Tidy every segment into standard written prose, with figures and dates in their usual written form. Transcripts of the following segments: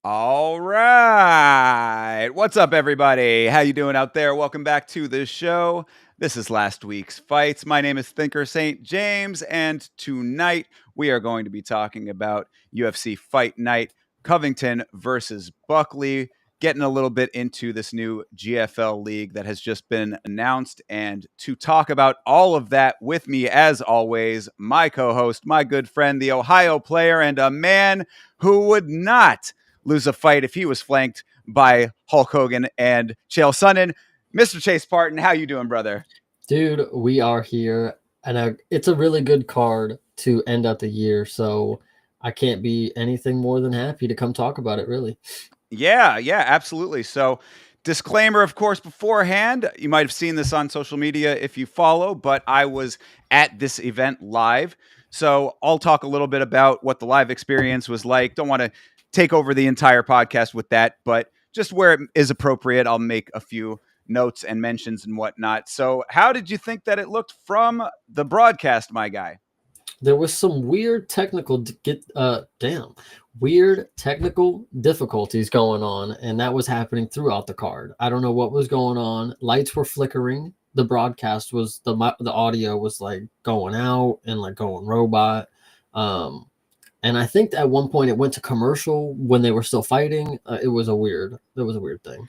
All right. What's up, everybody? How you doing out there? Welcome back to the show. This is last week's fights. My name is Thinker St. James, and tonight we are going to be talking about UFC Fight Night, Covington versus Buckley, getting a little bit into this new GFL league that has just been announced. And to talk about all of that with me, as always, my co-host, my good friend, the Ohio player, and a man who would not lose a fight if he was flanked by Hulk Hogan and Chael Sonnen. Mr. Chase Parton, how you doing, brother? Dude, we are here, and it's a really good card to end out the year, so I can't be anything more than happy to come talk about it, really. Yeah, absolutely. So, disclaimer, of course, beforehand, you might have seen this on social media if you follow, but I was at this event live. So, I'll talk a little bit about what the live experience was like. Don't want to take over the entire podcast with that, but just where it is appropriate, I'll make a few notes and mentions and whatnot. So, how did you think that it looked from the broadcast, my guy? There was some weird technical weird technical difficulties going on, and that was happening throughout the card. I don't know what was going on. Lights were flickering. The broadcast was the audio was like going out and like going robot. And I think at one point it went to commercial when they were still fighting. It was a weird thing.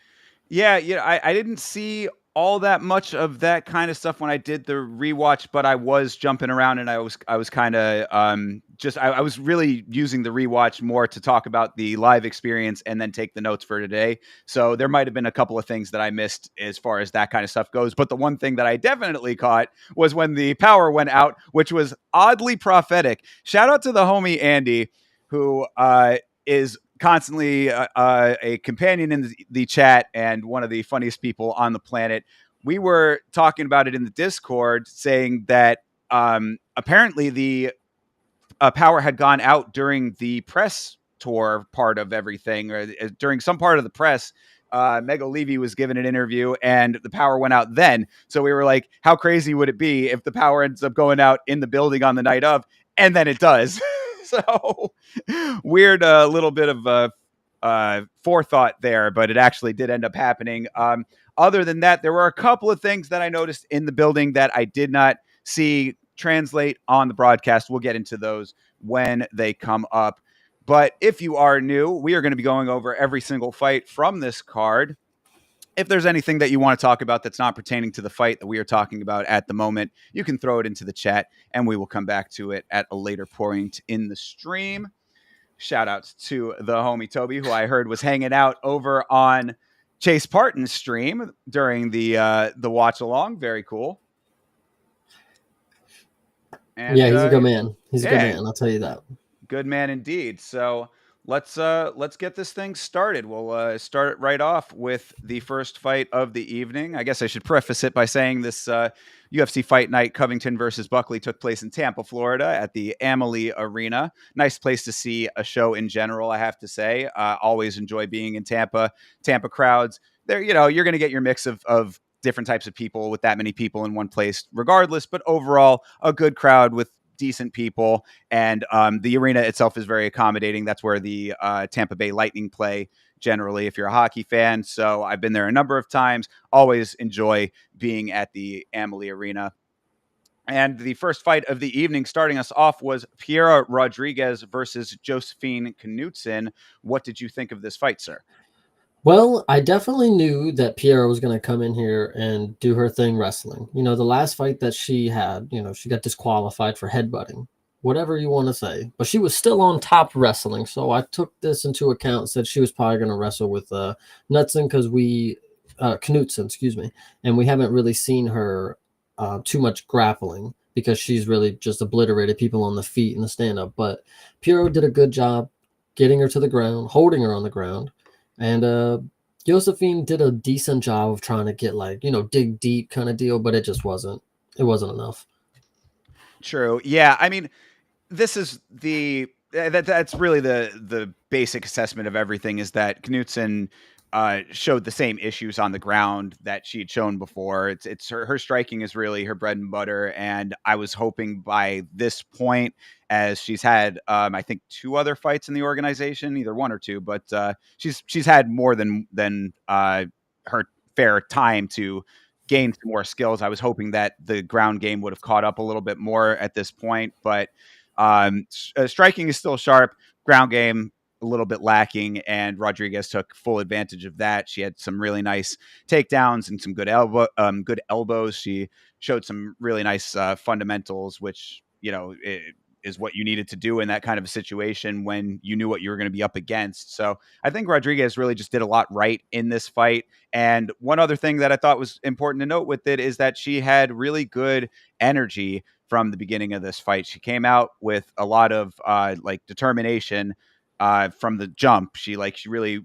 Yeah, I didn't see all that much of that kind of stuff when I did the rewatch, but I was jumping around and I was kind of I was really using the rewatch more to talk about the live experience and then take the notes for today. So there might have been a couple of things that I missed as far as that kind of stuff goes. But the one thing that I definitely caught was when the power went out, which was oddly prophetic. Shout out to the homie Andy, who is constantly a companion in the chat and one of the funniest people on the planet. We were talking about it in the Discord, saying that apparently the power had gone out during the press tour part of everything, or during some part of the press. Meg O'Leary was given an interview and the power went out then. So we were like, how crazy would it be if the power ends up going out in the building on the night of, and then it does. So weird, little bit of forethought there, but it actually did end up happening. Other than that, there were a couple of things that I noticed in the building that I did not see translate on the broadcast. We'll get into those when they come up. But if you are new, we are going to be going over every single fight from this card. If there's anything that you want to talk about that's not pertaining to the fight that we are talking about at the moment, you can throw it into the chat and we will come back to it at a later point in the stream. Shout outs to the homie Toby, who I heard was hanging out over on Chase Parton's stream during the watch along. Very cool. And, yeah, he's a good man. He's a good man, I'll tell you that. Good man indeed. So let's get this thing started. We'll start it right off with the first fight of the evening. I guess I should preface it by saying this UFC Fight Night Covington versus Buckley took place in Tampa, Florida at the Amalie Arena. Nice place to see a show in general, I have to say. Always enjoy being in Tampa. Tampa crowds, there, you're going to get your mix of different types of people with that many people in one place regardless, but overall a good crowd with decent people, and the arena itself is very accommodating. That's where the Tampa Bay Lightning play generally, if you're a hockey fan. So I've been there a number of times. Always enjoy being at the Amalie Arena. And the first fight of the evening, starting us off, was Piera Rodriguez versus Josephine Knutson. What did you think of this fight, sir? Well, I definitely knew that Piera was going to come in here and do her thing wrestling. You know, the last fight that she had, you know, she got disqualified for headbutting, whatever you want to say. But she was still on top wrestling. So I took this into account, said she was probably going to wrestle with Knutson because Knutson, excuse me. And we haven't really seen her too much grappling because she's really just obliterated people on the feet in the stand up. But Piera did a good job getting her to the ground, holding her on the ground. And Josephine did a decent job of trying to get like, you know, dig deep kind of deal, but it wasn't enough. True. Yeah. I mean, this is that's really the basic assessment of everything is that Knutson showed the same issues on the ground that she had shown before. It's her striking is really her bread and butter, and I was hoping by this point, as she's had I think two other fights in the organization, either one or two, but she's had more than her fair time to gain some more skills. I was hoping that the ground game would have caught up a little bit more at this point, but striking is still sharp, ground game a little bit lacking, and Rodriguez took full advantage of that. She had some really nice takedowns and some good good elbows. She showed some really nice fundamentals, which is what you needed to do in that kind of a situation when you knew what you were going to be up against. So I think Rodriguez really just did a lot right in this fight. And one other thing that I thought was important to note with it is that she had really good energy from the beginning of this fight. She came out with a lot of like determination from the jump. She really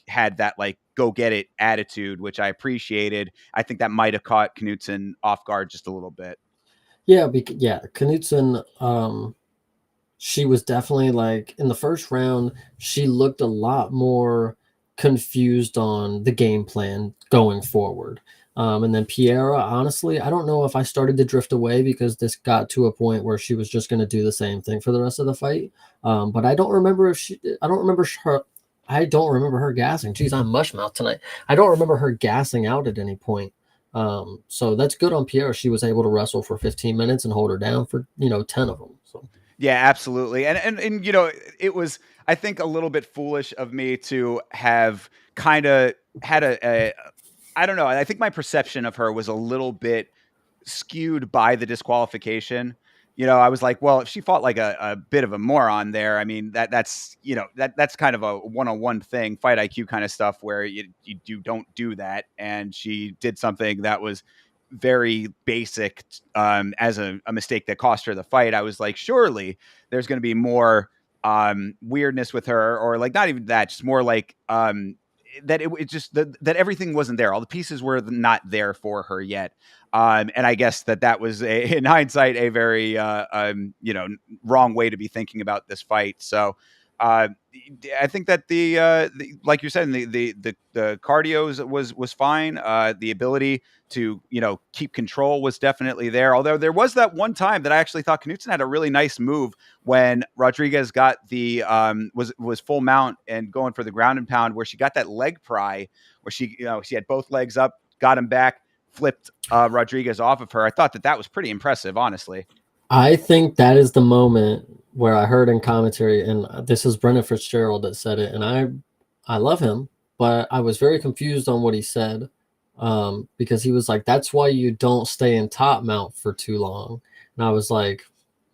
had that like go get it attitude, which I appreciated. I think that might have caught Knutson off guard just a little bit. Yeah, Knutson, she was definitely like in the first round, she looked a lot more confused on the game plan going forward. And then Piera, honestly, I don't know if I started to drift away because this got to a point where she was just going to do the same thing for the rest of the fight. But I don't remember I don't remember her gassing. Geez, I'm mush mouth tonight. I don't remember her gassing out at any point. So that's good on Piera. She was able to wrestle for 15 minutes and hold her down for 10 of them. So. Yeah, absolutely. And it was, I think, a little bit foolish of me to have kind of had a I don't know. I think my perception of her was a little bit skewed by the disqualification. I was like, well, if she fought like a bit of a moron there, I mean, that's kind of a one-on-one thing, fight IQ kind of stuff where you don't do that. And she did something that was very basic as a mistake that cost her the fight. I was like, surely there's going to be more weirdness with her, or like not even that, just more like that it just that everything wasn't there. All the pieces were not there for her yet. And I guess that was in hindsight a very wrong way to be thinking about this fight. So I think that the like you said, the cardio was fine. The ability to keep control was definitely there. Although there was that one time that I actually thought Knutson had a really nice move when Rodriguez got the was full mount and going for the ground and pound, where she got that leg pry where she had both legs up, got him back, flipped Rodriguez off of her. I thought that was pretty impressive, honestly. I think that is the moment where I heard in commentary, and this is Brendan Fitzgerald that said it, and I love him, but I was very confused on what he said because he was like, "That's why you don't stay in top mount for too long," and I was like,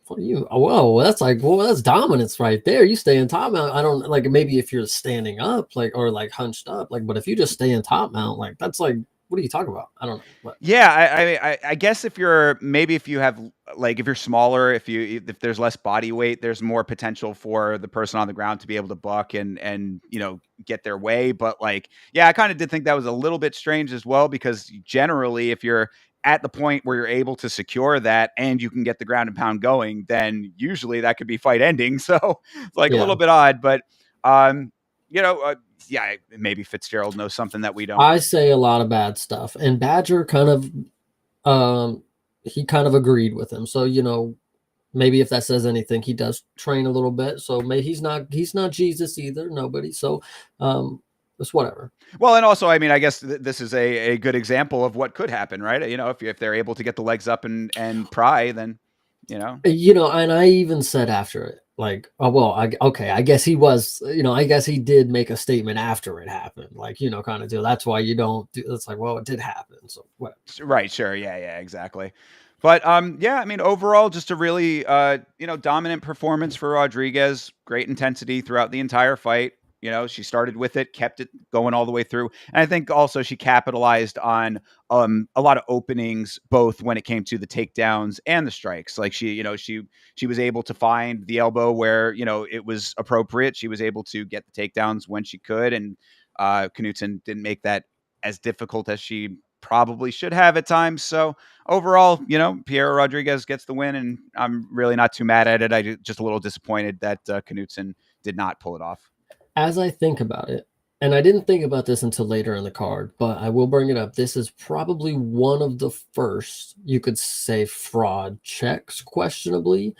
"What are you? Well, that's dominance right there. You stay in top mount. I don't like maybe if you're standing up like or like hunched up, like, but if you just stay in top mount, like that's like." What are you talking about? I don't know. But. Yeah, I guess if you have like if you're smaller, if there's less body weight, there's more potential for the person on the ground to be able to buck and get their way. But like, yeah, I kind of did think that was a little bit strange as well, because generally, if you're at the point where you're able to secure that and you can get the ground and pound going, then usually that could be fight ending. So it's like a little bit odd, but yeah, maybe Fitzgerald knows something that we don't. I say a lot of bad stuff, and Badger kind of, he kind of agreed with him. So maybe if that says anything, he does train a little bit. So maybe he's not Jesus either. Nobody. So, It's whatever. Well, and also, I mean, I guess this is a good example of what could happen, right? If they're able to get the legs up and pry, then, you know. And I even said after it, like, oh well, okay, I guess he was, I guess he did make a statement after it happened, like, kind of deal. That's why you don't do. It's like, well, it did happen, so what? Right, sure. Yeah, exactly. But yeah, I mean, overall, just a really dominant performance for Rodriguez. Great intensity throughout the entire fight. She started with it, kept it going all the way through. And I think also she capitalized on a lot of openings, both when it came to the takedowns and the strikes. Like she was able to find the elbow where, it was appropriate. She was able to get the takedowns when she could. And Knutson didn't make that as difficult as she probably should have at times. So overall, Piero Rodriguez gets the win, and I'm really not too mad at it. I just a little disappointed that Knutson did not pull it off. As I think about it, and I didn't think about this until later in the card, but I will bring it up. This is probably one of the first, you could say, fraud checks, questionably.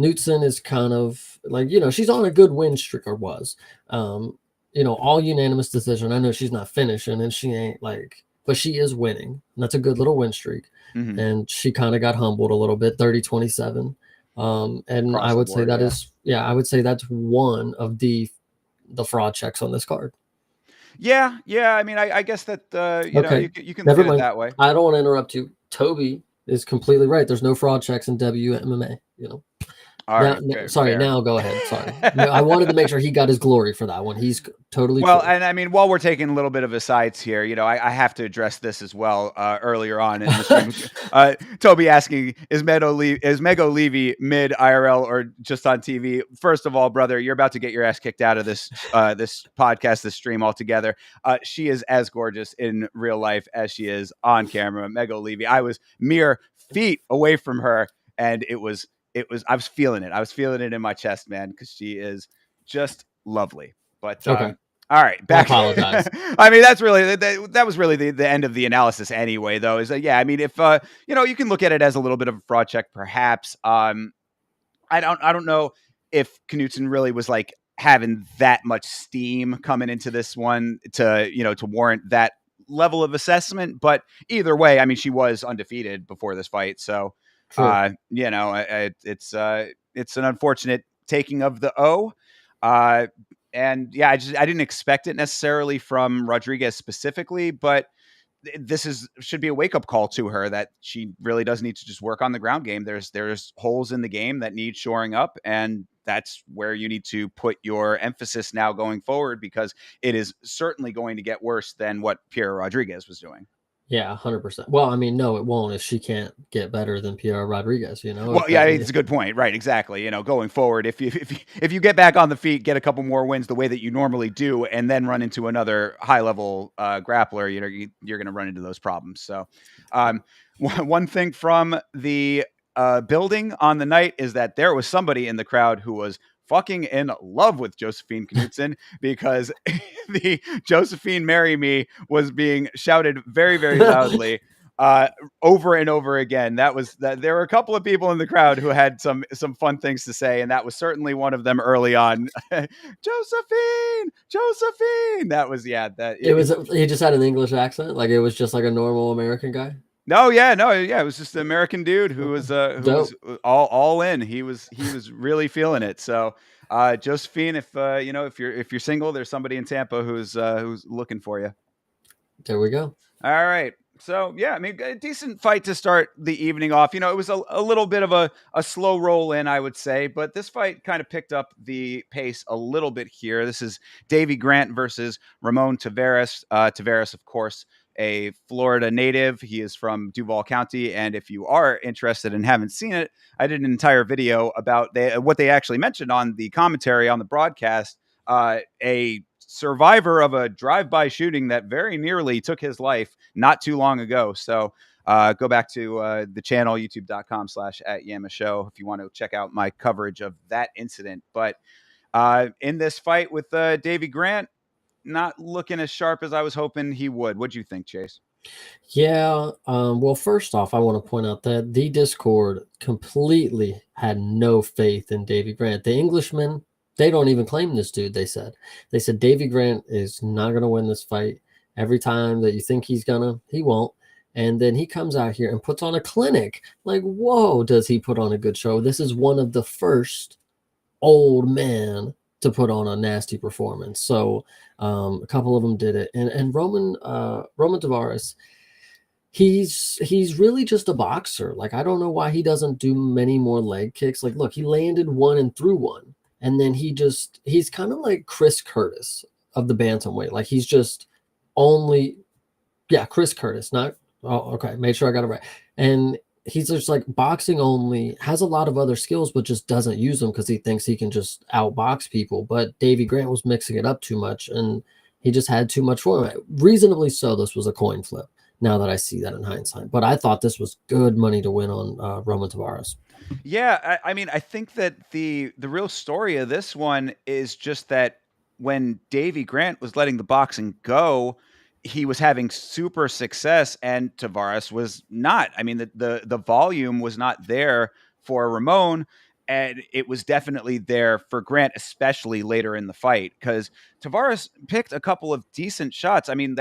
Knutson is kind of like, she's on a good win streak, or was. All unanimous decision. I know she's not finishing, and she ain't like, but she is winning. And that's a good little win streak. Mm-hmm. And she kind of got humbled a little bit, 30-27. And Across I would the say board, I would say that's one of the fraud checks on this card. Yeah. I mean, I guess that Okay, you can look never at it mind. that way. I don't want to interrupt you. Toby is completely right. There's no fraud checks in WMMA. All right. Sorry. Fair. Now go ahead. Sorry. I wanted to make sure he got his glory for that one. He's totally Well, true. and I mean, while we're taking a little bit of asides here, I have to address this as well. Earlier on in the stream, Toby asking, is Mego Levy mid IRL or just on TV? First of all, brother, you're about to get your ass kicked out of this this podcast, this stream altogether. She is as gorgeous in real life as she is on camera. Mego Levy. I was mere feet away from her, and it was. I was feeling it. I was feeling it in my chest, man, because she is just lovely. But Okay. all right, back. I apologize. I mean, that's really that was really the end of the analysis anyway. Though is that I mean, if you can look at it as a little bit of a fraud check, perhaps. I don't know if Knutson really was like having that much steam coming into this one to warrant that level of assessment. But either way, I mean, she was undefeated before this fight, so. It's an unfortunate taking of the O. And yeah, I didn't expect it necessarily from Rodriguez specifically, but this should be a wake up call to her that she really does need to just work on the ground game. There's holes in the game that need shoring up, and that's where you need to put your emphasis now going forward, because it is certainly going to get worse than what Piero Rodriguez was doing. Yeah, 100%. Well, I mean, no, it won't if she can't get better than Piero Rodriguez, Well, yeah, it's a good point. Right, exactly. Going forward, if you get back on the feet, get a couple more wins the way that you normally do, and then run into another high level grappler, you're going to run into those problems. So, one thing from the building on the night is that there was somebody in the crowd who was fucking in love with Josephine Knutson, because the Josephine Marry Me was being shouted very, very loudly over and over again. There were a couple of people in the crowd who had some fun things to say, and that was certainly one of them early on. Josephine. That was he just had an English accent, like it was just like a normal American guy. No, it was just an American dude who was was all in. He was really feeling it. So, Josephine, if if you're single, there's somebody in Tampa who's looking for you. There we go. All right. So yeah, I mean, a decent fight to start the evening off. It was a little bit of a slow roll in, I would say, but this fight kind of picked up the pace a little bit here. This is Davy Grant versus Ramon Taveras. Taveras, of course, a Florida native. He is from Duval County, and if you are interested and haven't seen it, I did an entire video about what they actually mentioned on the commentary on the broadcast. A survivor of a drive-by shooting that very nearly took his life not too long ago. So go back to the channel, youtube.com/@YamaShow, if you want to check out my coverage of that incident. But in this fight with Davy Grant, not looking as sharp as I was hoping he would. What'd you think, Chase? Yeah. Well, first off, I want to point out that the Discord completely had no faith in Davy Grant. The Englishman They don't even claim this dude. They said Davy Grant is not gonna win this fight. Every time that you think he's gonna, he won't. And then he comes out here and puts on a clinic. Like, whoa, does he put on a good show? This is one of the first old men to put on a nasty performance. So a couple of them did it. And Roman Tavares, he's really just a boxer. Like, I don't know why he doesn't do many more leg kicks. Like, look, he landed one and threw one. And then he's kind of like Chris Curtis of the bantamweight. Like, he's just only, yeah, Chris Curtis, not, oh, okay, made sure I got it right. And he's just like boxing only, has a lot of other skills, but just doesn't use them because he thinks he can just outbox people. But Davy Grant was mixing it up too much, and he just had too much for him. Reasonably so, this was a coin flip. Now that I see that in hindsight, but I thought this was good money to win on Roman Tavares. Yeah, I mean, I think that the real story of this one is just that when Davy Grant was letting the boxing go, he was having super success, and Tavares was not. I mean, the volume was not there for Ramon, and it was definitely there for Grant, especially later in the fight, because Tavares picked a couple of decent shots. I mean,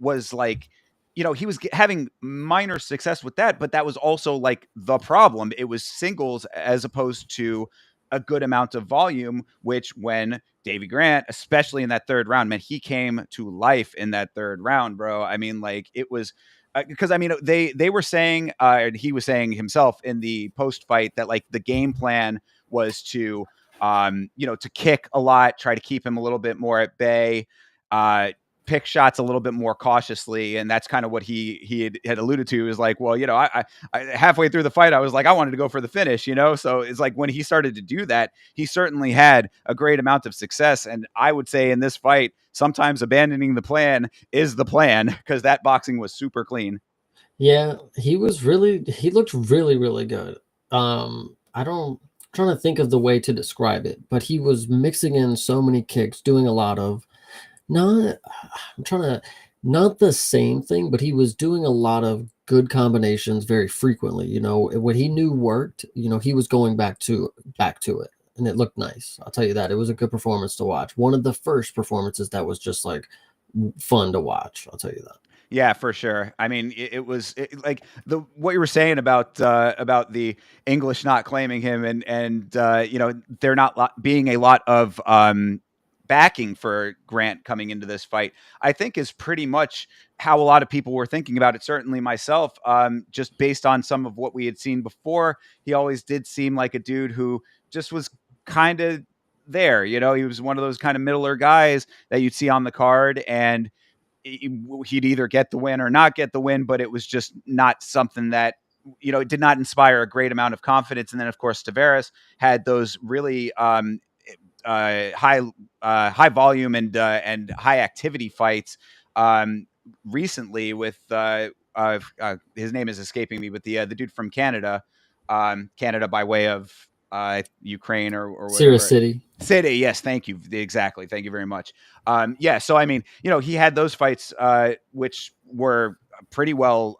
was like, he was having minor success with that, but that was also like the problem. It was singles as opposed to a good amount of volume, which when Davy Grant, especially in that third round, man, he came to life in that third round, bro. I mean, like, it was because I mean they were saying, he was saying himself in the post fight that like the game plan was to to kick a lot, try to keep him a little bit more at bay, uh, pick shots a little bit more cautiously, and that's kind of what he had alluded to. Is like, well, I halfway through the fight, I was like, I wanted to go for the finish, so it's like when he started to do that, he certainly had a great amount of success. And I would say in this fight, sometimes abandoning the plan is the plan, because that boxing was super clean. Yeah, he looked really, really good. I don't I'm trying to think of the way to describe it, but he was mixing in so many kicks, doing a lot of not I'm trying to not the same thing, but he was doing a lot of good combinations very frequently. What he knew worked, he was going back to it. And it looked nice. I'll tell you that. It was a good performance to watch. One of the first performances that was just like fun to watch. I'll tell you that. Yeah, for sure. I mean, it was like the what you were saying about the English not claiming him, and there not being a lot of backing for Grant coming into this fight. I think is pretty much how a lot of people were thinking about it. Certainly myself, just based on some of what we had seen before. He always did seem like a dude who just was kind of there. He was one of those kind of middler guys that you'd see on the card, and he'd either get the win or not get the win, but it was just not something that it did not inspire a great amount of confidence. And then, of course, Tavares had those really high volume and high activity fights recently with his name is escaping me, but the dude from Canada, Canada by way of Ukraine or Sirius whatever. City. City, yes, thank you. Exactly. Thank you very much. Yeah, so I mean, he had those fights, which were pretty well,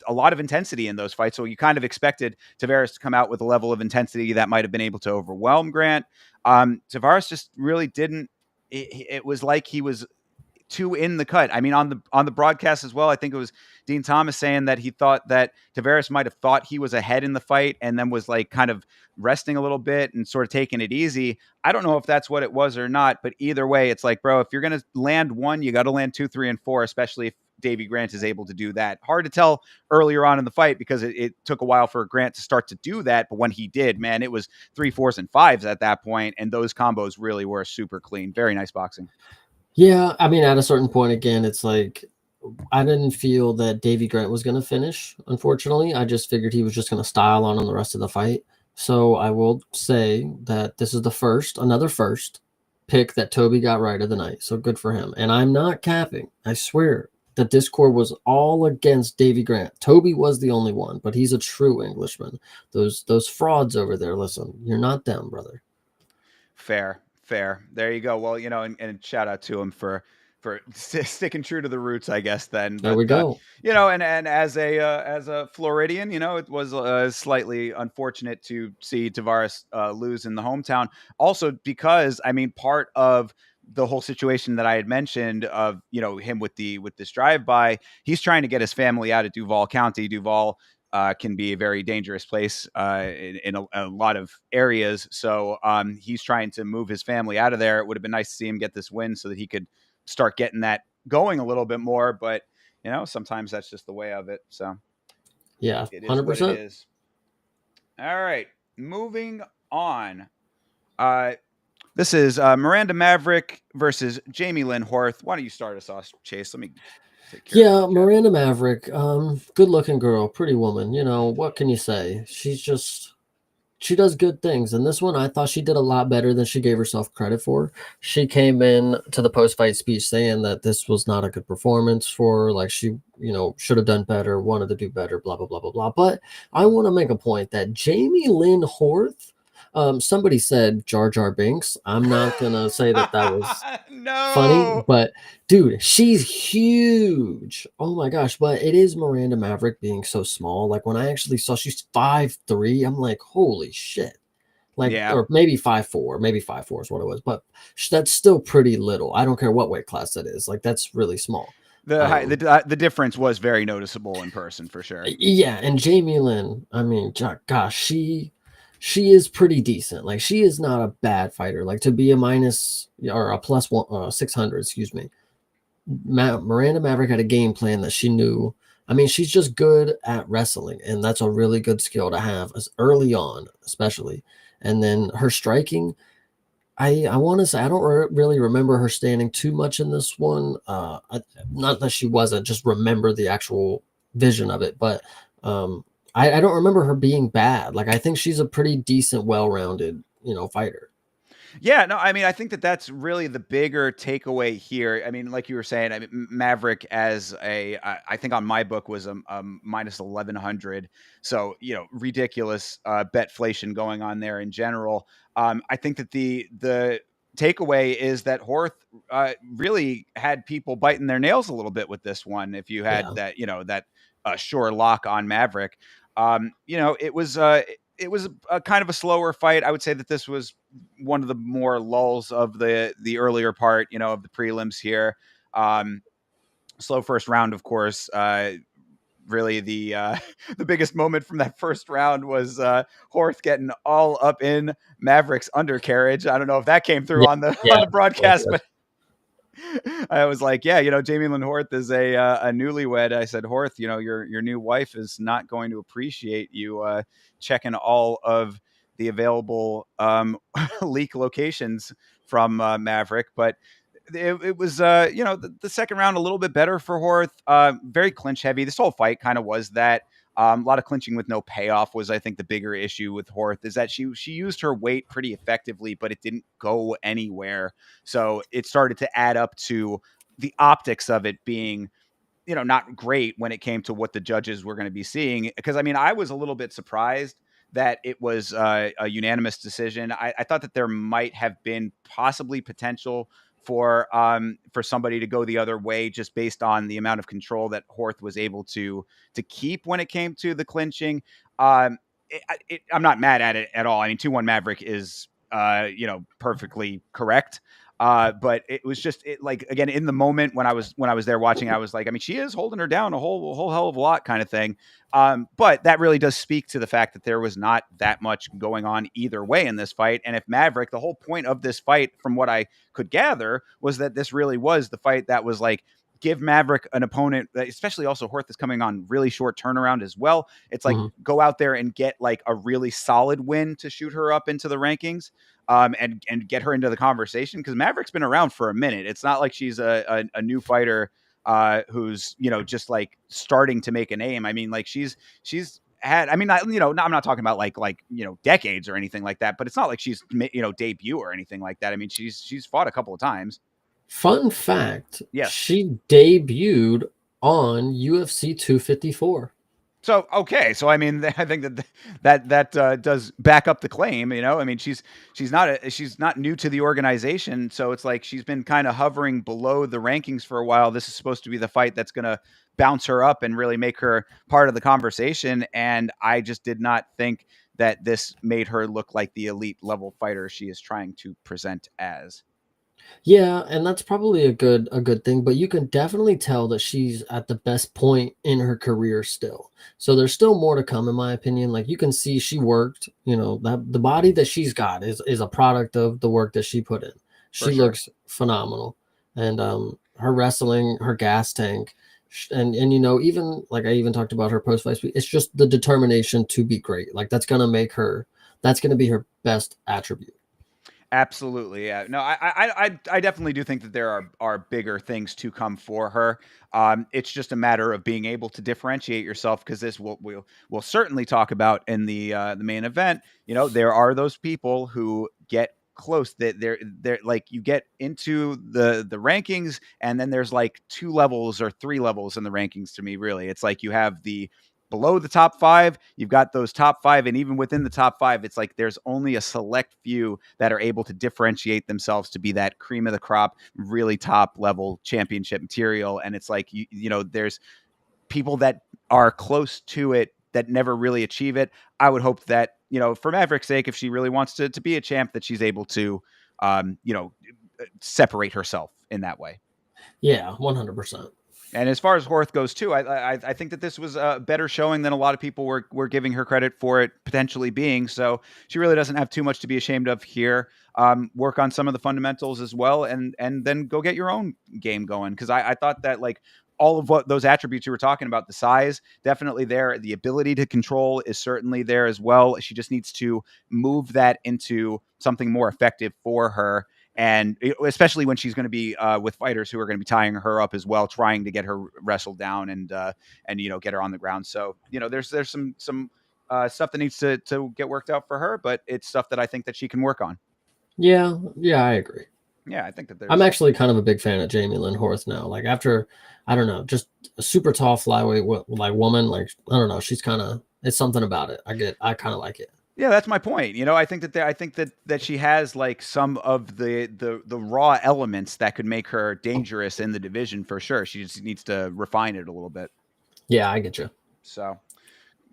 a lot of intensity in those fights. So you kind of expected Tavares to come out with a level of intensity that might have been able to overwhelm Grant. Tavares just really didn't. It was like he was too in the cut. I mean, on the broadcast as well, I think it was Dean Thomas saying that he thought that Tavares might have thought he was ahead in the fight and then was like kind of resting a little bit and sort of taking it easy. I don't know if that's what it was or not, but either way, it's like, bro, if you're going to land one, you got to land 2, 3, and 4, especially if Davy Grant is able to do that. Hard to tell earlier on in the fight because it took a while for Grant to start to do that. But when he did, man, it was 3, 4s, and 5s at that point, and those combos really were super clean. Very nice boxing. Yeah, I mean, at a certain point, again, it's like I didn't feel that Davy Grant was going to finish. Unfortunately, I just figured he was just going to style on the rest of the fight. So I will say that this is another first pick that Toby got right of the night. So good for him. And I'm not capping. I swear the Discord was all against Davy Grant. Toby was the only one, but he's a true Englishman. Those frauds over there, listen, you're not them, brother. Fair. There you go. Well, and shout out to him for for sticking true to the roots, I guess. Then, There but we go. and as a Floridian, it was slightly unfortunate to see Tavares lose in the hometown. Also, because I mean, part of the whole situation that I had mentioned of him with this drive by, he's trying to get his family out of Duval County. Duval can be a very dangerous place in a lot of areas. So he's trying to move his family out of there. It would have been nice to see him get this win so that he could start getting that going a little bit more. But sometimes that's just the way of it. So Yeah, it is what it 100%. is. All right, moving on. Uh, this is Miranda Maverick versus Jamie Lynn Horth. Why don't you start us off, Chase? Let me take care of this Yeah, chat. Miranda Maverick, good looking girl, pretty woman. What can you say? She does good things. And this one, I thought she did a lot better than she gave herself credit for. She came in to the post fight speech saying that this was not a good performance for her. Like she, should have done better, wanted to do better, blah, blah, blah, blah, blah. But I want to make a point that Jamie Lynn Horth, somebody said Jar Jar Binks. I'm not going to say that was funny, No. but dude, she's huge. Oh my gosh. But it is Miranda Maverick being so small. Like when I actually saw she's 5'3", I'm like, holy shit. Like, Yeah. or maybe 5'4", maybe 5'4" is what it was, but that's still pretty little. I don't care what weight class that is. Like that's really small. The difference was very noticeable in person for sure. Yeah, and Jamie Lynn, I mean, gosh, she is pretty decent. Like she is not a bad fighter. Like to be a minus or a plus 600, excuse me. Miranda Maverick had a game plan that she knew. I mean, she's just good at wrestling, and that's a really good skill to have as early on, especially. And then her striking, I want to say I don't really remember her standing too much in this one. Not that she wasn't, just remember the actual vision of it, but I don't remember her being bad. Like I think she's a pretty decent, well-rounded, fighter. Yeah, no, I mean, I think that that's really the bigger takeaway here. I mean, like you were saying, I mean, Maverick as I think on my book was a minus 1100. So, ridiculous betflation going on there in general. I think that the takeaway is that Horth really had people biting their nails a little bit with this one. If you had Yeah, that sure lock on Maverick, it was a kind of a slower fight. I would say that this was one of the more lulls of the earlier part, of the prelims here. Slow first round, of course. Really, the the biggest moment from that first round was Horth getting all up in Maverick's undercarriage. I don't know if that came through yeah, on the yeah. broadcast, but I was like, yeah, Jamie Lynn Horth is a newlywed. I said, Horth, your new wife is not going to appreciate you checking all of the available leak locations from Maverick, but it was the second round a little bit better for Horth. Very clinch heavy. This whole fight kind of was that. A lot of clinching with no payoff was, I think, the bigger issue with Horth is that she used her weight pretty effectively, but it didn't go anywhere. So it started to add up to the optics of it being, not great when it came to what the judges were going to be seeing. Because I mean, I was a little bit surprised that it was a unanimous decision. I thought that there might have been possibly potential for somebody to go the other way just based on the amount of control that Horth was able to keep when it came to the clinching. I'm not mad at it at all. I mean, 2-1 Maverick is perfectly correct. But it was just like again in the moment when I was there watching, I was like, I mean, she is holding her down a whole hell of a lot, kind of thing. But that really does speak to the fact that there was not that much going on either way in this fight. And if Maverick, the whole point of this fight, from what I could gather, was that this really was the fight that was like, give Maverick an opponent, especially also Horth is coming on really short turnaround as well. It's like, Mm-hmm. go out there and get like a really solid win to shoot her up into the rankings. And get her into the conversation, because Maverick's been around for a minute. It's not like she's a new fighter who's just like starting to make a name. I mean, like she's had. I mean, I'm not talking about like decades or anything like that, but it's not like she's debut or anything like that. I mean, she's fought a couple of times. Fun fact: Yes. she debuted on UFC 254. So okay, so I mean, I think that does back up the claim. You know, I mean, she's not new to the organization, so it's like she's been kind of hovering below the rankings for a while. This is supposed to be the fight that's going to bounce her up and really make her part of the conversation. And I just did not think that this made her look like the elite level fighter she is trying to present as. Yeah, and that's probably a good thing, but you can definitely tell that she's at the best point in her career still. So there's still more to come in my opinion. Like you can see she worked, that the body that she's got is a product of the work that she put in. For She sure. looks phenomenal. And her wrestling, her gas tank, and even like I even talked about her post fight speech, it's just the determination to be great. Like that's gonna be her best attribute. Absolutely, yeah. No, I definitely do think that there are bigger things to come for her. It's just a matter of being able to differentiate yourself because this we'll certainly talk about in the main event. You know, there are those people who get close that they're like you get into the rankings and then there's like two levels or three levels in the rankings to me really. It's like you have the below the top five, you've got those top five. And even within the top five, it's like there's only a select few that are able to differentiate themselves to be that cream of the crop, really top level championship material. And it's like, there's people that are close to it that never really achieve it. I would hope that, for Maverick's sake, if she really wants to be a champ, that she's able to, separate herself in that way. Yeah, 100%. And as far as Horth goes too, I think that this was a better showing than a lot of people were giving her credit for it potentially being. So she really doesn't have too much to be ashamed of here. Work on some of the fundamentals as well, and then go get your own game going. Because I thought that like all of what those attributes you were talking about, the size definitely there, the ability to control is certainly there as well. She just needs to move that into something more effective for her and especially when she's going to be with fighters who are going to be tying her up as well, trying to get her wrestled down and get her on the ground. So there's some stuff that needs to get worked out for her, but it's stuff that I think that she can work on. Yeah, yeah, I agree. Yeah, I think that I'm there's actually kind of a big fan of Jamie Lynn Horth now. Like after, I don't know, just a super tall flyweight like woman. Like I don't know, she's kind of it's something about it. I kind of like it. yeah, that's my point. I think that she has like some of the raw elements that could make her dangerous in the division for sure. She just needs to refine it a little bit. Yeah, I get you. So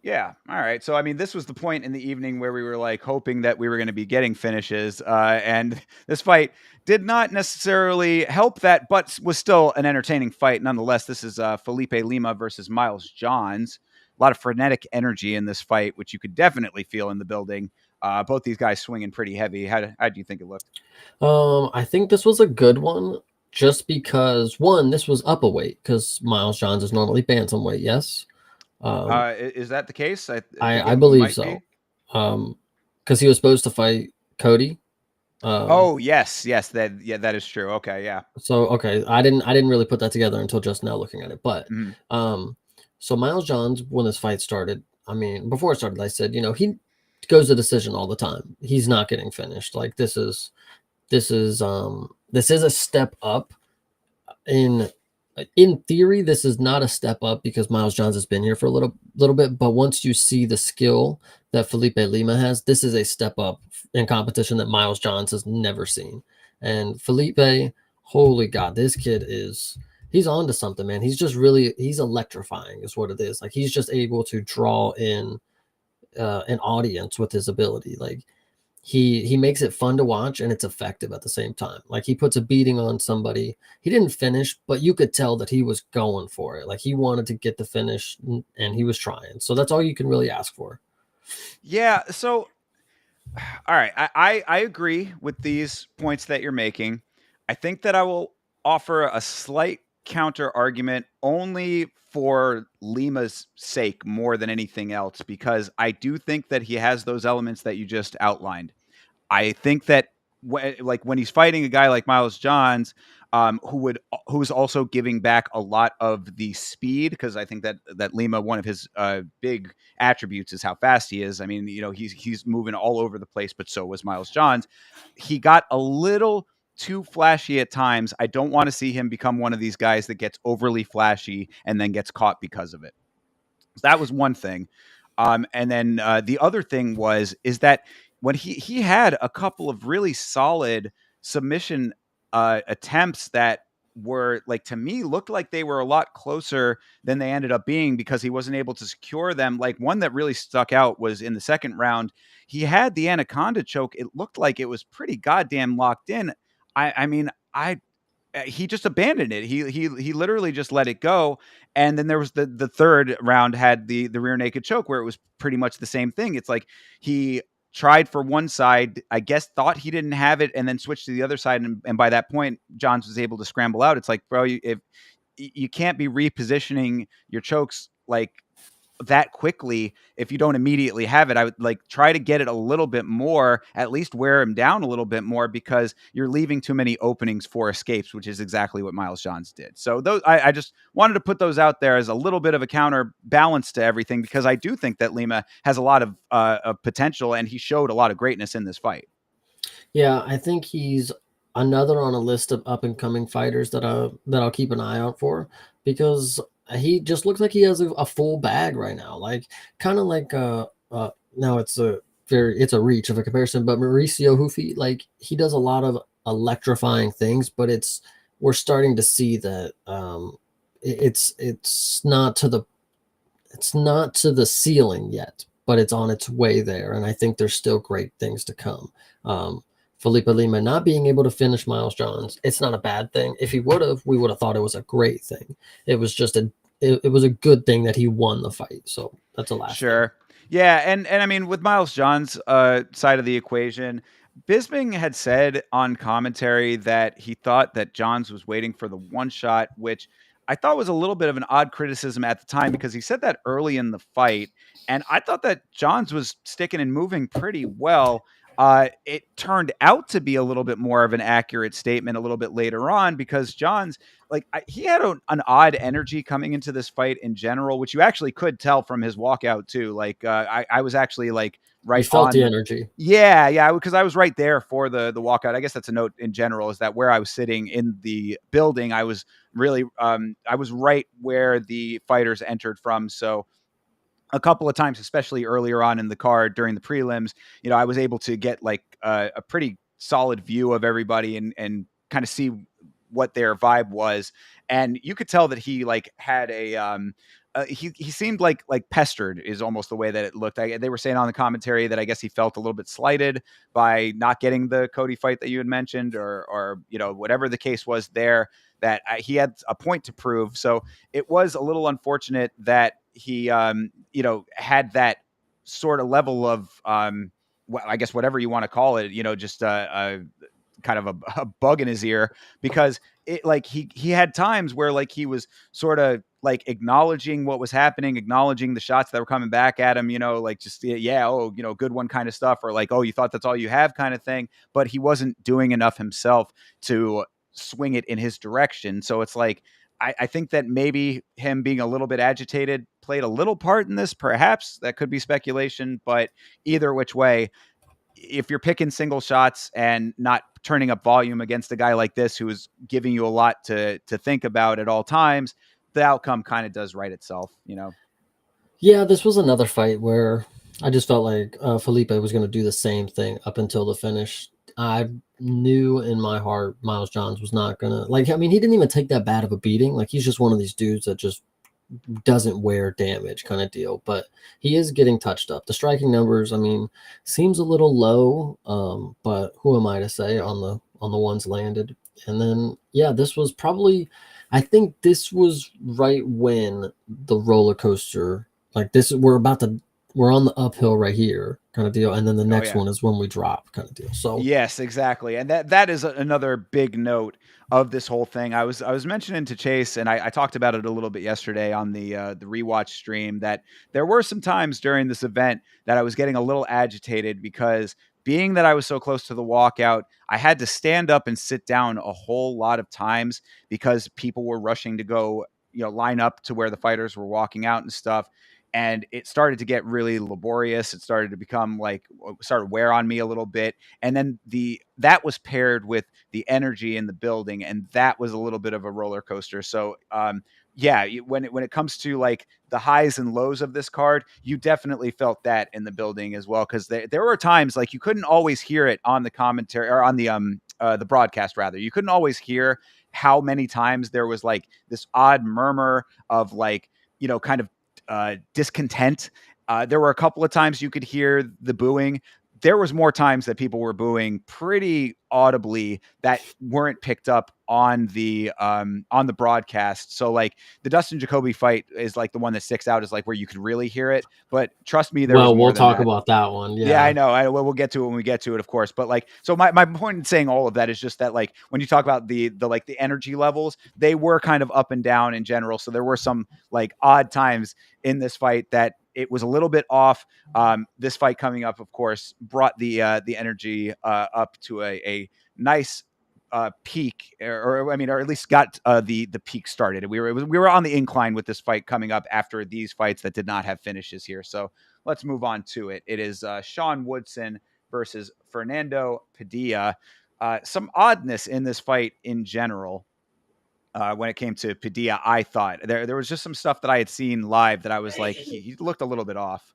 yeah. All right. So, I mean, this was the point in the evening where we were like hoping that we were going to be getting finishes. And this fight did not necessarily help that, but was still an entertaining fight. Nonetheless, this is Felipe Lima versus Miles Johns. A lot of frenetic energy in this fight, which you could definitely feel in the building. Both these guys swinging pretty heavy. How do you think it looked? I think this was a good one just because one, this was up a weight because Miles Johns is normally bantamweight. Yes. Is that the case? I think I it believe might so. be. Because he was supposed to fight Cody. Oh, yes. Yes. That is true. Okay. Yeah. So okay, I didn't really put that together until just now looking at it. But Mhm. so Miles Johns, when this fight started, I mean, before it started, I said, he goes to decision all the time. He's not getting finished. Like this is a step up in theory. This is not a step up because Miles Johns has been here for a little bit. But once you see the skill that Felipe Lima has, this is a step up in competition that Miles Johns has never seen. And Felipe, holy God, this kid he's on to something, man. He's electrifying is what it is. Like he's just able to draw in an audience with his ability. Like he makes it fun to watch and it's effective at the same time. Like he puts a beating on somebody. He didn't finish, but you could tell that he was going for it. Like he wanted to get the finish and he was trying. So that's all you can really ask for. Yeah. So all right, I agree with these points that you're making. I think that I will offer a slight counter argument only for Lima's sake more than anything else, because I do think that he has those elements that you just outlined. I think that when he's fighting a guy like Miles Johns, who's also giving back a lot of the speed, because I think that Lima, one of his big attributes is how fast he is. I mean, he's moving all over the place, but so was Miles Johns. He got a little too flashy at times. I don't want to see him become one of these guys that gets overly flashy and then gets caught because of it. That was one thing. And then the other thing is that when he had a couple of really solid submission attempts that were, like, to me, looked like they were a lot closer than they ended up being because he wasn't able to secure them. Like, one that really stuck out was in the second round. He had the anaconda choke. It looked like it was pretty goddamn locked in. I mean, I he just abandoned it. He literally just let it go. And then there was the third round had the rear naked choke where it was pretty much the same thing. It's like he tried for one side, I guess, thought he didn't have it, and then switched to the other side. And by that point, Johns was able to scramble out. It's like, bro, if you can't be repositioning your chokes like that quickly if you don't immediately have it. I would like try to get it a little bit more, at least wear him down a little bit more, because you're leaving too many openings for escapes, which is exactly what Miles Johns did. So those, I just wanted to put those out there as a little bit of a counterbalance to everything, because I do think that Lima has a lot of potential, and he showed a lot of greatness in this fight. Yeah, I think he's another on a list of up and coming fighters that I'll keep an eye out for, because he just looks like he has a full bag right now. Like kind of like now it's a reach of a comparison, but Mauricio Hufi, like he does a lot of electrifying things, but we're starting to see that it's not to the ceiling yet, but it's on its way there. And I think there's still great things to come. Felipe Lima not being able to finish Miles Johns, it's not a bad thing. If he would have, we would have thought it was a great thing. It was just it was a good thing that he won the fight. So that's the last thing. Sure. Yeah, and I mean, with Miles John's side of the equation, Bisping had said on commentary that he thought that Johns was waiting for the one shot, which I thought was a little bit of an odd criticism at the time, because he said that early in the fight, and I thought that Johns was sticking and moving pretty well. It turned out to be a little bit more of an accurate statement a little bit later on, because Johns, like, he had an odd energy coming into this fight in general, which you actually could tell from his walkout too. Like, I was actually like You right felt the on. energy. Yeah, because I was right there for the walkout. I guess that's a note in general, is that where I was sitting in the building, I was really I was right where the fighters entered from. So a couple of times, especially earlier on in the card during the prelims, I was able to get like a pretty solid view of everybody, and kind of see what their vibe was. And you could tell that he like had he seemed like pestered, is almost the way that it looked. They were saying on the commentary that I guess he felt a little bit slighted by not getting the Cody fight that you had mentioned, or whatever the case was there, that he had a point to prove. So it was a little unfortunate that he had that sort of level of I guess whatever you want to call it, just kind of a bug in his ear, because it, like, he had times where, like, he was sort of like acknowledging what was happening, acknowledging the shots that were coming back at him, like, just, yeah, oh, good one kind of stuff, or like, oh, you thought that's all you have kind of thing. But he wasn't doing enough himself to swing it in his direction. So it's like, I think that maybe him being a little bit agitated played a little part in this. Perhaps that could be speculation, but either which way, if you're picking single shots and not turning up volume against a guy like this, who is giving you a lot to think about at all times, the outcome kind of does right itself. Yeah, this was another fight where I just felt like Felipe was going to do the same thing up until the finish. I knew in my heart Miles Johns was not going to, like, I mean, he didn't even take that bad of a beating. Like, he's just one of these dudes that just doesn't wear damage kind of deal, but he is getting touched up. The striking numbers, I mean, seems a little low, but who am I to say on the ones landed? And then yeah, this was probably, I think this was right when the roller coaster, like this, we're on the uphill right here kind of deal, and then the Oh next yeah. one is when we drop kind of deal. So Yes, exactly, and that is another big note of this whole thing. I was mentioning to Chase, and I talked about it a little bit yesterday on the rewatch stream, that there were some times during this event that I was getting a little agitated, because being that I was so close to the walkout, I had to stand up and sit down a whole lot of times, because people were rushing to go, line up to where the fighters were walking out and stuff. And it started to get really laborious. It started to become like, started wear on me a little bit. And then that was paired with the energy in the building, and that was a little bit of a roller coaster. So yeah, when it comes to like the highs and lows of this card, you definitely felt that in the building as well, because there were times like you couldn't always hear it on the commentary or on the broadcast rather. You couldn't always hear how many times there was like this odd murmur of like, kind of discontent. There were a couple of times you could hear the booing. There was more times that people were booing pretty audibly that weren't picked up on the broadcast. So like the Dustin Jacoby fight is like the one that sticks out, is like where you could really hear it. But trust me, there was Well, more we'll than talk that. about that one. Yeah, I Yeah. know. We'll get to it when we get to it, of course. But like, so my point in saying all of that is just that like when you talk about the like the energy levels, they were kind of up and down in general. So there were some like odd times in this fight that it was a little bit off. This fight coming up, of course, brought the energy up to a nice peak, or I mean, or at least got the peak started. We were on the incline with this fight coming up after these fights that did not have finishes here. So let's move on to it. It is Sean Woodson versus Fernando Padilla. Some oddness in this fight in general. When it came to Padilla, I thought there was just some stuff that I had seen live that I was like, he looked a little bit off.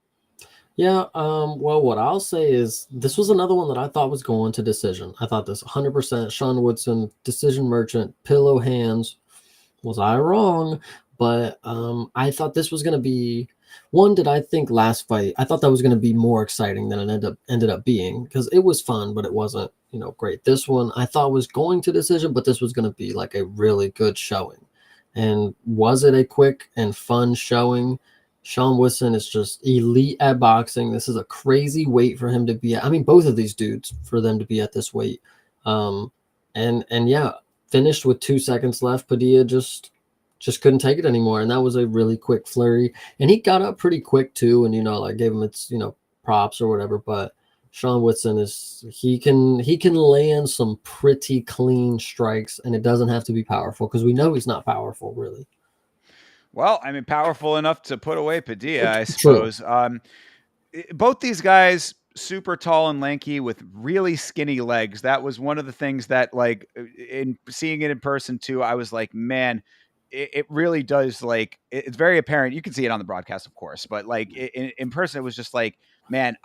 Yeah, well, what I'll say is this was another one that I thought was going to decision. I thought this 100% Sean Woodson, decision merchant, pillow hands. Was I wrong? But I thought this was going to be one. Did I think last fight? I thought that was going to be more exciting than it ended up being, because it was fun, but it wasn't great. This one I thought was going to decision, but this was going to be like a really good showing. And was it a quick and fun showing? Sean Woodson is just elite at boxing. This is a crazy weight for him to be at. I mean, both of these dudes, for them to be at this weight. Um, and yeah, finished with 2 seconds left. Padilla just couldn't take it anymore, and that was a really quick flurry. And he got up pretty quick too, and like gave him its props or whatever. But Sean Woodson he can land some pretty clean strikes, and it doesn't have to be powerful, because we know he's not powerful really. Well, I mean, powerful enough to put away Padilla, I True. suppose. Both these guys super tall and lanky with really skinny legs. That was one of the things that, like, in seeing it in person too, I was like, man, it really does, like, it's very apparent. You can see it on the broadcast, of course, but like in person, it was just like, man,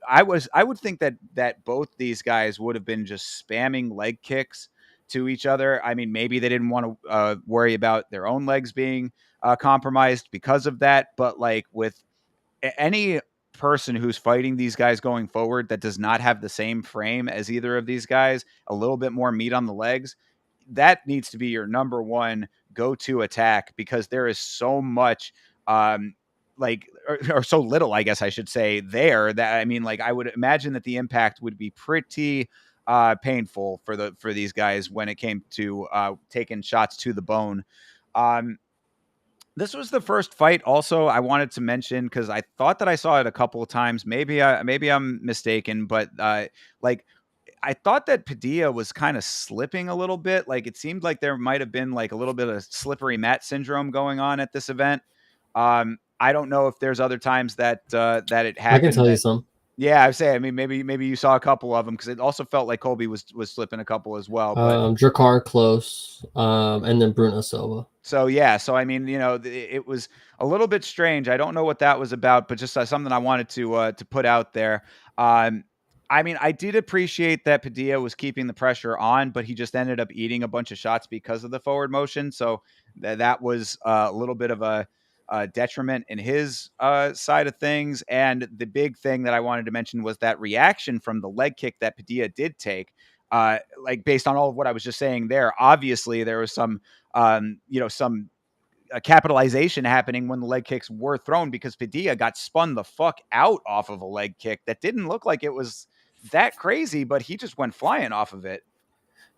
I would think that both these guys would have been just spamming leg kicks to each other. I mean, maybe they didn't want to worry about their own legs being compromised because of that, but like with any person who's fighting these guys going forward that does not have the same frame as either of these guys, a little bit more meat on the legs, that needs to be your number one go-to attack, because there is so much like or so little, I guess I should say, there, that I mean, like, I would imagine that the impact would be pretty painful for these guys when it came to taking shots to the bone. um this was the first fight also I wanted to mention, because I thought that I saw it a couple of times. Maybe I'm mistaken, but like, I thought that Padilla was kind of slipping a little bit. Like, it seemed like there might have been like a little bit of slippery mat syndrome going on at this event. I don't know if there's other times that that it I can happened tell you that. some. Yeah, I would say. I mean, maybe you saw a couple of them, because it also felt like Colby was slipping a couple as well. But Drakkar Close, and then Bruno Silva. so yeah, so I mean, it was a little bit strange. I don't know what that was about, but just something I wanted to put out there. Um, I mean, I did appreciate that Padilla was keeping the pressure on, but he just ended up eating a bunch of shots because of the forward motion. So that was a little bit of a detriment in his side of things. And the big thing that I wanted to mention was that reaction from the leg kick that Padilla did take. Like, based on all of what I was just saying there, obviously there was some some capitalization happening when the leg kicks were thrown, because Padilla got spun the fuck out off of a leg kick that didn't look like it was that crazy, but he just went flying off of it.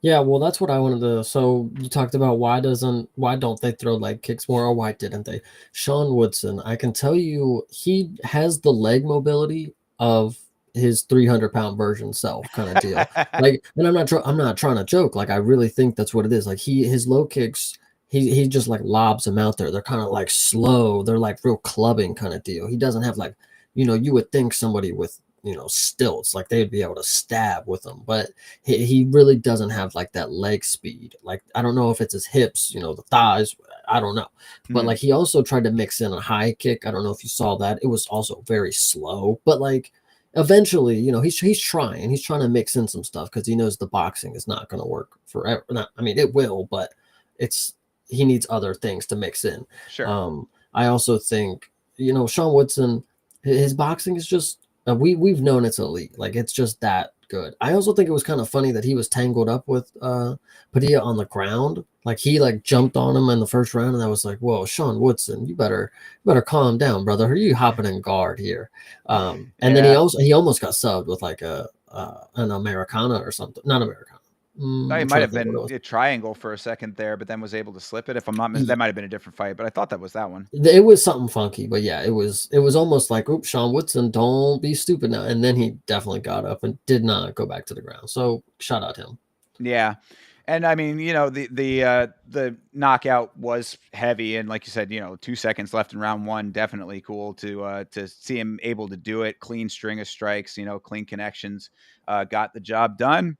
Yeah, well, that's what I wanted to. So you talked about why don't they throw leg kicks more, or why didn't they? Sean Woodson, I can tell you, he has the leg mobility of his 300-pound version self, kind of deal. Like, and I'm not trying to joke. Like, I really think that's what it is. Like, his low kicks, he just like lobs them out there. They're kind of like slow. They're like real clubbing kind of deal. He doesn't have like, you would think somebody with stilts. Like they'd be able to stab with them, but he really doesn't have like that leg speed. Like I don't know if it's his hips, the thighs. I don't know, but Mhm. like he also tried to mix in a high kick. I don't know if you saw that. It was also very slow, but like eventually, he's trying. He's trying to mix in some stuff because he knows the boxing is not going to work forever. Not, I mean, it will, but it's he needs other things to mix in. Sure. I also think Sean Woodson, his boxing is just we've known it's elite. Like it's just that good. I also think it was kind of funny that he was tangled up with Padilla on the ground. Like he like jumped on him in the first round, and I was like, "Whoa, Sean Woodson, you better calm down, brother. Are you hopping in guard here?" And then Yeah. he almost got subbed with like a an Americana or something. Not Americana. He I'm might trying to have think what it been was. a triangle for a second there, but then was able to slip it. If I'm not, that might have been a different fight, but I thought that was that one. It was something funky, but yeah, it was almost like, "Oops, Sean Woodson, don't be stupid now." And then he definitely got up and did not go back to the ground. So shout out him. Yeah. And I mean, the knockout was heavy, and like you said, 2 seconds left in round one, definitely cool to see him able to do it. Clean string of strikes, clean connections, got the job done.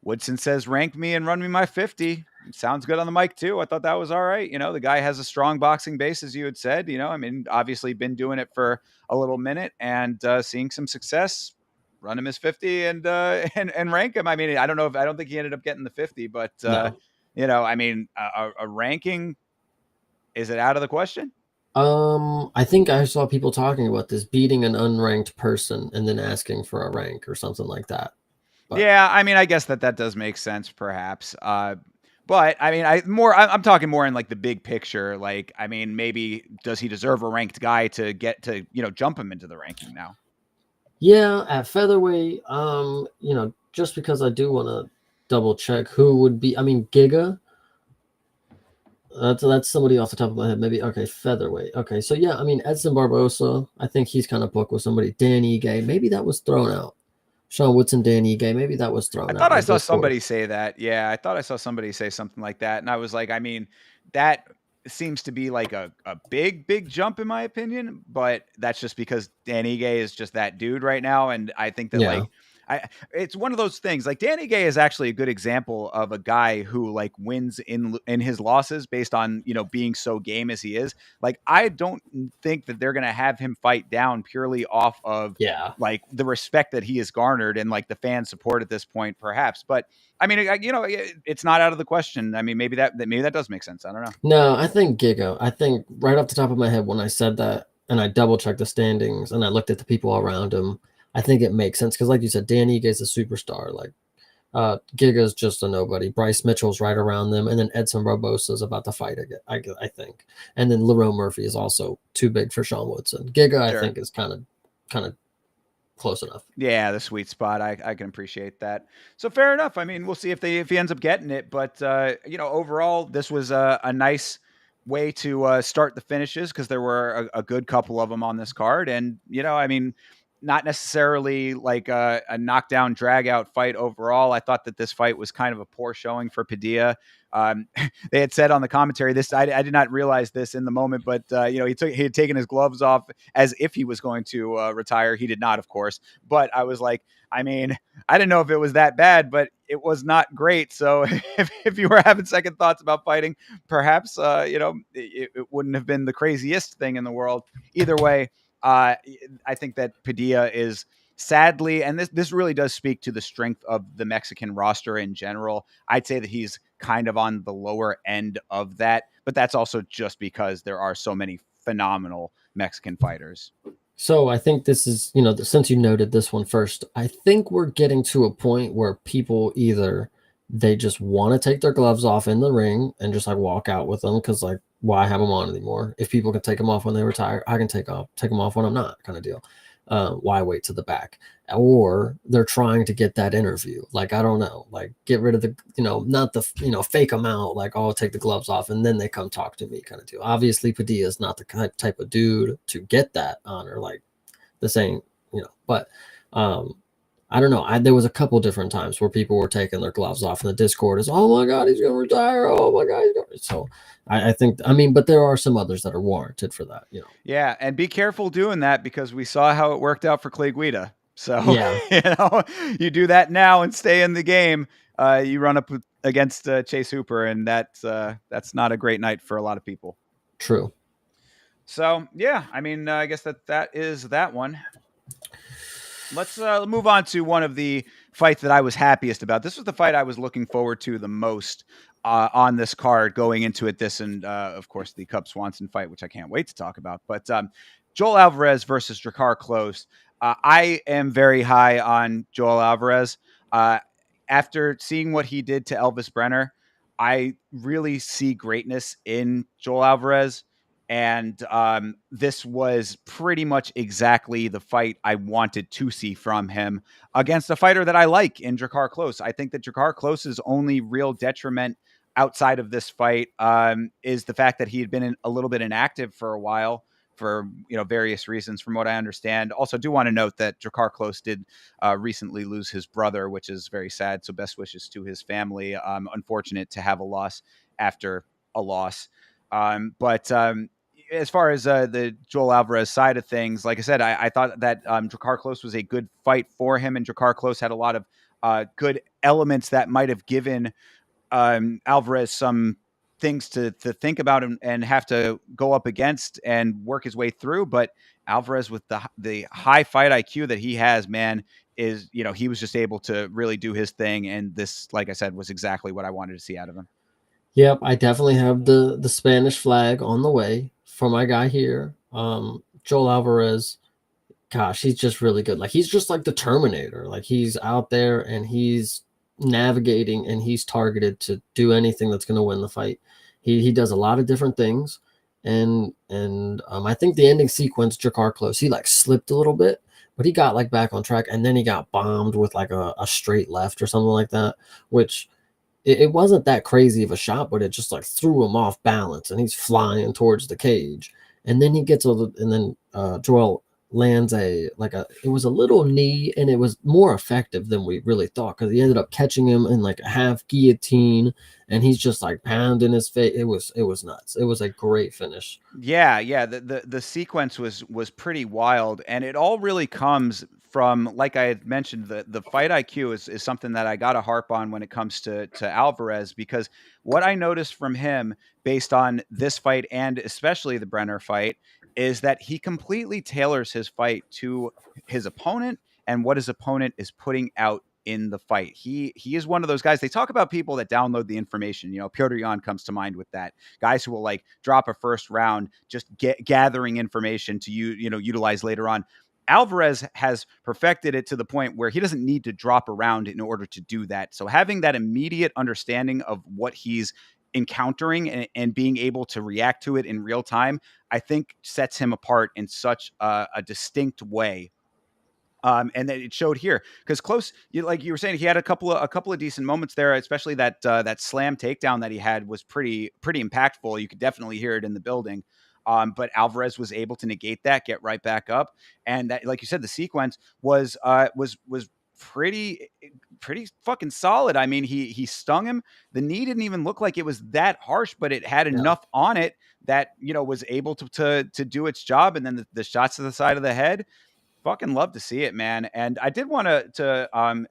Woodson says, rank me and run me my 50. Sounds good on the mic, too. I thought that was all right. The guy has a strong boxing base, as you had said. I mean, obviously been doing it for a little minute and seeing some success. Run him his 50 and and rank him. I mean, I don't think he ended up getting the 50, but No. I mean, a ranking, is it out of the question? I think I saw people talking about this, beating an unranked person and then asking for a rank or something like that. But Yeah, I mean, I guess that does make sense, perhaps. But I mean, I'm talking more in like the big picture. Like, I mean, maybe does he deserve a ranked guy to get to jump him into the ranking now? yeah, at featherweight, just because I do want to double check who would be. I mean, Giga. That's somebody off the top of my head. Maybe okay, featherweight. Okay, so yeah, I mean Edson Barbosa. I think he's kind of booked with somebody. Dan Ige. Maybe that was thrown out. Sean Woodson, Dan Ige. Maybe that was I thrown out thought in I the saw Discord. somebody say that. Yeah, I thought I saw somebody say something like that, and I was like, I mean, that seems to be like a big jump in my opinion, but that's just because Danny Gay is just that dude right now, and I think that Yeah, like it's one of those things. Like Danny Gay is actually a good example of a guy who like wins in his losses based on being so game as he is. Like I don't think that they're gonna have him fight down purely off of yeah. like the respect that he has garnered and like the fan support at this point, perhaps. But I mean, it's not out of the question. I mean, maybe that does make sense. I don't know. No, I think Giga. I think right off the top of my head when I said that, and I double checked the standings and I looked at the people around him, I think it makes sense because, like you said, Dan Ige is a superstar. Like Giga's just a nobody. Bryce Mitchell's right around them, and then Edson Barbosa is about to fight again. I think, and then Lerone Murphy is also too big for Sean Woodson. Giga, I Sure. think, is kind of close enough. Yeah, the sweet spot. I can appreciate that. So fair enough. I mean, we'll see if he ends up getting it. But overall, this was a nice way to start the finishes because there were a good couple of them on this card, and I mean, not necessarily like a knockdown drag out fight overall. I thought that this fight was kind of a poor showing for Padilla. Um, they had said on the commentary this. I did not realize this in the moment, but he had taken his gloves off as if he was going to retire. He did not, of course. But I was like, I mean, I didn't know if it was that bad, but it was not great. So if you were having second thoughts about fighting, perhaps it wouldn't have been the craziest thing in the world. Either way, I think that Padilla is sadly, and this really does speak to the strength of the Mexican roster in general. I'd say that he's kind of on the lower end of that, but that's also just because there are so many phenomenal Mexican fighters. So I think this is, since you noted this one first, I think we're getting to a point where people either they just want to take their gloves off in the ring and just like walk out with them because like why have them on anymore? If people can take them off when they retire, I can take them off when I'm not, kind of deal. Why wait to the back? Or they're trying to get that interview. Like I don't know, like get rid of the, not the, fake them out. Like oh, take the gloves off and then they come talk to me, kind of deal. Obviously, Padilla is not the type of dude to get that honor. Like the same, but um, I don't know. There was a couple different times where people were taking their gloves off, and the Discord is, "Oh my God, he's gonna retire! Oh my God!" So I think, I mean, but there are some others that are warranted for that. Yeah, and be careful doing that because we saw how it worked out for Clay Guida. So, Yeah, you do that now and stay in the game. You run up against Chase Hooper, and that's not a great night for a lot of people. true. So, yeah, I mean, I guess that is that one. Let's move on to one of the fights that I was happiest about. This was the fight I was looking forward to the most on this card going into it. This and, of course, the Cub Swanson fight, which I can't wait to talk about. But Joel Alvarez versus Drakkar Klose. I am very high on Joel Alvarez. Uh, After seeing what he did to Elvis Brenner, I really see greatness in Joel Alvarez. And this was pretty much exactly the fight I wanted to see from him against a fighter that I like in Drakkar Klose. I think that Drakkar Klose's only real detriment outside of this fight is the fact that he had been a little bit inactive for a while for various reasons, from what I understand. Also, do want to note that Drakkar Klose did recently lose his brother, which is very sad. So, best wishes to his family. Unfortunate to have a loss after a loss. But as far as the Joel Alvarez side of things, like I said, I thought that Drakkar Klose was a good fight for him, and Drakkar Klose had a lot of good elements that might have given Alvarez some things to think about and have to go up against and work his way through. But Alvarez, with the high fight IQ that he has, man, is he was just able to really do his thing, and this, like I said, was exactly what I wanted to see out of him. Yep, I definitely have the Spanish flag on the way for my guy here. Joel Alvarez, gosh, he's just really good. Like he's just like the Terminator. Like he's out there and he's navigating and he's targeted to do anything that's going to win the fight. He does a lot of different things, and I think the ending sequence, Drakkar Klose, he like slipped a little bit, but he got like back on track, and then he got bombed with like a straight left or something like that, which it wasn't that crazy of a shot, but it just like threw him off balance, and he's flying towards the cage, and then he gets and then Joel lands it was a little knee, and it was more effective than we really thought because he ended up catching him in like a half guillotine, and he's just like pounding his face. It was nuts. It was a great finish. Yeah. The sequence was pretty wild, and it all really comes from, like I had mentioned, the fight IQ is something that I got to harp on when it comes to Alvarez, because what I noticed from him based on this fight and especially the Brenner fight is that he completely tailors his fight to his opponent and what his opponent is putting out in the fight. He is one of those guys. They talk about people that download the information. Piotr Yan comes to mind with that. Guys who will like drop a first round, just gathering information to utilize later on. Alvarez has perfected it to the point where he doesn't need to drop around in order to do that. So having that immediate understanding of what he's encountering and being able to react to it in real time, I think sets him apart in such a distinct way. And then it showed here because Close, like you were saying, he had a couple of decent moments there, especially that slam takedown that he had was pretty impactful. You could definitely hear it in the building. But Alvarez was able to negate that, get right back up, and that, like you said, the sequence was pretty fucking solid. I mean, he stung him. The knee didn't even look like it was that harsh, but it had Yeah. enough on it that was able to do its job. And then the shots to the side of the head, fucking love to see it, man. And I did want to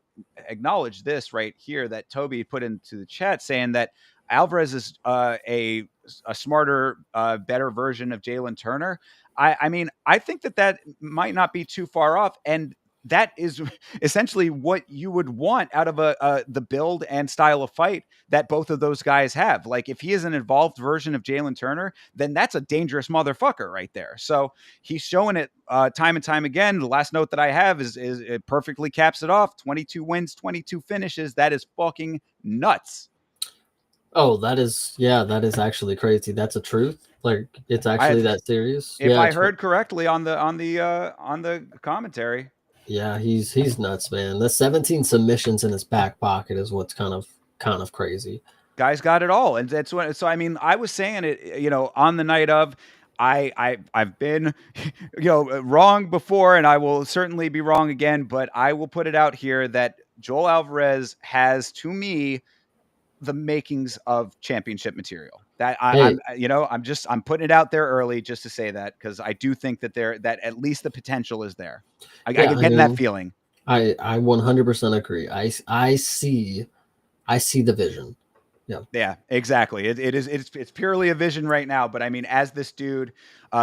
acknowledge this right here that Toby put into the chat, saying that Alvarez is a smarter, better version of Jalen Turner. I mean, I think that might not be too far off, and that is essentially what you would want out of the build and style of fight that both of those guys have. Like, if he is an evolved version of Jalen Turner, then that's a dangerous motherfucker right there. So he's showing it time and time again. The last note that I have is it perfectly caps it off: 22 wins, 22 finishes. That is fucking nuts. Oh, that is actually crazy. That's a truth. Like it's I actually that serious. If Yeah, I heard correctly on the commentary. yeah, he's nuts, man. The 17 submissions in his back pocket is what's kind of crazy. Guys got it all, and that's what. So I mean, I was saying it, on the night of. I've been, wrong before, and I will certainly be wrong again. But I will put it out here that Joel Alvarez has, to me, the makings of championship material. That Hey, I'm putting it out there early just to say that, because I do think that that at least the potential is there. I yeah, get I getting that mean, feeling. I 100% agree. I see the vision. Yeah. Yeah, exactly. It's purely a vision right now, but I mean, as this dude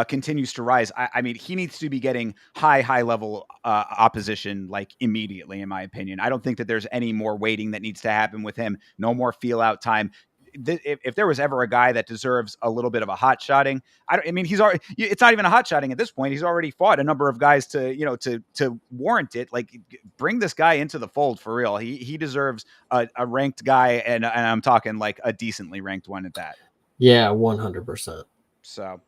continues to rise, I mean, he needs to be getting high level opposition like immediately. In my opinion, I don't think that there's any more waiting that needs to happen with him. No more feel out time. If there was ever a guy that deserves a little bit of a hot shotting, I mean, he's already. It's not even a hot shotting at this point. He's already fought a number of guys to warrant it. Like, bring this guy into the fold for real. He deserves a ranked guy, and I'm talking like a decently ranked one at that. Yeah, 100%. So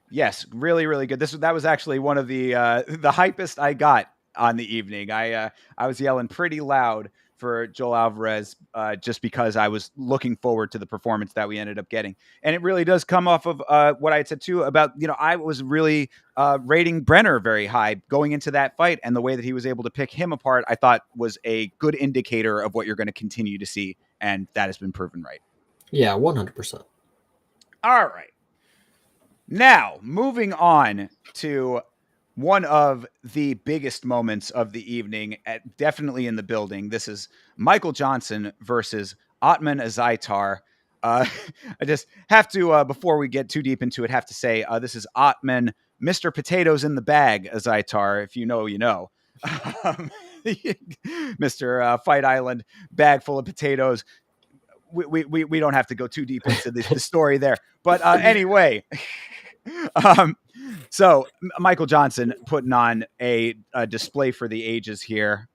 yes, really, really good. That was actually one of the hypest I got on the evening. I was yelling pretty loud for Joel Alvarez just because I was looking forward to the performance that we ended up getting, and it really does come off of what I had said too about I was really rating Brenner very high going into that fight, and the way that he was able to pick him apart, I thought was a good indicator of what you're going to continue to see, and that has been proven right. Yeah, 100%. All right. Now, moving on to one of the biggest moments of the evening, definitely in the building. This is Michael Johnson versus Otman Azaitar. Uh, I just have to, before we get too deep into it, have to say this is Otman, Mr. Potatoes in the Bag Azaitar. If you know, you know. Mr. Fight Island, bag full of potatoes. We don't have to go too deep into the story there. But anyway, um, so Michael Johnson putting on a display for the ages here.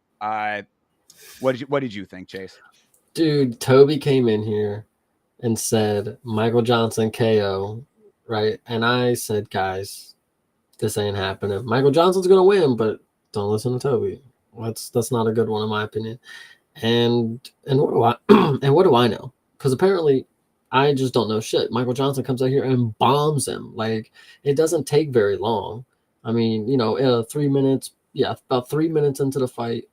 What did you think, Chase? Dude, Toby came in here and said Michael Johnson KO, right? And I said, guys, this ain't happening. Michael Johnson's gonna win, but don't listen to Toby. That's not a good one in my opinion. And what do I and what do I know? Because apparently I just don't know shit. Michael Johnson comes out here and bombs him. Like, it doesn't take very long. I mean, 3 minutes, yeah, about 3 minutes into the fight.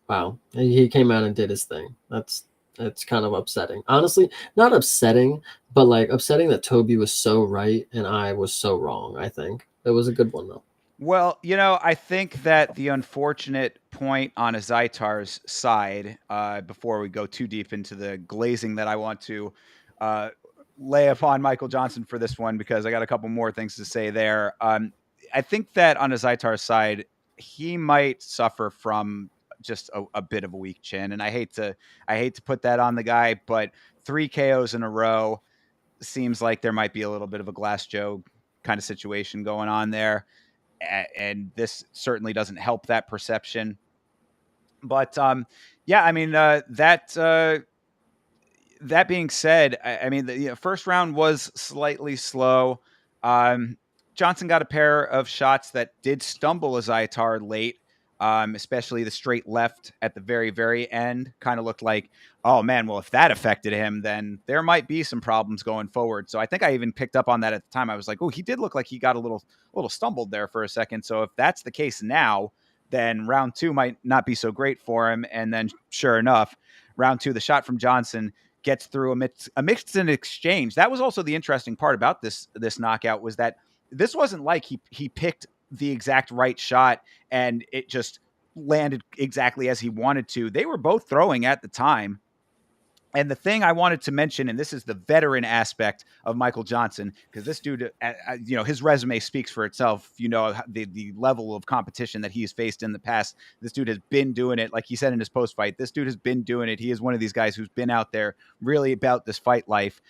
Wow, he came out and did his thing. That's kind of upsetting. Honestly, not upsetting, but like upsetting that Toby was so right and I was so wrong. I think it was a good one though. Well, I think that the unfortunate point on Azaitar's side, before we go too deep into the glazing that I want to uh, lay upon Michael Johnson for this one, because I got a couple more things to say there. I think that on Azaitar's side, he might suffer from just a bit of a weak chin, and I hate to put that on the guy, but 3 KOs in a row seems like there might be a little bit of a Glass Joe kind of situation going on there, and this certainly doesn't help that perception. But yeah, I mean that being said, I mean the first round was slightly slow. Um, Johnson got a pair of shots that did stumble Azaitar late, especially the straight left at the very end. Kind of looked like, oh man, well if that affected him, then there might be some problems going forward. So I think I even picked up on that at the time. I was like, oh, he did look like he got a little stumbled there for a second. So if that's the case now, then round two might not be so great for him. And then sure enough, round two, the shot from Johnson gets through amidst an exchange. That was also the interesting part about this knockout, was that this wasn't like he picked the exact right shot and it just landed exactly as he wanted to. They were both throwing at the time. And the thing I wanted to mention, and this is the veteran aspect of Michael Johnson, because this dude, his resume speaks for itself. The level of competition that he's faced in the past. This dude has been doing it, like he said in his post fight. This dude has been doing it. He is one of these guys who's been out there really about this fight life.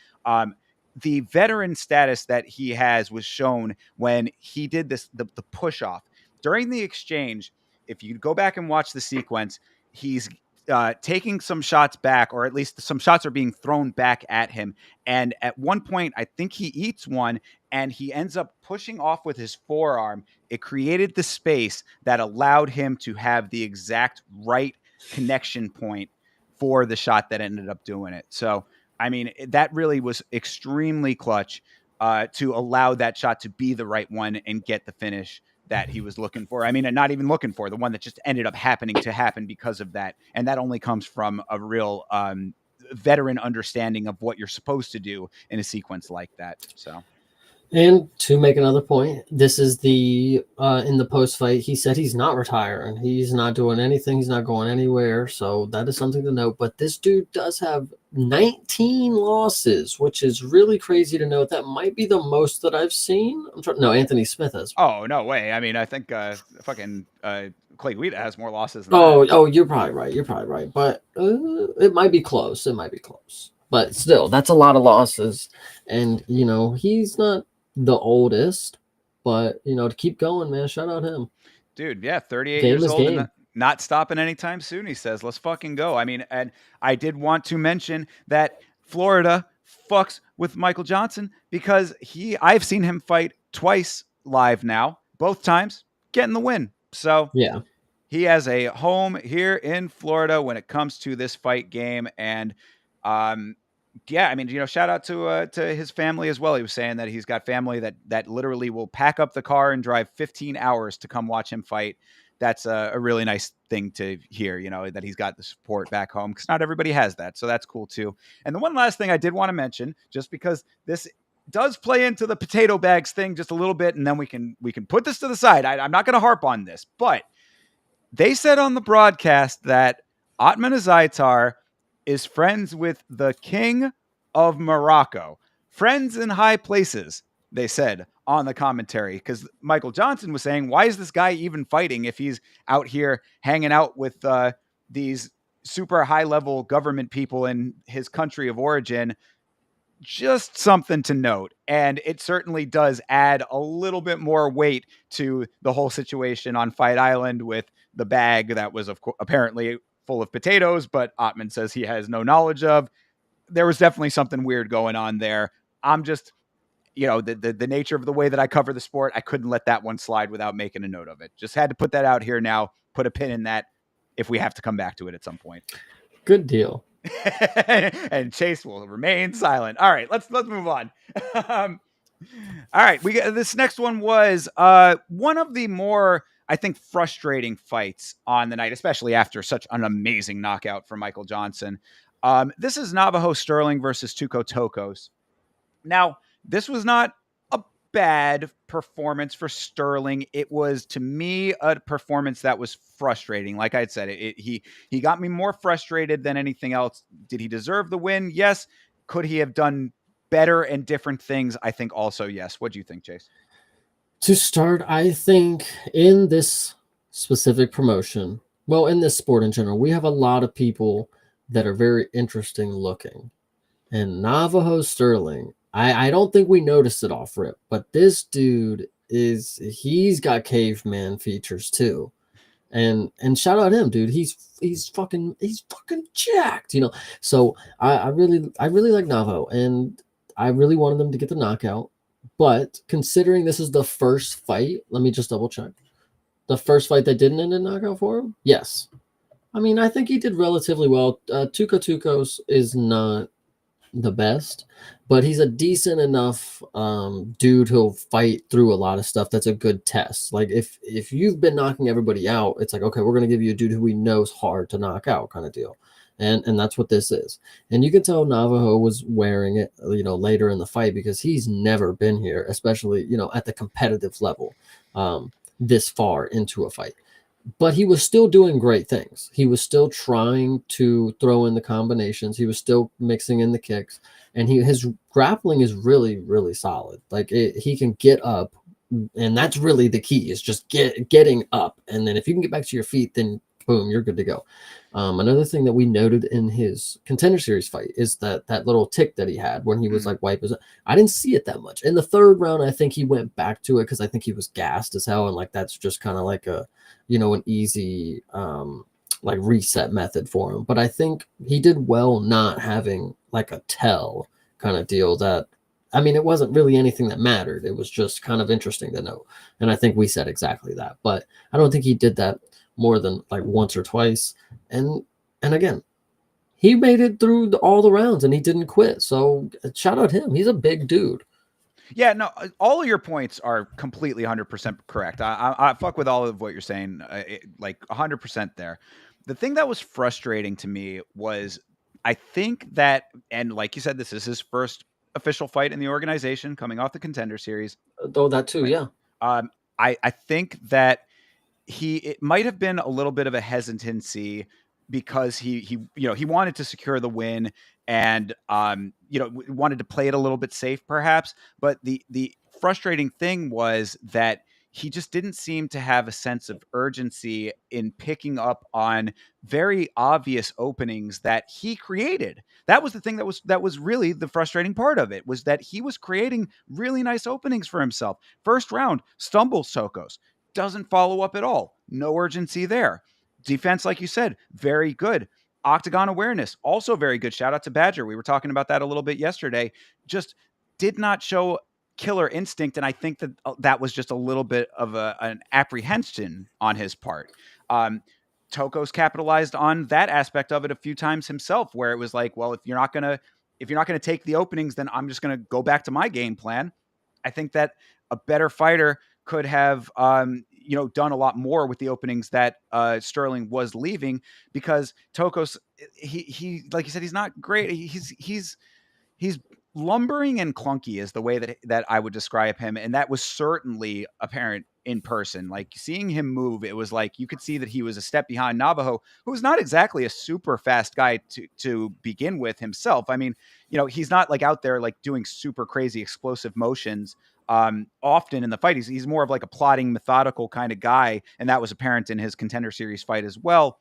The veteran status that he has was shown when he did the push off during the exchange. If you go back and watch the sequence, he's taking some shots back, or at least some shots are being thrown back at him. And at one point, I think he eats one and he ends up pushing off with his forearm. It created the space that allowed him to have the exact right connection point for the shot that ended up doing it. So, I mean, that really was extremely clutch to allow that shot to be the right one and get the finish that he was looking for. I mean, not even looking for, the one that just ended up happening to happen because of that. And that only comes from a real veteran understanding of what you're supposed to do in a sequence like that. So. And to make another point, this is the in the post fight, he said he's not retiring. He's not doing anything. He's not going anywhere. So that is something to note. But this dude does have 19 losses, which is really crazy to note. That might be the most that I've seen. No, Anthony Smith has. Oh, no way. I mean, I think fucking Clay Guida has more losses than Oh, that. oh, you're probably right. You're probably right. But it might be close. It might be close. But still, that's a lot of losses. And, he's not the oldest, but, to keep going, man, shout out him. Dude, yeah, 38 Game years is old game. and not stopping anytime soon, he says. Let's fucking go. I mean, and I did want to mention that Florida fucks with Michael Johnson because I've seen him fight twice live now, both times getting the win. So Yeah. he has a home here in Florida when it comes to this fight game. And yeah, I mean, shout out to his family as well. He was saying that he's got family that literally will pack up the car and drive 15 hours to come watch him fight. That's a really nice thing to hear, that he's got the support back home, because not everybody has that. So that's cool too. And the one last thing I did want to mention, just because this does play into the potato bags thing just a little bit, and then we can put this to the side. I'm not going to harp on this, but they said on the broadcast that Otman Azaitar is friends with the king of Morocco. Friends in high places, they said on the commentary, because Michael Johnson was saying, why is this guy even fighting if he's out here hanging out with these super high level government people in his country of origin? Just something to note. And it certainly does add a little bit more weight to the whole situation on Fight Island with the bag that was apparently full of potatoes, but Ottman says he has no knowledge of. There was definitely something weird going on there. I'm just, the nature of the way that I cover the sport, I couldn't let that one slide without making a note of it. Just had to put that out here now, put a pin in that if we have to come back to it at some point. Good deal. And Chase will remain silent. All right, let's move on. All right, we got this next one was one of the more, I think, frustrating fights on the night, especially after such an amazing knockout from Michael Johnson. This is Navajo Sterling versus Tuco Tokos. Now, this was not a bad performance for Sterling. It was, to me, a performance that was frustrating. Like I had said, he got me more frustrated than anything else. Did he deserve the win? Yes. Could he have done better and different things? I think also yes. What do you think, Chase? To start, I think in this specific promotion, well, in this sport in general, we have a lot of people that are very interesting looking. And Navajo Sterling, I don't think we noticed it off rip, but this dude he's got caveman features too. And shout out him, dude. He's fucking jacked, So I really like Navajo, and I really wanted them to get the knockout. But considering this is the first fight, let me just double check. The first fight that didn't end in knockout for him? Yes. I mean, I think he did relatively well. Tuco Tucos is not the best, but he's a decent enough dude who'll fight through a lot of stuff. That's a good test. Like if you've been knocking everybody out, it's like, okay, we're gonna give you a dude who we know is hard to knock out, kind of deal. And that's what this is. And you can tell Navajo was wearing it, later in the fight, because he's never been here, especially at the competitive level, this far into a fight. But he was still doing great things. He was still trying to throw in the combinations. He was still mixing in the kicks, and his grappling is really, really solid. Like he can get up, and that's really the key, is just getting up. And then if you can get back to your feet, then boom, you're good to go. Another thing that we noted in his Contender Series fight is that little tick that he had when he was like wipe his. I didn't see it that much in the third round. I think he went back to it because I think he was gassed as hell, and like that's just kind of like a, an easy like reset method for him. But I think he did well not having like a tell kind of deal. That, I mean, it wasn't really anything that mattered. It was just kind of interesting to know, and I think we said exactly that. But I don't think he did that more than like once or twice. And again, he made it through all the rounds and he didn't quit. So shout out him. He's a big dude. Yeah, no, all of your points are completely 100% correct. I fuck with all of what you're saying, like 100% there. The thing that was frustrating to me was I think that, and like you said, this is his first official fight in the organization coming off the Contender Series. Though that too, yeah. Um, I think that it might have been a little bit of a hesitancy because he wanted to secure the win and wanted to play it a little bit safe perhaps, but the frustrating thing was that he just didn't seem to have a sense of urgency in picking up on very obvious openings that he created. That was the thing that was really the frustrating part of it, was that he was creating really nice openings for himself. First round, stumbles Sokos, doesn't follow up at all. No urgency there. Defense, like you said, very good. Octagon awareness, also very good. Shout out to Badger. We were talking about that a little bit yesterday. Just did not show killer instinct. And I think that that was just a little bit of an apprehension on his part. Toko's capitalized on that aspect of it a few times himself, where it was like, well, if you're not gonna take the openings, then I'm just gonna go back to my game plan. I think that a better fighter could have done a lot more with the openings that Sterling was leaving, because Tokos, he like you said, he's not great. He's lumbering and clunky is the way that I would describe him, and that was certainly apparent in person. Like, seeing him move, it was like you could see that he was a step behind Navajo, who was not exactly a super fast guy to begin with himself. I mean, he's not like out there like doing super crazy explosive motions often in the fight. He's more of like a plodding, methodical kind of guy, and that was apparent in his Contender Series fight as well.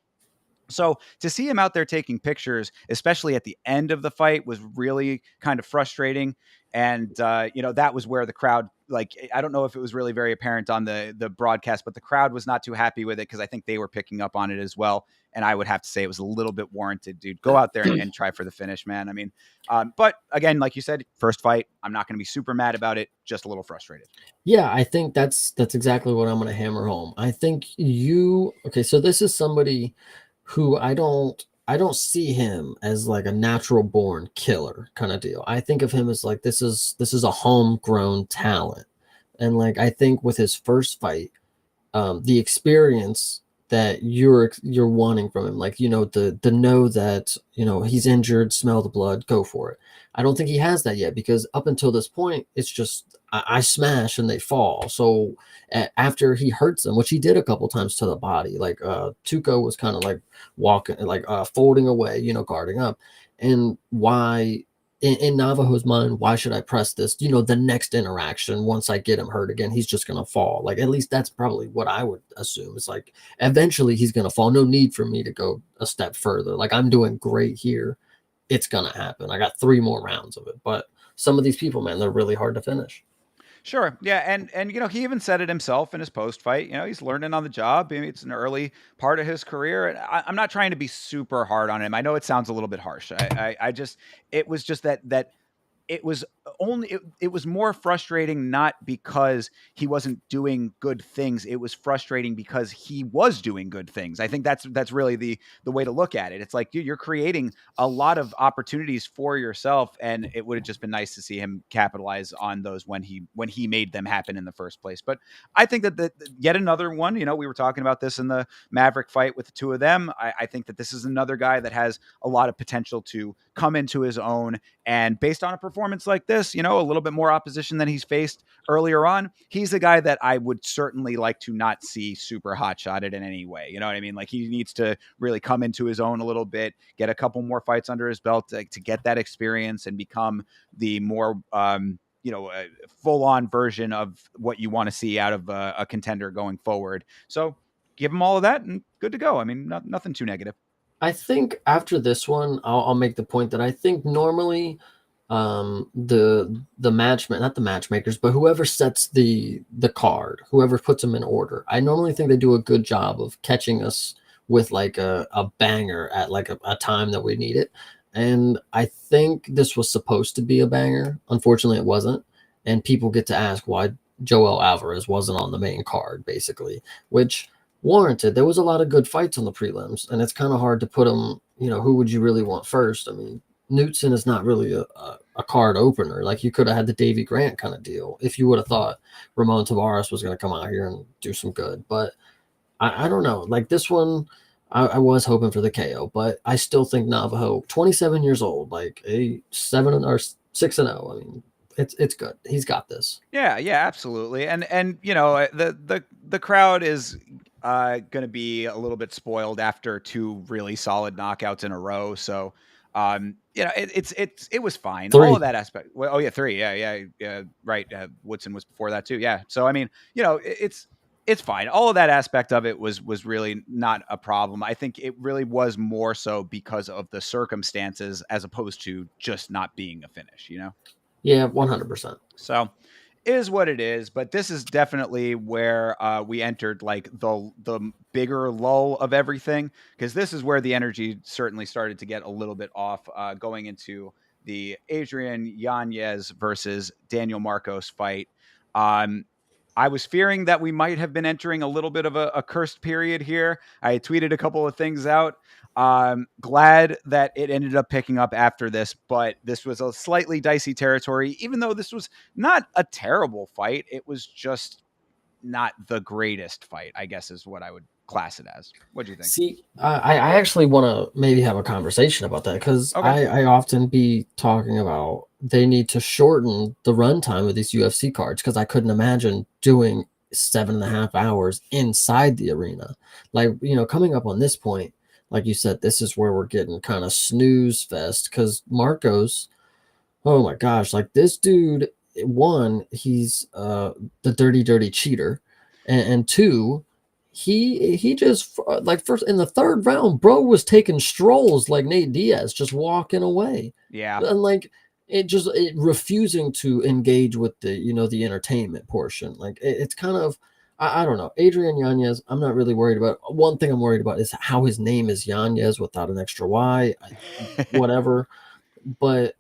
So to see him out there taking pictures, especially at the end of the fight, was really kind of frustrating. And that was where the crowd, like, I don't know if it was really very apparent on the broadcast, but the crowd was not too happy with it, because I think they were picking up on it as well. And I would have to say it was a little bit warranted, dude. Go out there and try for the finish, man. I mean, but again, like you said, first fight, I'm not going to be super mad about it, just a little frustrated. Yeah, I think that's exactly what I'm going to hammer home. I think okay, so this is somebody who I don't see him as like a natural born killer kind of deal. I think of him as like, this is a homegrown talent. And like, I think with his first fight, the experience that you're wanting from him, like, the know that, he's injured, smell the blood, go for it. I don't think he has that yet, because up until this point, it's just I smash and they fall. So after he hurts them, which he did a couple times to the body, like Tuco was kind of like walking, like folding away, guarding up. And why, in Navajo's mind, why should I press this? The next interaction, once I get him hurt again, he's just going to fall. Like, at least that's probably what I would assume. It's like, eventually he's going to fall. No need for me to go a step further. Like, I'm doing great here. It's going to happen. I got 3 more rounds of it. But some of these people, man, they're really hard to finish. Sure. Yeah. And he even said it himself in his post fight. He's learning on the job. I mean, it's an early part of his career. And I'm not trying to be super hard on him. I know it sounds a little bit harsh. I just, it was just that it was it was more frustrating, not because he wasn't doing good things. It was frustrating because he was doing good things. I think that's really the way to look at it. It's like, dude, you're creating a lot of opportunities for yourself, and it would have just been nice to see him capitalize on those when he made them happen in the first place. But I think that yet another one, we were talking about this in the Maverick fight with the two of them. I think that this is another guy that has a lot of potential to come into his own, and based on a performance like this, a little bit more opposition than he's faced earlier on, he's a guy that I would certainly like to not see super hot shotted in any way. You know what I mean? Like, he needs to really come into his own a little bit, get a couple more fights under his belt to get that experience and become the more, a full-on version of what you want to see out of a contender going forward. So give him all of that and good to go. I mean, nothing too negative. I think after this one, I'll make the point that I think normally the not the matchmakers, but whoever sets the card, whoever puts them in order, I normally think they do a good job of catching us with like a banger at like a time that we need it. And I think this was supposed to be a banger. Unfortunately, it wasn't. And people get to ask why Joel Alvarez wasn't on the main card, basically, which warranted. There was a lot of good fights on the prelims, and it's kind of hard to put them, who would you really want first? I mean, Knutson is not really a card opener. Like, you could have had the Davy Grant kind of deal if you would have thought Ramon Tavares was going to come out here and do some good. But I don't know. Like, this one, I was hoping for the KO, but I still think Navajo, 27 years old, like a 6-0. I mean, it's good. He's got this. Yeah, yeah, absolutely. And the crowd is going to be a little bit spoiled after two really solid knockouts in a row. So it was fine. All of 3. that aspect. Well, oh yeah, three. Yeah, yeah, yeah. Right. Woodson was before that too. Yeah. So I mean, it's fine. All of that aspect of it was really not a problem. I think it really was more so because of the circumstances as opposed to just not being a finish. Yeah, 100%. So is what it is, but this is definitely where we entered like the bigger lull of everything, because this is where the energy certainly started to get a little bit off, going into the Adrian Yanez versus Daniel Marcos fight. Um, I was fearing that we might have been entering a little bit of a cursed period here. I tweeted a couple of things out. Glad that it ended up picking up after this, but this was a slightly dicey territory, even though this was not a terrible fight. It was just not the greatest fight, I guess is what I would class it as. What do you think? See, I actually want to maybe have a conversation about that because Okay. I often be talking about they need to shorten the runtime of these UFC cards because I couldn't imagine doing 7.5 hours inside the arena. Like, coming up on this point, like you said, this is where we're getting kind of snooze fest because Marcos, oh my gosh, like this dude, one, he's the dirty cheater, and two, he just like first in the third round, bro was taking strolls like Nate Diaz, just walking away, Yeah. and like it refusing to engage with the entertainment portion. Like it's kind of. I don't know. Adrian Yanez, I'm not really worried about. One thing I'm worried about is how his name is Yanez without an extra Y. Whatever, but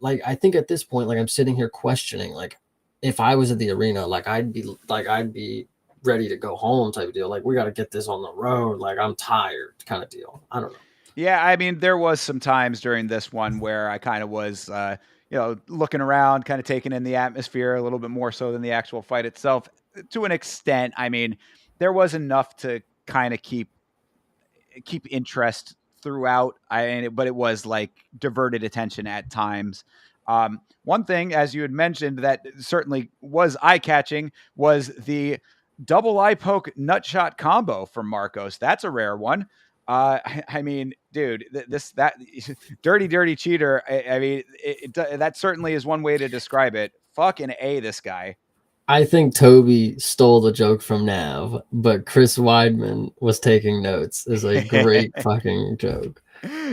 like I think at this point, like I'm sitting here questioning, like if I was at the arena, like I'd be ready to go home type of deal. Like we got to get this on the road. Like I'm tired kind of deal. I don't know. Yeah, I mean, there was some times during this one where I kind of was, looking around, kind of taking in the atmosphere a little bit more so than the actual fight itself. To an extent, I mean, there was enough to kind of keep interest throughout. But it was like diverted attention at times. One thing, as you had mentioned, that certainly was eye catching was the double eye poke nut shot combo from Marcos. That's a rare one. I mean, dude, that dirty cheater. I mean, that certainly is one way to describe it. Fucking A, this guy. I think Toby stole the joke from Nav, but Chris Weidman was taking notes. Is a great fucking joke.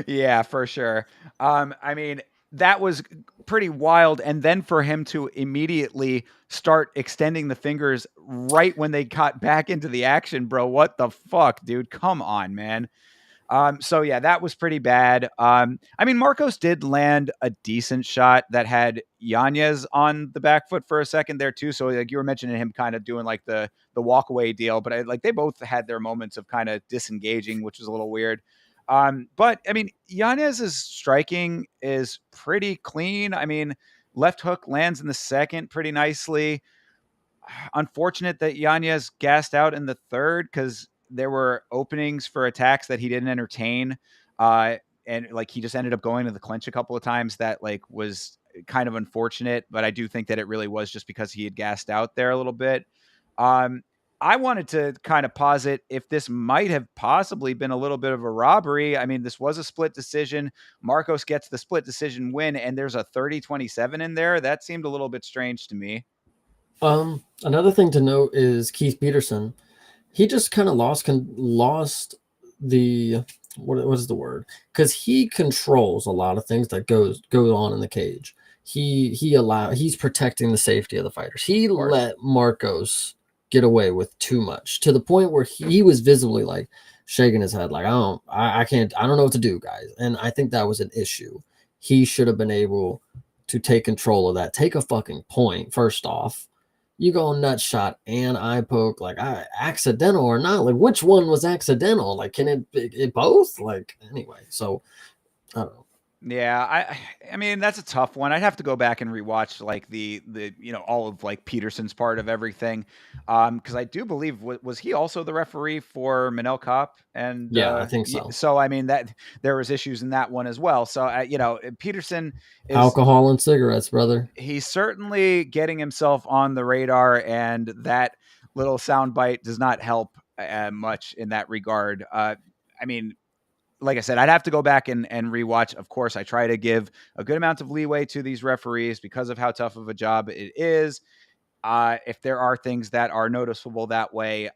Yeah, for sure. I mean, that was pretty wild. And then for him to immediately start extending the fingers right when they got back into the action, bro. What the fuck, dude? Come on, man. So yeah, that was pretty bad. I mean, Marcos did land a decent shot that had Yanez on the back foot for a second there too. So like you were mentioning him kind of doing like the walk away deal, but like they both had their moments of kind of disengaging, which was a little weird. But I mean, Yanez's striking is pretty clean. I mean, left hook lands in the second pretty nicely. Unfortunate that Yanez gassed out in the third because there were openings for attacks that he didn't entertain. And like he just ended up going to the clinch a couple of times. That like was kind of unfortunate, but I do think that it really was just because he had gassed out there a little bit. Um, I wanted to kind of posit if this might have possibly been a little bit of a robbery. I mean, this was a split decision. Marcos gets the split decision win, and there's a 30-27 in there. That seemed a little bit strange to me. Another thing to note is Keith Peterson. He just kind of lost the what is the word? Because he controls a lot of things that go on in the cage. He's protecting the safety of the fighters. He Of course. let Marcos get away with too much to the point where he was visibly like shaking his head, like I can't, I don't know what to do, guys. And I think that was an issue. He should have been able to take control of that, take a fucking point first off. You go nut shot and eye poke, like accidental or not, like which one was accidental? Like can it both? Like anyway, so I don't know. Yeah, I mean, that's a tough one. I'd have to go back and rewatch like the all of like Peterson's part of everything, because I do believe was he also the referee for Manel Kopp, and Yeah, I think so. so I mean that there was issues in that one as well. So Peterson is Alcohol and cigarettes, brother. he's certainly getting himself on the radar, and that little soundbite does not help much in that regard. I mean, like I said, I'd have to go back and rewatch. Of course, I try to give a good amount of leeway to these referees because of how tough of a job it is. If there are things that are noticeable that way,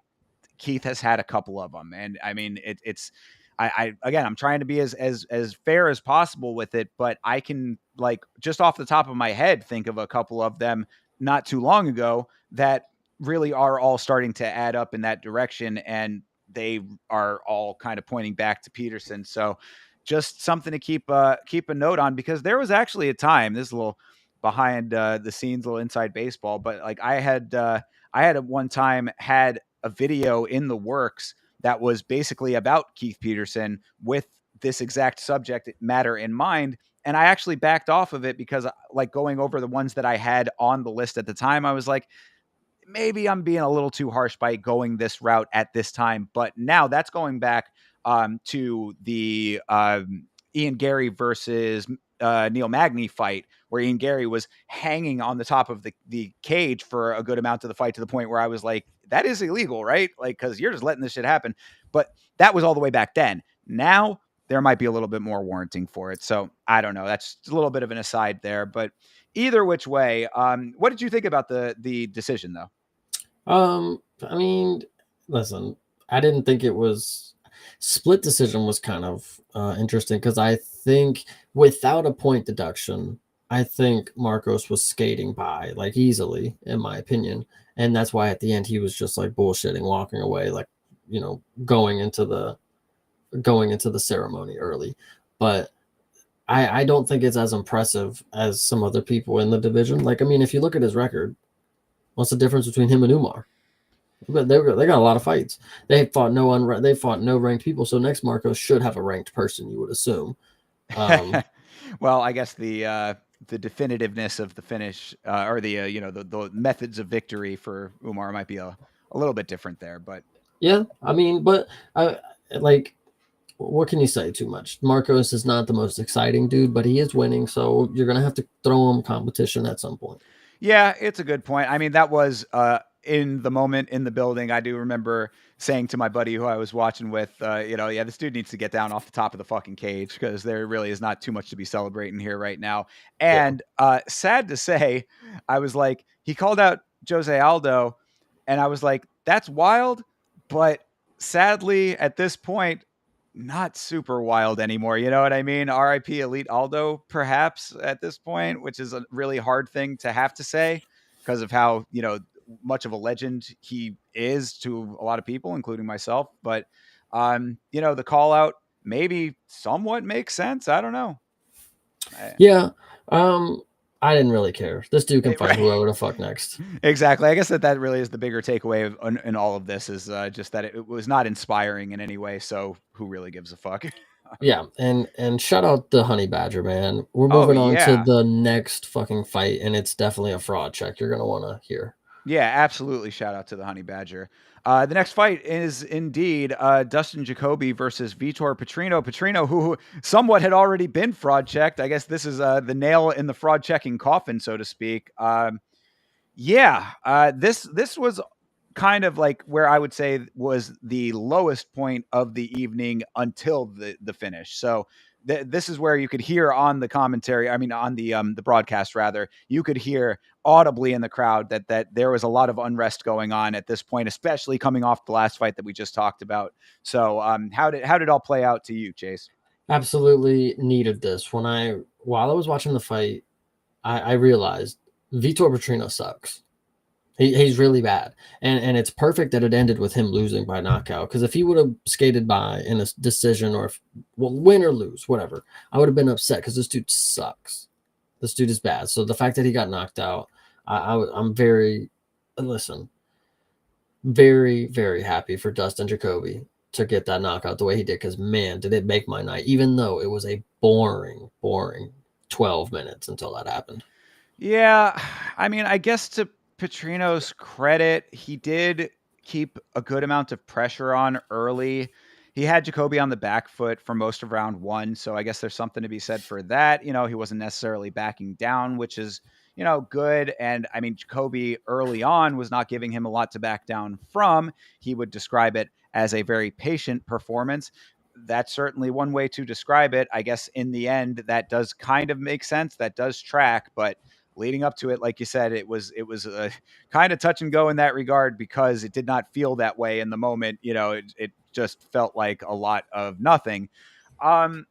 Keith has had a couple of them, and I mean, it's. I again, I'm trying to be as fair as possible with it, but I can like just off the top of my head think of a couple of them not too long ago that really are all starting to add up in that direction, and they are all kind of pointing back to Peterson. So just something to keep a note on, because there was actually a time, this is a little behind the scenes, a little inside baseball, but like I had at one time had a video in the works that was basically about Keith Peterson with this exact subject matter in mind. And I actually backed off of it because, like, going over the ones that I had on the list at the time, I was like, maybe I'm being a little too harsh by going this route at this time. But now that's going back to the Ian Gary versus Neil Magny fight, where Ian Gary was hanging on the top of the cage for a good amount of the fight, to the point where I was like, that is illegal, right? Like, because you're just letting this shit happen. But that was all the way back then. Now there might be a little bit more warranting for it. So I don't know. That's a little bit of an aside there. But either which way, what did you think about the decision though? I mean, listen, I didn't think it was split decision was kind of interesting because I think without a point deduction, I think Marcos was skating by like easily, in my opinion, and that's why at the end he was just like bullshitting, walking away, like going into the ceremony early. But I don't think it's as impressive as some other people in the division. Like, I mean, if you look at his record, what's the difference between him and Umar? But they got a lot of fights. They fought no ranked people. So next Marcos should have a ranked person, you would assume. Um, Well, I guess the definitiveness of the finish, or the the methods of victory for Umar might be a little bit different there, but yeah, I mean, but like, what can you say too much? Marcos is not the most exciting dude, but he is winning, so you're gonna have to throw him competition at some point. yeah, it's a good point. I mean, that was in the moment in the building. I do remember saying to my buddy who I was watching with, yeah, this dude needs to get down off the top of the fucking cage, because there really is not too much to be celebrating here right now. Yeah. And sad to say, I was like, he called out Jose Aldo, and I was like, that's wild, but sadly at this point, not super wild anymore. You know what I mean? RIP Elite Aldo, perhaps at this point, which is a really hard thing to have to say because of how, much of a legend he is to a lot of people, including myself. But, the call out maybe somewhat makes sense. I don't know. Yeah. Um, I didn't really care. This dude can fight Right. whoever the fuck next. Exactly. I guess that really is the bigger takeaway in all of this, is just that it was not inspiring in any way. So who really gives a fuck? Yeah, and shout out the Honey Badger, man. We're Oh, moving on to yeah. the next fucking fight, and it's definitely a fraud check. You're gonna want to hear. Yeah, absolutely. Shout out to the Honey Badger. The next fight is indeed Dustin Jacoby versus Vitor Petrino. Petrino, who somewhat had already been fraud checked. I guess this is the nail in the fraud checking coffin, so to speak. This was kind of like where I would say was the lowest point of the evening until the finish. So this is where you could hear on the commentary, I mean on the broadcast rather, you could hear audibly in the crowd that there was a lot of unrest going on at this point, especially coming off the last fight that we just talked about. So how did it all play out to you, Chase? Absolutely needed this. While I was watching the fight, I realized Vitor Petrino sucks. He's really bad, and it's perfect that it ended with him losing by knockout. Because if he would have skated by in a decision, or win or lose, whatever, I would have been upset because this dude sucks. This dude is bad. So the fact that he got knocked out, I'm very, listen, very, very happy for Dustin Jacoby to get that knockout the way he did. Because man, did it make my night. Even though it was a boring 12 minutes until that happened. Yeah, I mean, I guess to Petrino's credit, he did keep a good amount of pressure on early. He had Jacoby on the back foot for most of round one, so I guess there's something to be said for that. He wasn't necessarily backing down, which is, good. And I mean, Jacoby early on was not giving him a lot to back down from. He would describe it as a very patient performance. That's certainly one way to describe it. I guess in the end, that does kind of make sense. That does track, but leading up to it, like you said, it was kind of touch and go in that regard because it did not feel that way in the moment. It just felt like a lot of nothing. Um,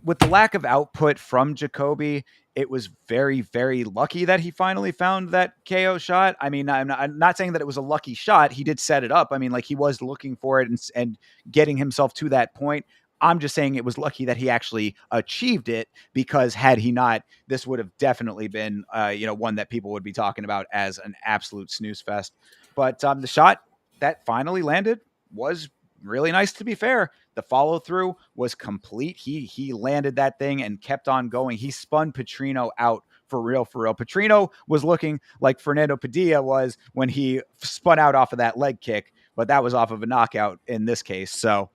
with the lack of output from Jacoby, it was very, very lucky that he finally found that KO shot. I mean, I'm not saying that it was a lucky shot. He did set it up. I mean, like he was looking for it and getting himself to that point. I'm just saying it was lucky that he actually achieved it because had he not, this would have definitely been, one that people would be talking about as an absolute snooze fest. But the shot that finally landed was really nice, to be fair. The follow through was complete. He landed that thing and kept on going. He spun Petrino out for real, for real. Petrino was looking like Fernando Padilla was when he spun out off of that leg kick, but that was off of a knockout in this case. So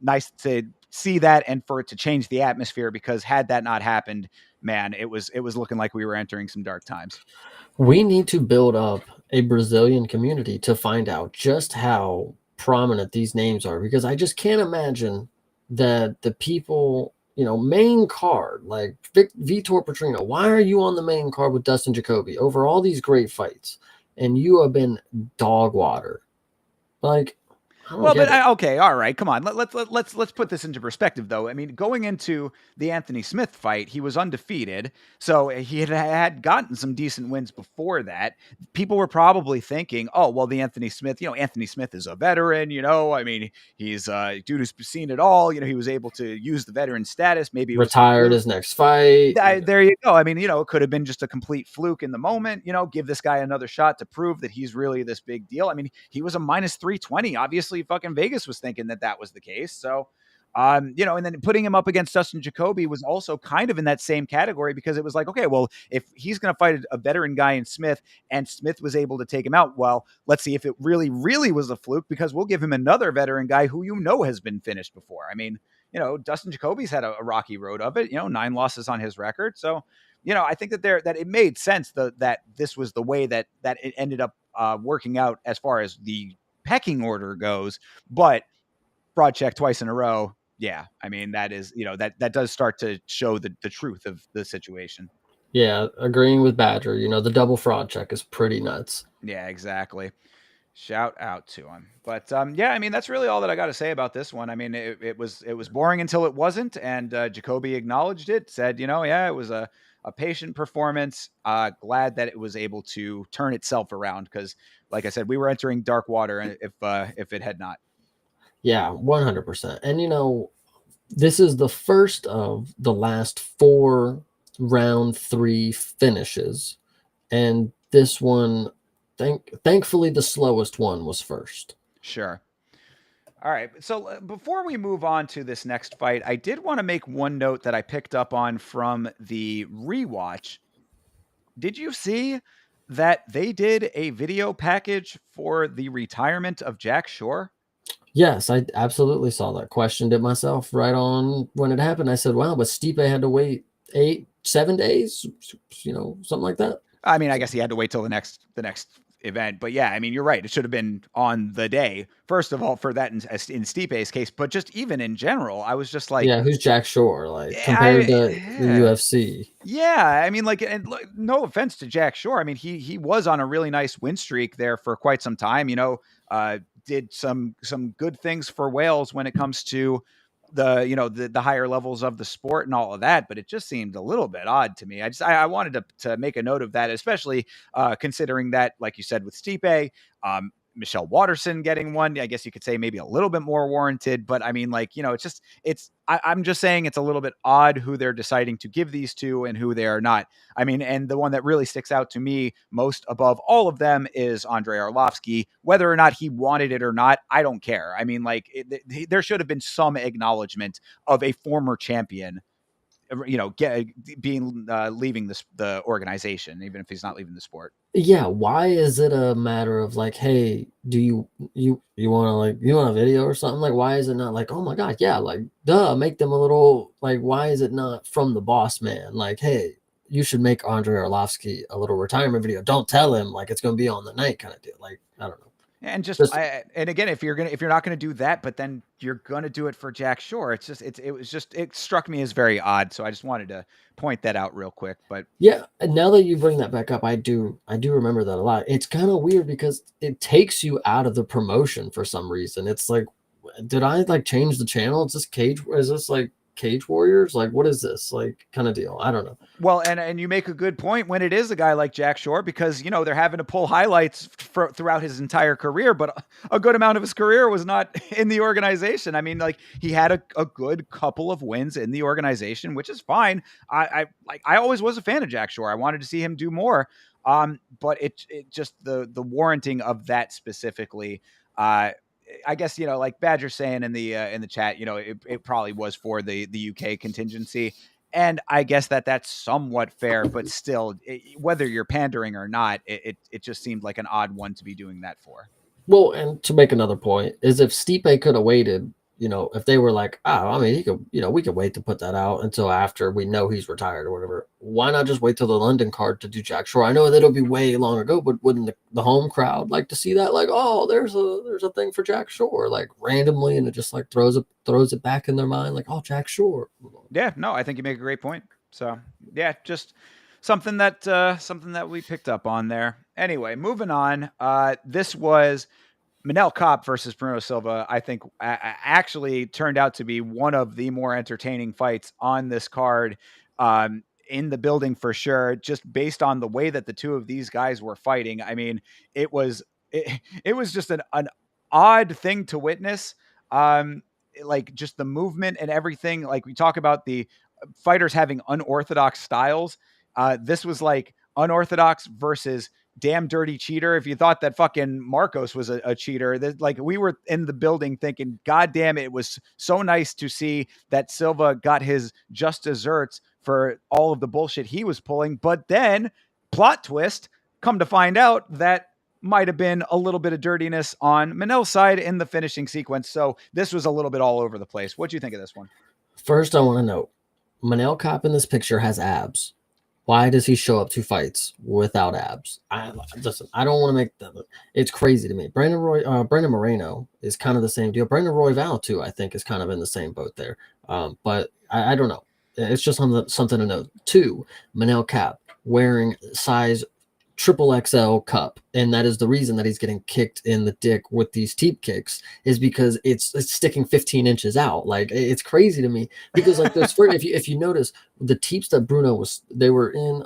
nice to see that and for it to change the atmosphere because had that not happened, man, it was looking like we were entering some dark times. We need to build up a Brazilian community to find out just how prominent these names are, because I just can't imagine that the people, main card, like Vitor Petrino, why are you on the main card with Dustin Jacoby over all these great fights? And you have been dog water. Like, I don't Well, get but it. okay, all right, come on. Let's put this into perspective, though. I mean, going into the Anthony Smith fight, he was undefeated, so he had gotten some decent wins before that. People were probably thinking, oh, well, the Anthony Smith, Anthony Smith is a veteran. I mean, he's a dude who's seen it all. He was able to use the veteran status. Maybe it was a Retired fluke. his next fight. There you go. I mean, it could have been just a complete fluke in the moment, give this guy another shot to prove that he's really this big deal. I mean, he was a minus 320. Obviously, fucking Vegas was thinking that was the case. So, and then putting him up against Dustin Jacoby was also kind of in that same category because it was like, okay, well, if he's going to fight a veteran guy in Smith and Smith was able to take him out, well, let's see if it really, really was a fluke because we'll give him another veteran guy who has been finished before. I mean, Dustin Jacoby's had a rocky road of it, 9 losses on his record. So, I think that it made sense that this was the way that it ended up working out as far as the pecking order goes. But broad check twice in a row. Yeah. I mean, that is, that does start to show the truth of the situation. Yeah, agreeing with Badger. The double fraud check is pretty nuts. Yeah, exactly. Shout out to him. But yeah, I mean that's really all that I got to say about this one. I mean it was boring until it wasn't, and Jacoby acknowledged it, said yeah it was a patient performance. Glad that it was able to turn itself around because, like I said, we were entering dark water if it had not. Yeah, 100%. And this is the first of the last 4 round 3 finishes, and this one, thankfully, the slowest one was first. Sure. All right. So before we move on to this next fight, I did want to make one note that I picked up on from the rewatch. Did you see that they did a video package for the retirement of Jack Shore? Yes, I absolutely saw that. Questioned it myself right on when it happened. I said, "Wow, but Stipe had to wait 7 days, something like that." I mean, I guess he had to wait till the next event, but yeah, I mean, you're right. It should have been on the day. First of all, for that in Stipe's case, but just even in general, I was just like, Yeah, who's Jack Shore like compared to the yeah, UFC? yeah. I mean, like, and look, no offense to Jack Shore. I mean, he was on a really nice win streak there for quite some time. Did some good things for Wales when it comes to the higher levels of the sport and all of that, but it just seemed a little bit odd to me. I wanted to make a note of that, especially considering that, like you said, with Stipe, Michelle Watterson getting one, I guess you could say maybe a little bit more warranted, but I mean, like, I'm just saying it's a little bit odd who they're deciding to give these to and who they are not. I mean, and the one that really sticks out to me most above all of them is Andrei Arlovsky. Whether or not he wanted it or not, I don't care. I mean, like, there should have been some acknowledgement of a former champion, leaving the organization, even if he's not leaving the sport. Yeah, why is it a matter of like, hey, do you want to, like, you want a video or something? Like, why is it not like, oh my god, yeah, like, duh, make them a little, like, why is it not from the boss man? Like, hey, you should make Andrei Arlovsky a little retirement video. Don't tell him like it's gonna be on the night kind of deal. Like, I don't know. And Just and again, if you're not gonna do that, but then you're gonna do it for Jack Shore, it struck me as very odd. So I just wanted to point that out real quick. But yeah, and now that you bring that back up, I do remember that a lot. It's kind of weird because it takes you out of the promotion for some reason. It's like, did I like change the channel? Is this Cage? Is this like Cage Warriors? Like, what is this like kind of deal? I don't know. well, and you make a good point when it is a guy like Jack Shore, because they're having to pull highlights throughout his entire career, but a good amount of his career was not in the organization. I mean, like, he had a good couple of wins in the organization, which is fine. I always was a fan of Jack Shore. I wanted to see him do more. But it just the warranting of that specifically. I guess, like Badger's saying in the chat, it probably was for the UK contingency. And I guess that's somewhat fair, but still, whether you're pandering or not, it just seemed like an odd one to be doing that for. Well, and to make another point is, if Stipe could have waited, if they were like, oh, I mean, he could, we could wait to put that out until after we know he's retired or whatever. Why not just wait till the London card to do Jack Shore? I know that it'll be way long ago, but wouldn't the home crowd like to see that? Like, oh, there's a thing for Jack Shore, like, randomly, and it just like throws it back in their mind, like, oh, Jack Shore. Yeah, no, I think you make a great point. So yeah, just something that we picked up on there. Anyway, moving on. This was Manel Kape versus Bruno Silva. I think actually turned out to be one of the more entertaining fights on this card, in the building for sure, just based on the way that the two of these guys were fighting. I mean, it was just an odd thing to witness. Like, just the movement and everything. Like, we talk about the fighters having unorthodox styles. This was like unorthodox versus damn dirty cheater. If you thought that fucking Marcos was a cheater, like, we were in the building thinking, God damn it was so nice to see that Silva got his just desserts for all of the bullshit he was pulling. But then, plot twist, come to find out that might have been a little bit of dirtiness on Manel's side in the finishing sequence. So this was a little bit all over the place. What do you think of this one? First, I want to note, Manel Kape in this picture has abs. Why does he show up to fights without abs? I don't want to make that. It's crazy to me. Brandon Moreno is kind of the same deal. Brandon Royval too, I think, is kind of in the same boat there. But I don't know. It's just something to note. Two, Manel Kape wearing size XXL cup, and that is the reason that he's getting kicked in the dick with these teep kicks, is because it's sticking 15 inches out. Like, it's crazy to me, because like those if you notice the teeps that Bruno they were in,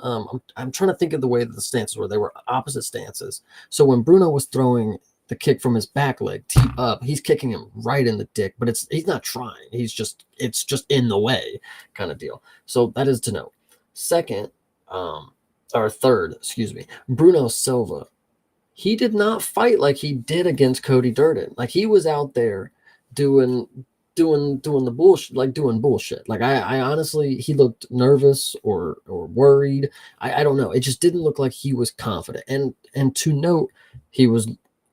I'm trying to think of the way that the stances were. They were opposite stances. So when Bruno was throwing the kick from his back leg teep up, he's kicking him right in the dick, but he's not trying. It's just in the way kind of deal. So that is to note. Second, or third, excuse me, Bruno Silva. He did not fight like he did against Cody Durden. Like, he was out there doing the bullshit, like doing bullshit. Like, I honestly, he looked nervous or worried. I don't know. It just didn't look like he was confident. And to note, he was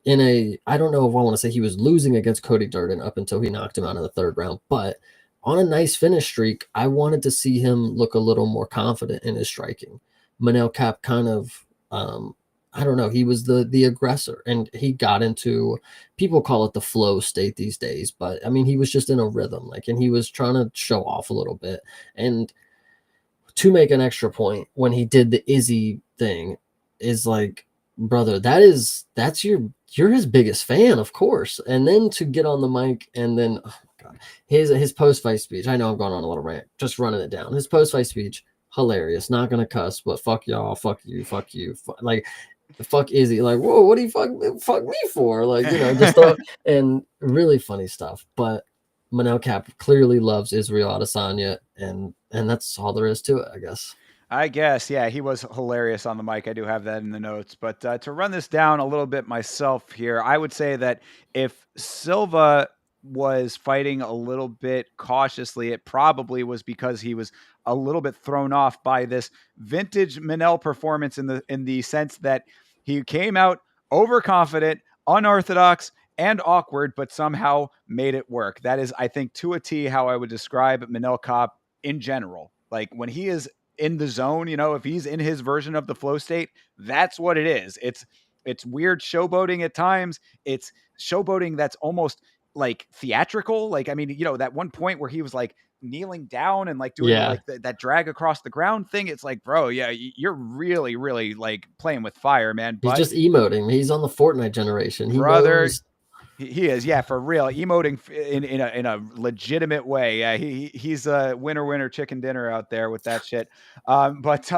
I don't know if I want to say he was losing against Cody Durden up until he knocked him out in the third round, but on a nice finish streak, I wanted to see him look a little more confident in his striking. Manel Kape kind of, I don't know, he was the aggressor, and he got into, people call it the flow state these days, but I mean, he was just in a rhythm, like, and he was trying to show off a little bit. And to make an extra point, when he did the Izzy thing, is like, brother, you're his biggest fan, of course. And then to get on the mic, and then, oh my God, his post-fight speech, I know I'm going on a little rant, just running it down. His post-fight speech, hilarious, not gonna cuss, but fuck y'all, fuck you, like, fuck Izzy, like, whoa, what do you fuck me for? Like, just and really funny stuff. But Manel Cap clearly loves Israel Adesanya, and that's all there is to it, I guess. I guess, yeah, he was hilarious on the mic. I do have that in the notes. But to run this down a little bit myself here, I would say that if Silva was fighting a little bit cautiously, it probably was because he was a little bit thrown off by this vintage Manel performance in the sense that he came out overconfident, unorthodox, and awkward, but somehow made it work. That is, I think, to a T how I would describe Manel Cop in general. Like when he is in the zone, if he's in his version of the flow state, that's what it is. It's weird showboating at times. It's showboating that's almost like theatrical. Like, I mean, that one point where he was like kneeling down and like doing Yeah, that drag across the ground thing. It's like, bro, yeah, you're really, really like playing with fire, man. he's But just emoting. He's on the Fortnite generation. He brother, knows. he is, yeah, for real, emoting in a legitimate way. Yeah, he's a winner chicken dinner out there with that shit. But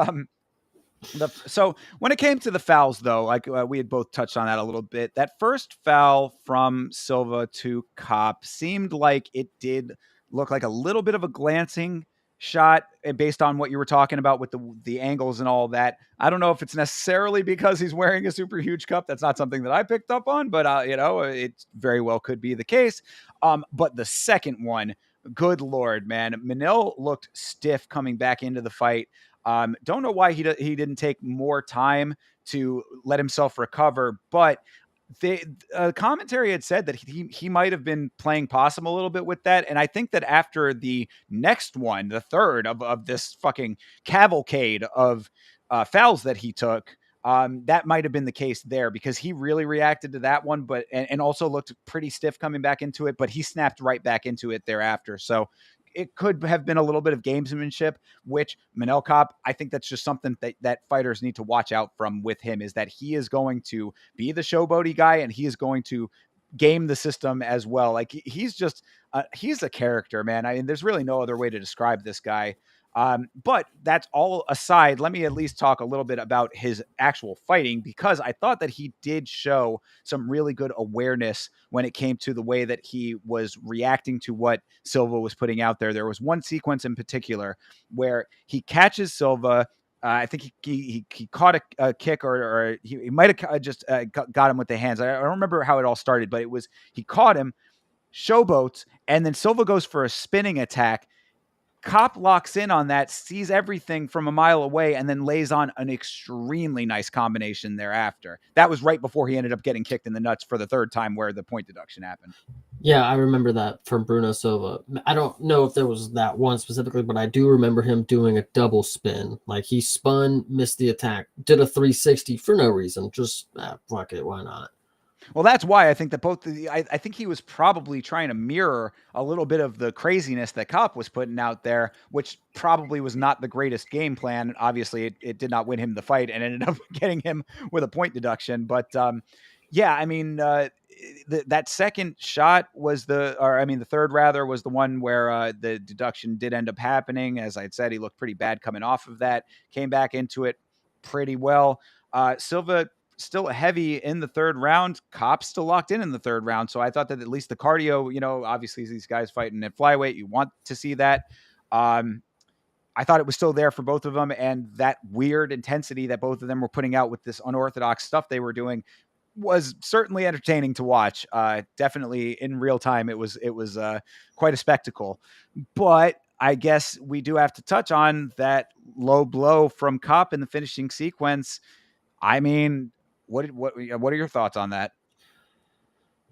so when it came to the fouls, though, like we had both touched on that a little bit, that first foul from Silva to Cop seemed like it did look like a little bit of a glancing shot based on what you were talking about with the angles and all that. I don't know if it's necessarily because he's wearing a super huge cup. That's not something that I picked up on, but it very well could be the case. But the second one, good Lord, man, Manil looked stiff coming back into the fight. Don't know why he didn't take more time to let himself recover, but the commentary had said that he might have been playing possum a little bit with that, and I think that after the next one, the third of this fucking cavalcade of fouls that he took, that might have been the case there because he really reacted to that one, but and also looked pretty stiff coming back into it, but he snapped right back into it thereafter. So it could have been a little bit of gamesmanship, which Manel Cop, I think that's just something that fighters need to watch out from with him, is that he is going to be the showboaty guy and he is going to game the system as well. Like he's just, he's a character, man. I mean, there's really no other way to describe this guy. But that's all aside. Let me at least talk a little bit about his actual fighting, because I thought that he did show some really good awareness when it came to the way that he was reacting to what Silva was putting out there. There was one sequence in particular where he catches Silva. I think he caught a kick, or he might have just got him with the hands. I don't remember how it all started, but it was he caught him, showboats, and then Silva goes for a spinning attack. Cop locks in on that, sees everything from a mile away, and then lays on an extremely nice combination thereafter. That was right before he ended up getting kicked in the nuts for the third time where the point deduction happened. Yeah, I remember that from Bruno Silva. I don't know if there was that one specifically, but I do remember him doing a double spin. Like he spun, missed the attack, did a 360 for no reason. Just fuck it, why not? Well, that's why I think that I think he was probably trying to mirror a little bit of the craziness that Cop was putting out there, which probably was not the greatest game plan. Obviously, it did not win him the fight and ended up getting him with a point deduction. But yeah, I mean, that second shot was the third rather was the one where the deduction did end up happening. As I had said, he looked pretty bad coming off of that, came back into it pretty well. Silva still heavy in the third round. Cops still locked in the third round. So I thought that at least the cardio, obviously these guys fighting at flyweight, you want to see that. I thought it was still there for both of them. And that weird intensity that both of them were putting out with this unorthodox stuff they were doing was certainly entertaining to watch. Definitely in real time. It was quite a spectacle, but I guess we do have to touch on that low blow from Cop in the finishing sequence. I mean, what are your thoughts on that?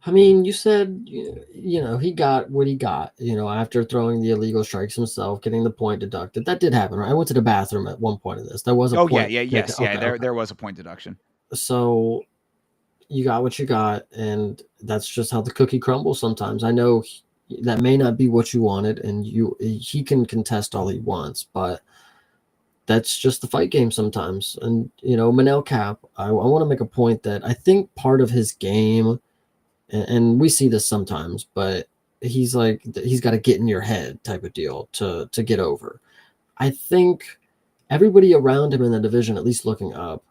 I mean, you said, he got what he got, after throwing the illegal strikes himself, getting the point deducted. That did happen, right? I went to the bathroom at one point of this. There was a Oh yeah, point. yeah, yes, yeah. Okay. There was a point deduction. So you got what you got, and that's just how the cookie crumbles sometimes. I know that may not be what you wanted, and he can contest all he wants, but that's just the fight game sometimes. And Manel Cap, I want to make a point that I think part of his game, and we see this sometimes, but he's got to get in your head type of deal to get over. I think everybody around him in the division, at least looking up,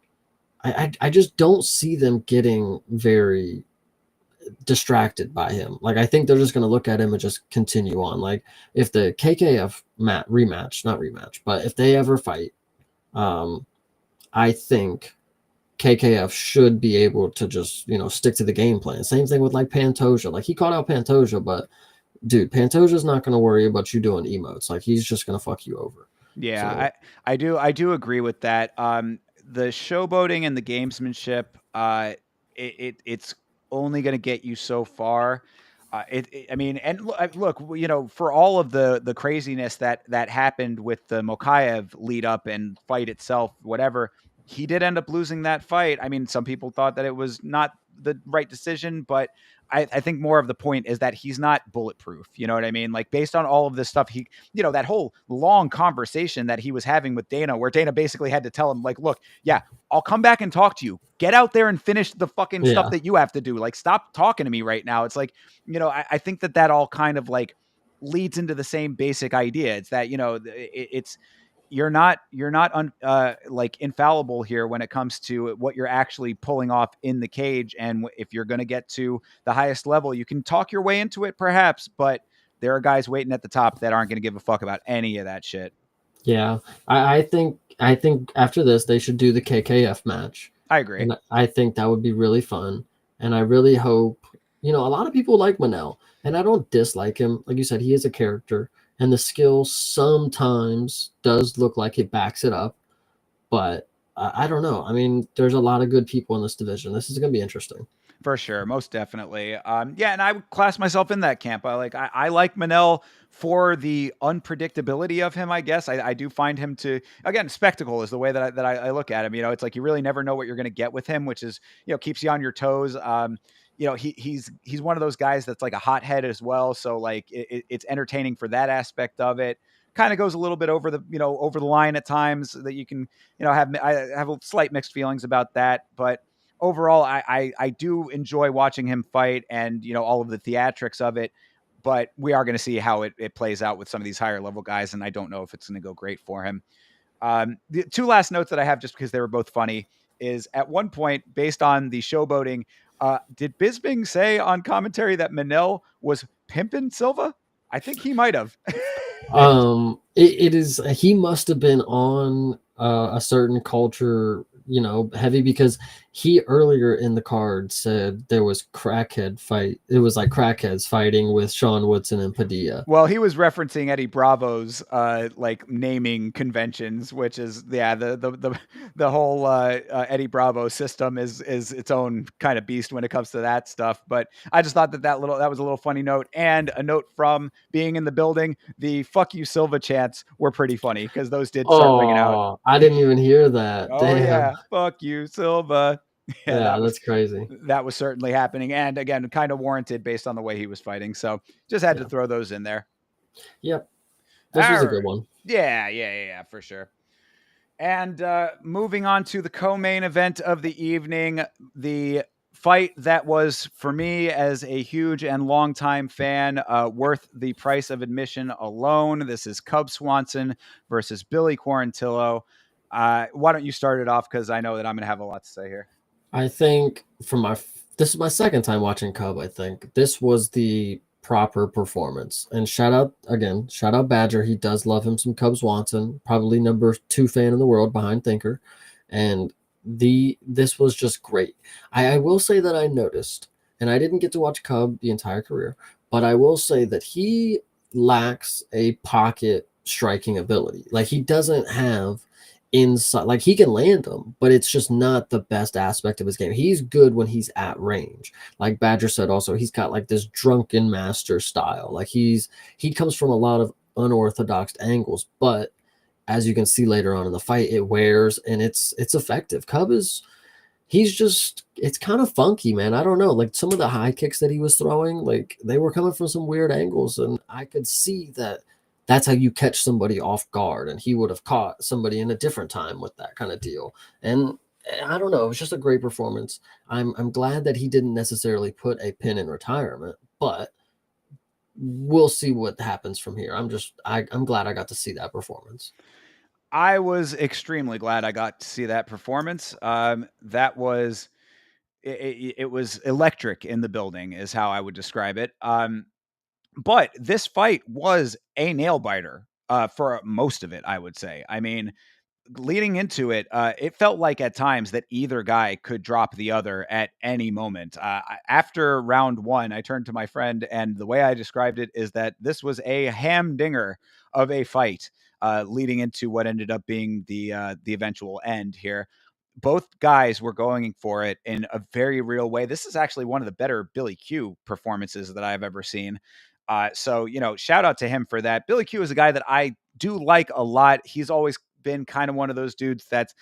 I just don't see them getting very distracted by him. Like I think they're just going to look at him and just continue on. Like if the KKF rematch, not rematch, but if they ever fight, um, I think KKF should be able to just stick to the game plan. Same thing with like Pantoja. Like he caught out Pantoja, but dude, Pantoja's not going to worry about you doing emotes. Like he's just going to fuck you over. Yeah, So I do agree with that. The showboating and the gamesmanship, it's only going to get you so far. I mean, and look, for all of the craziness that happened with the Mokaev lead up and fight itself, whatever, he did end up losing that fight. I mean, some people thought that it was not the right decision, but I think more of the point is that he's not bulletproof. You know what I mean? Like based on all of this stuff, that whole long conversation that he was having with Dana, where Dana basically had to tell him, like, look, yeah, I'll come back and talk to you. Get out there and finish the fucking stuff yeah, that you have to do. Like, stop talking to me right now. It's like, I think that all kind of like leads into the same basic idea. It's that, it's, you're not like infallible here when it comes to what you're actually pulling off in the cage. And if you're going to get to the highest level, you can talk your way into it perhaps, but there are guys waiting at the top that aren't going to give a fuck about any of that shit. yeah. I think after this they should do the KKF match, I agree. and I think that would be really fun. And I really hope a lot of people like Manel, and I don't dislike him. Like you said, he is a character, and the skill sometimes does look like it backs it up. But I don't know. I mean, there's a lot of good people in this division. This is going to be interesting. For sure, most definitely. Yeah, and I would class myself in that camp. I like Manel for the unpredictability of him. I guess I do find him to, again, spectacle is the way that I look at him. It's like you really never know what you're going to get with him, which is keeps you on your toes. He's one of those guys that's like a hothead as well. So like it's entertaining for that aspect of it. Kind of goes a little bit over the line at times that you can I have a slight mixed feelings about that, but overall, I do enjoy watching him fight and all of the theatrics of it. But we are going to see how it plays out with some of these higher level guys, and I don't know if it's going to go great for him. The two last notes that I have, just because they were both funny, is at one point, based on the showboating, did Bisbing say on commentary that Manel was pimping Silva? I think he might have. It is he must have been on a certain culture, heavy, because he earlier in the card said there was crackhead fight. It was like crackheads fighting with Sean Woodson and Padilla. Well, he was referencing Eddie Bravo's like naming conventions, which is the whole Eddie Bravo system is its own kind of beast when it comes to that stuff. But I just thought that was a little funny note, and a note from being in the building. The "fuck you Silva" chants were pretty funny because those did start ringing out. Oh, I didn't even hear that. Oh Damn. yeah, fuck you Silva. Yeah, Yeah, that's crazy. that was certainly happening, and again, kind of warranted based on the way he was fighting. So just had to Yeah. throw those in there. Yep. This was All a good right. one. Yeah, for sure. And moving on to the co-main event of the evening, the fight that was, for me as a huge and longtime fan, worth the price of admission alone. This is Cub Swanson versus Billy Quarantillo. Why don't you start it off? Because I know that I'm going to have a lot to say here. I think this is my second time watching Cub. I think this was the proper performance. And shout out Badger. He does love him some Cub Swanson, probably number 2 fan in the world behind Thinker. And this was just great. I will say that I noticed, and I didn't get to watch Cub the entire career, but I will say that he lacks a pocket striking ability. Like he doesn't have inside, like he can land them, but it's just not the best aspect of his game. He's good when he's at range. Like Badger said, also he's got like this drunken master style. Like he comes from a lot of unorthodox angles, but as you can see later on in the fight, it wears and it's effective. It's kind of funky, man. I don't know. Like some of the high kicks that he was throwing, like they were coming from some weird angles, and I could see that that's how you catch somebody off guard, and he would have caught somebody in a different time with that kind of deal. And I don't know, it was just a great performance. I'm glad that he didn't necessarily put a pin in retirement, but we'll see what happens from here. I'm glad I got to see that performance. I was extremely glad I got to see that performance. That was it was electric in the building, is how I would describe it. But this fight was a nail biter for most of it, I would say. I mean, leading into it, it felt like at times that either guy could drop the other at any moment. After round one, I turned to my friend, and the way I described it is that this was a hamdinger of a fight, leading into what ended up being the eventual end here. Both guys were going for it in a very real way. This is actually one of the better Billy Q performances that I've ever seen. So, shout out to him for that. Billy Q is a guy that I do like a lot. He's always been kind of one of those dudes that's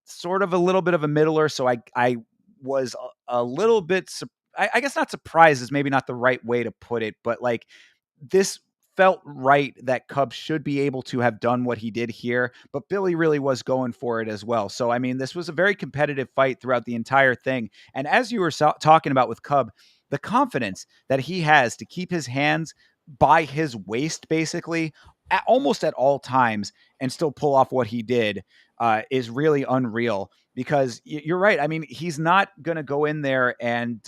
sort of a little bit of a middler. So I was a little bit, I guess not surprised is maybe not the right way to put it, but like this felt right that Cubs should be able to have done what he did here, but Billy really was going for it as well. So, I mean, this was a very competitive fight throughout the entire thing. And as you were talking about with Cub, the confidence that he has to keep his hands by his waist, basically, almost at all times, and still pull off what he did is really unreal. Because you're right. I mean, he's not going to go in there and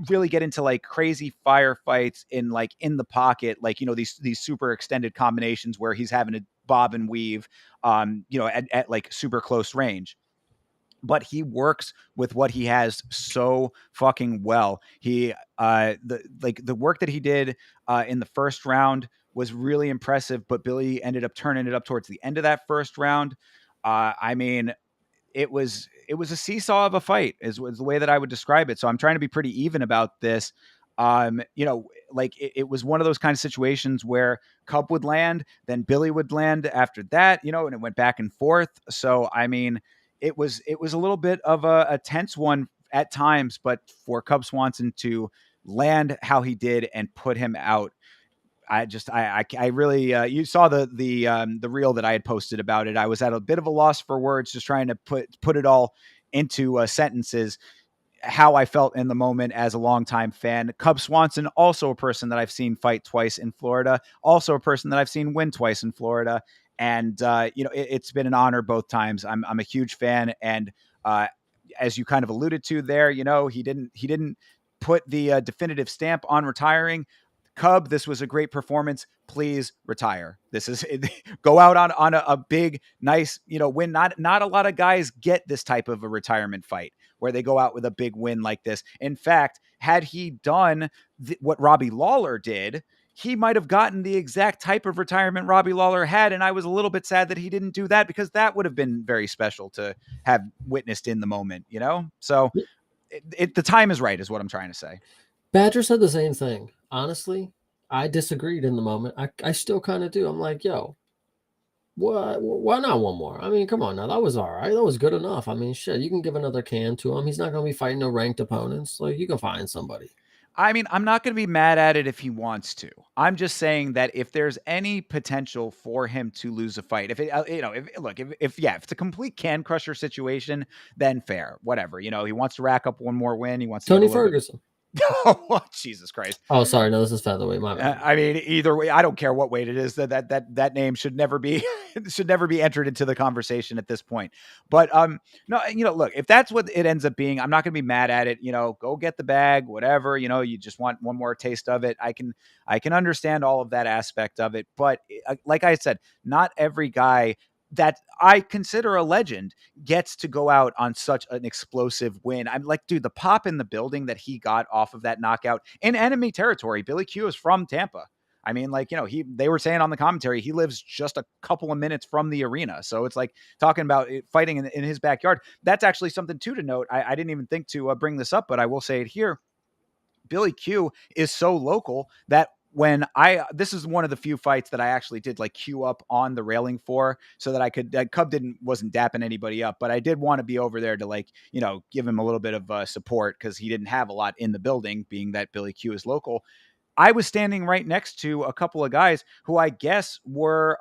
really get into like crazy firefights in the pocket, like these super extended combinations where he's having to bob and weave, at like super close range. But he works with what he has so fucking well. The work that he did in the first round was really impressive, but Billy ended up turning it up towards the end of that first round. I mean, it was a seesaw of a fight was the way that I would describe it. So I'm trying to be pretty even about this. Like it was one of those kind of situations where Cub would land, then Billy would land after that, and it went back and forth. So I mean, it was a little bit of a tense one at times, but for Cub Swanson to land how he did and put him out, I really you saw the reel that I had posted about it. I was at a bit of a loss for words, just trying to put it all into sentences, how I felt in the moment as a longtime fan. Cub Swanson, also a person that I've seen fight twice in Florida, also a person that I've seen win twice in Florida, and it's been an honor both times. I'm a huge fan, and uh, as you kind of alluded to there, he didn't put the definitive stamp on retiring. Cub, this was a great performance. Please retire. This is go out on a big, nice, win. Not a lot of guys get this type of a retirement fight where they go out with a big win like this. In fact, had he done what Robbie Lawler did, he might have gotten the exact type of retirement Robbie Lawler had. And I was a little bit sad that he didn't do that, because that would have been very special to have witnessed in the moment, So the time is right, is what I'm trying to say. Badger said the same thing. Honestly, I disagreed in the moment. I still kind of do. I'm like, yo, why not one more? I mean, come on now. That was all right. That was good enough. I mean, shit, you can give another can to him. He's not going to be fighting no ranked opponents. Like, you can find somebody. I mean, I'm not going to be mad at it if he wants to. I'm just saying that if there's any potential for him to lose a fight, if it, if it's a complete can crusher situation, then fair, whatever. He wants to rack up one more win. He wants to get a Tony little bit. Ferguson. Oh, Jesus Christ. Oh, sorry. No, this is featherweight. My bad. I mean, either way, I don't care what weight it is. That name should never be should never be entered into the conversation at this point. But no, look, if that's what it ends up being, I'm not going to be mad at it. Go get the bag, whatever. You just want one more taste of it. I can understand all of that aspect of it, but like I said, not every guy that I consider a legend gets to go out on such an explosive win. I'm like, dude, the pop in the building that he got off of that knockout in enemy territory. Billy Q is from Tampa. I mean, like, they were saying on the commentary, he lives just a couple of minutes from the arena. So it's like talking about fighting in his backyard. That's actually something too to note. I didn't even think to bring this up, but I will say it here. Billy Q is so local that this is one of the few fights that I actually did like queue up on the railing for, so that I could, Cub wasn't dapping anybody up, but I did want to be over there to give him a little bit of support, because he didn't have a lot in the building, being that Billy Q is local. I was standing right next to a couple of guys who I guess were,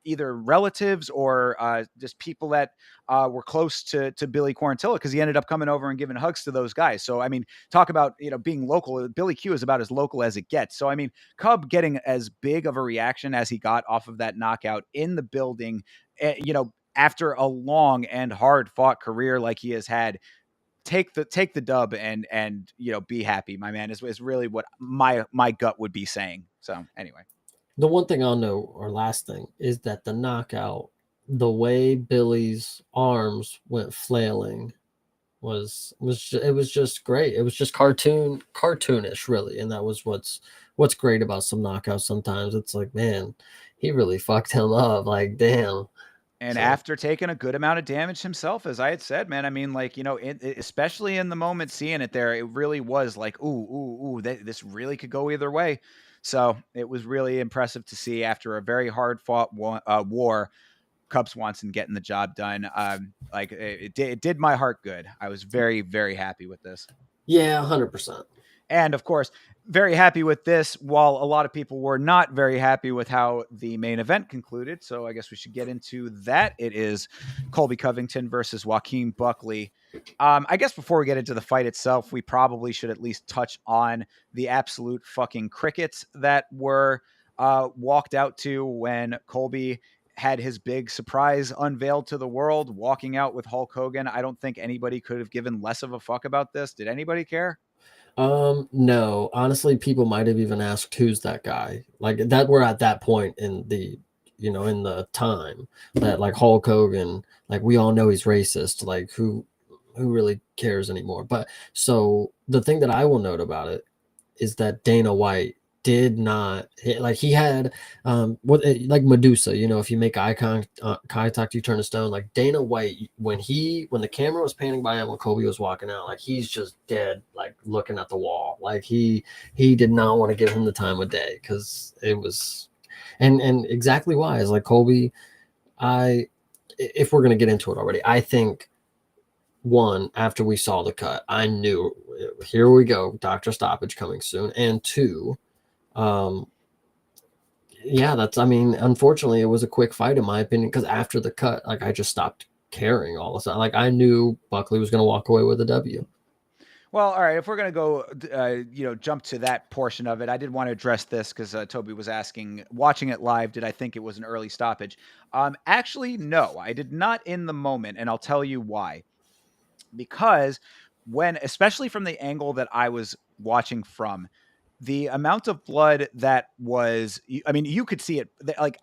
either relatives or just people that were close to Billy Quarantilla, because he ended up coming over and giving hugs to those guys. So I mean, talk about being local. Billy Q is about as local as it gets. So I mean, Cub getting as big of a reaction as he got off of that knockout in the building, after a long and hard fought career like he has had, take the dub and be happy, my man, is really what my gut would be saying. So anyway, The one thing I'll know, or last thing, is that the knockout, the way Billy's arms went flailing it was just great. It was just cartoonish, really, and that was what's great about some knockouts. Sometimes it's like, man, he really fucked him up. Like, damn. and So after taking a good amount of damage himself, as I had said, man, I mean, like, especially in the moment seeing it there, it really was like, ooh, this really could go either way. So it was really impressive to see after a very hard fought war, Cub Swanson getting the job done. Like it did my heart good. I was very, very happy with this. yeah, 100%. And of course, very happy with this, while a lot of people were not very happy with how the main event concluded. So I guess we should get into that. It is Colby Covington versus Joaquin Buckley. I guess before we get into the fight itself, we probably should at least touch on the absolute fucking crickets that were walked out to when Colby had his big surprise unveiled to the world, walking out with Hulk Hogan. I don't think anybody could have given less of a fuck about this. Did anybody care? No, honestly, people might have even asked, who's that guy? Like that, we're at that point in the, in the time that like Hulk Hogan, like we all know he's racist. Like who really cares anymore? But so the thing that I will note about it is that Dana White did not like he had like Medusa, if you make eye contact, you turn to stone. Like Dana White, when the camera was panning by him when Kobe was walking out, like he's just dead, like looking at the wall. Like he did not want to give him the time of day, because it was and exactly why is like Kobe. If we're gonna get into it already, I think one, after we saw the cut, I knew, here we go, doctor stoppage coming soon. And two, yeah, unfortunately, it was a quick fight in my opinion, because after the cut, like I just stopped caring all of a sudden. Like I knew Buckley was going to walk away with a W. Well, all right. If we're gonna go, jump to that portion of it, I did want to address this because Toby was asking, watching it live, did I think it was an early stoppage? Actually, no, I did not in the moment, and I'll tell you why. Because especially from the angle that I was watching from, the amount of blood that was, I mean, you could see it. Like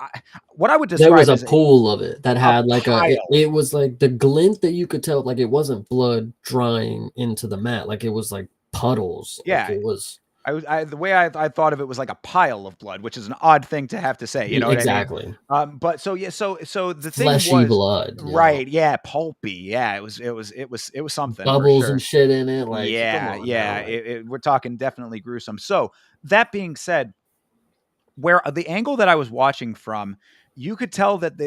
what I would There was describe a as pool of it that a had like pile. it was like the glint that you could tell, like it wasn't blood drying into the mat, like it was like puddles, like Yeah, it was the way I thought of it was like a pile of blood, which is an odd thing to have to say. You know what I mean? exactly But so yeah, so the thing fleshy was, blood, right? Yeah, pulpy. Yeah, it was something for bubbles sure. and shit in it. Like, come Yeah, on now, yeah. like We're talking definitely gruesome. So that being said, where the angle that I was watching from, you could tell that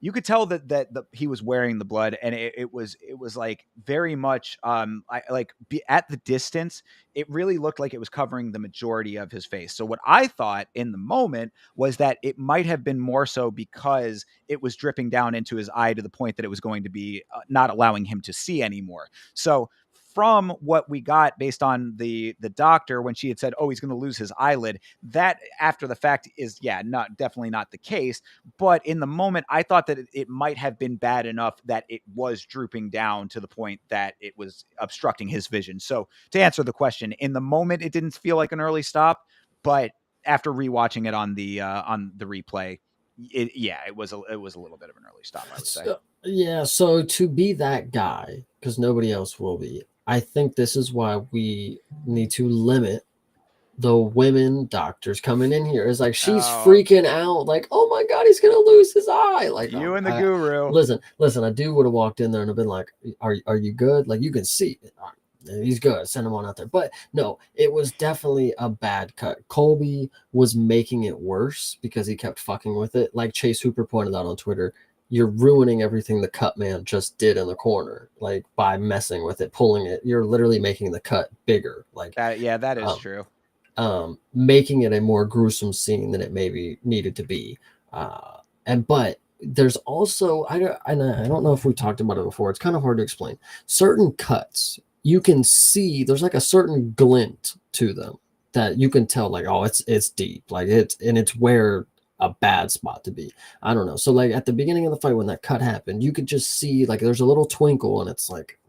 you could tell that he was wearing the blood, and it was like very much at the distance, it really looked like it was covering the majority of his face. So what I thought in the moment was that it might have been more so because it was dripping down into his eye to the point that it was going to be not allowing him to see anymore. So from what we got based on the doctor when she had said, oh, he's going to lose his eyelid, that after the fact is, yeah, definitely not the case. But in the moment, I thought that it might have been bad enough that it was drooping down to the point that it was obstructing his vision. So to answer the question, in the moment, it didn't feel like an early stop, but after rewatching it on the replay, it was a little bit of an early stop, I would say. yeah, so to be that guy, because nobody else will be, I think this is why we need to limit the women doctors coming in here. Is like she's freaking out, like, oh my god, he's gonna lose his eye. Like you and the guru. Listen, I do would have walked in there and have been like, are you good? Like you can see he's good. Send him on out there. But no, it was definitely a bad cut. Colby was making it worse because he kept fucking with it. Like Chase Hooper pointed out on Twitter, you're ruining everything the cut man just did in the corner, like by messing with it, pulling it. You're literally making the cut bigger. Like that is true. making it a more gruesome scene than it maybe needed to be. But there's also I don't know if we talked about it before. It's kind of hard to explain. Certain cuts you can see there's like a certain glint to them that you can tell like, oh, it's deep, like it's where a bad spot to be. I don't know. So like at the beginning of the fight when that cut happened, you could just see like there's a little twinkle and it's like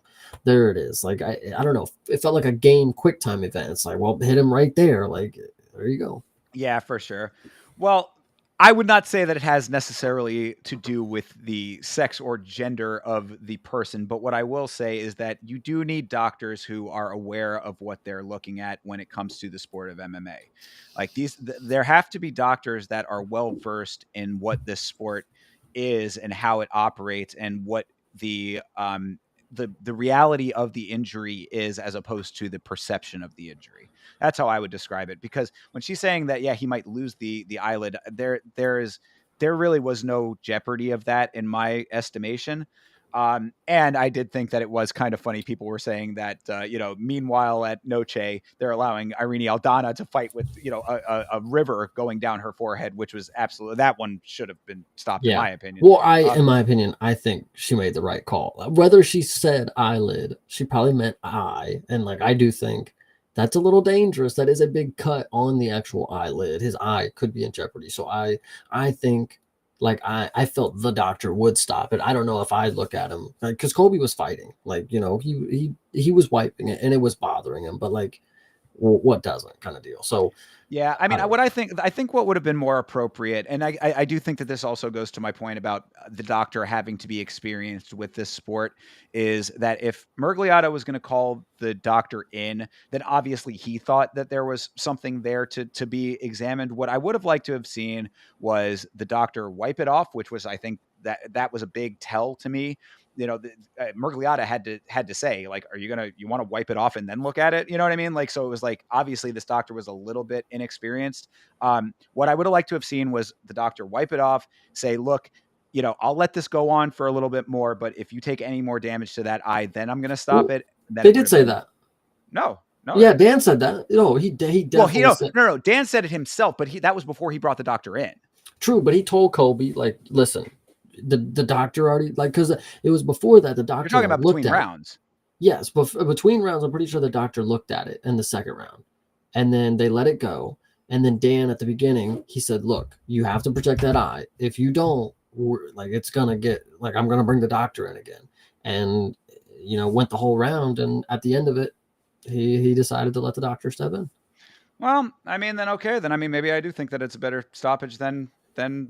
there it is. Like I don't know. It felt like a game quick time event. It's like, well, hit him right there. Like there you go. Yeah, for sure. Well, I would not say that it has necessarily to do with the sex or gender of the person, but what I will say is that you do need doctors who are aware of what they're looking at when it comes to the sport of MMA. Like there have to be doctors that are well versed in what this sport is and how it operates and what the reality of the injury is as opposed to the perception of the injury. That's how I would describe it. Because when she's saying that, yeah, he might lose the eyelid, there really was no jeopardy of that in my estimation. And I did think that it was kind of funny. People were saying that, meanwhile at Noche, they're allowing Irene Aldana to fight with, a river going down her forehead, which was absolutely, that one should have been stopped in Yeah. my opinion. Well, in my opinion, I think she made the right call. Whether she said eyelid, she probably meant eye. And like, I do think that's a little dangerous. That is a big cut on the actual eyelid. His eye could be in jeopardy. So I think like I felt the doctor would stop it. I don't know if I look at him like, cause Colby was fighting, like, he was wiping it and it was bothering him, but like, what doesn't kind of deal. So Yeah, I I mean, don't know. I think what would have been more appropriate, and I do think that this also goes to my point about the doctor having to be experienced with this sport, is that if Mergliata was going to call the doctor in, then obviously he thought that there was something there to be examined. What I would have liked to have seen was the doctor wipe it off, which was, I think, that was a big tell to me. Mergliata had to say, like, are you want to wipe it off and then look at it? You know what I mean? Like, so it was like, obviously this doctor was a little bit inexperienced. What I would have liked to have seen was the doctor wipe it off, say, look, I'll let this go on for a little bit more, but if you take any more damage to that eye, then I'm going to stop Well, it. And then they it would did have say been, that. no, no. Yeah, Dan said that. No, he Well, he definitely no, said no, no. Dan said it himself, but that was before he brought the doctor in. true, but he told Colby like, listen, the doctor already like because it was before that the You're doctor talking like about looked between at it. rounds. Yes, but between rounds, I'm pretty sure the doctor looked at it in the second round, and then they let it go. And then Dan at the beginning, he said, "Look, you have to protect that eye. If you don't, like it's gonna get like I'm gonna bring the doctor in again." And went the whole round, and at the end of it, he decided to let the doctor step in. Well, I mean, then okay, then I mean, maybe I do think that it's a better stoppage than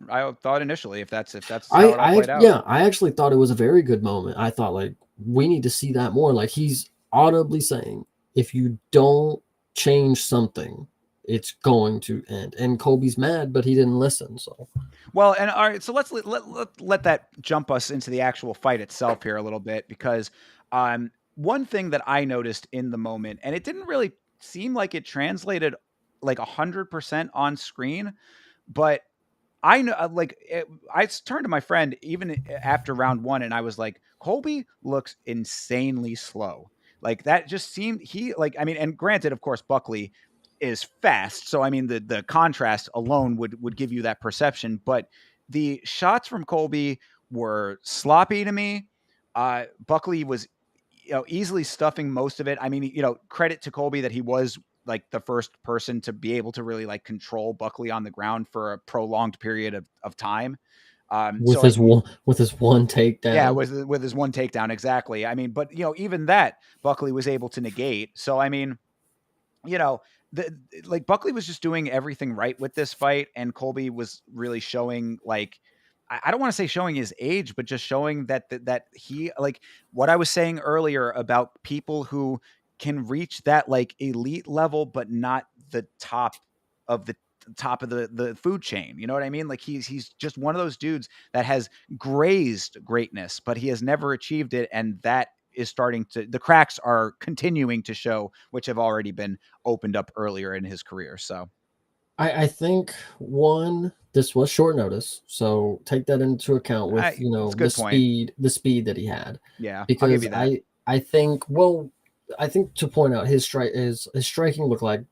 I thought initially. If that's how it all played out. Yeah, I actually thought it was a very good moment. I thought like we need to see that more. Like he's audibly saying, if you don't change something, it's going to end. And Kobe's mad, but he didn't listen. So Well, and all right, so let's let that jump us into the actual fight itself here a little bit because one thing that I noticed in the moment, and it didn't really seem like it translated like 100% on screen, but I know, I turned to my friend even after round one, and I was like, Colby looks insanely slow. Like that just seemed I mean, and granted, of course, Buckley is fast, so I mean, the contrast alone would give you that perception. But the shots from Colby were sloppy to me. Buckley was easily stuffing most of it. I mean, credit to Colby that he was like the first person to be able to really like control Buckley on the ground for a prolonged period of time. with So his like, one yeah, takedown. with his one takedown, exactly. I mean, but even that Buckley was able to negate. So I mean, you know, like Buckley was just doing everything right with this fight, and Colby was really showing like I don't want to say showing his age, but just showing that he like what I was saying earlier about people who can reach that like elite level, but not the of the top of the food chain. You know what I mean? Like he's just one of those dudes that has grazed greatness, but he has never achieved it, and that is starting to the cracks are continuing to show, which have already been opened up earlier in his career. So I think this was short notice, so take that into account with it's a good point. the speed that he had, Yeah, I'll give because you that. I think to point out his striking looked like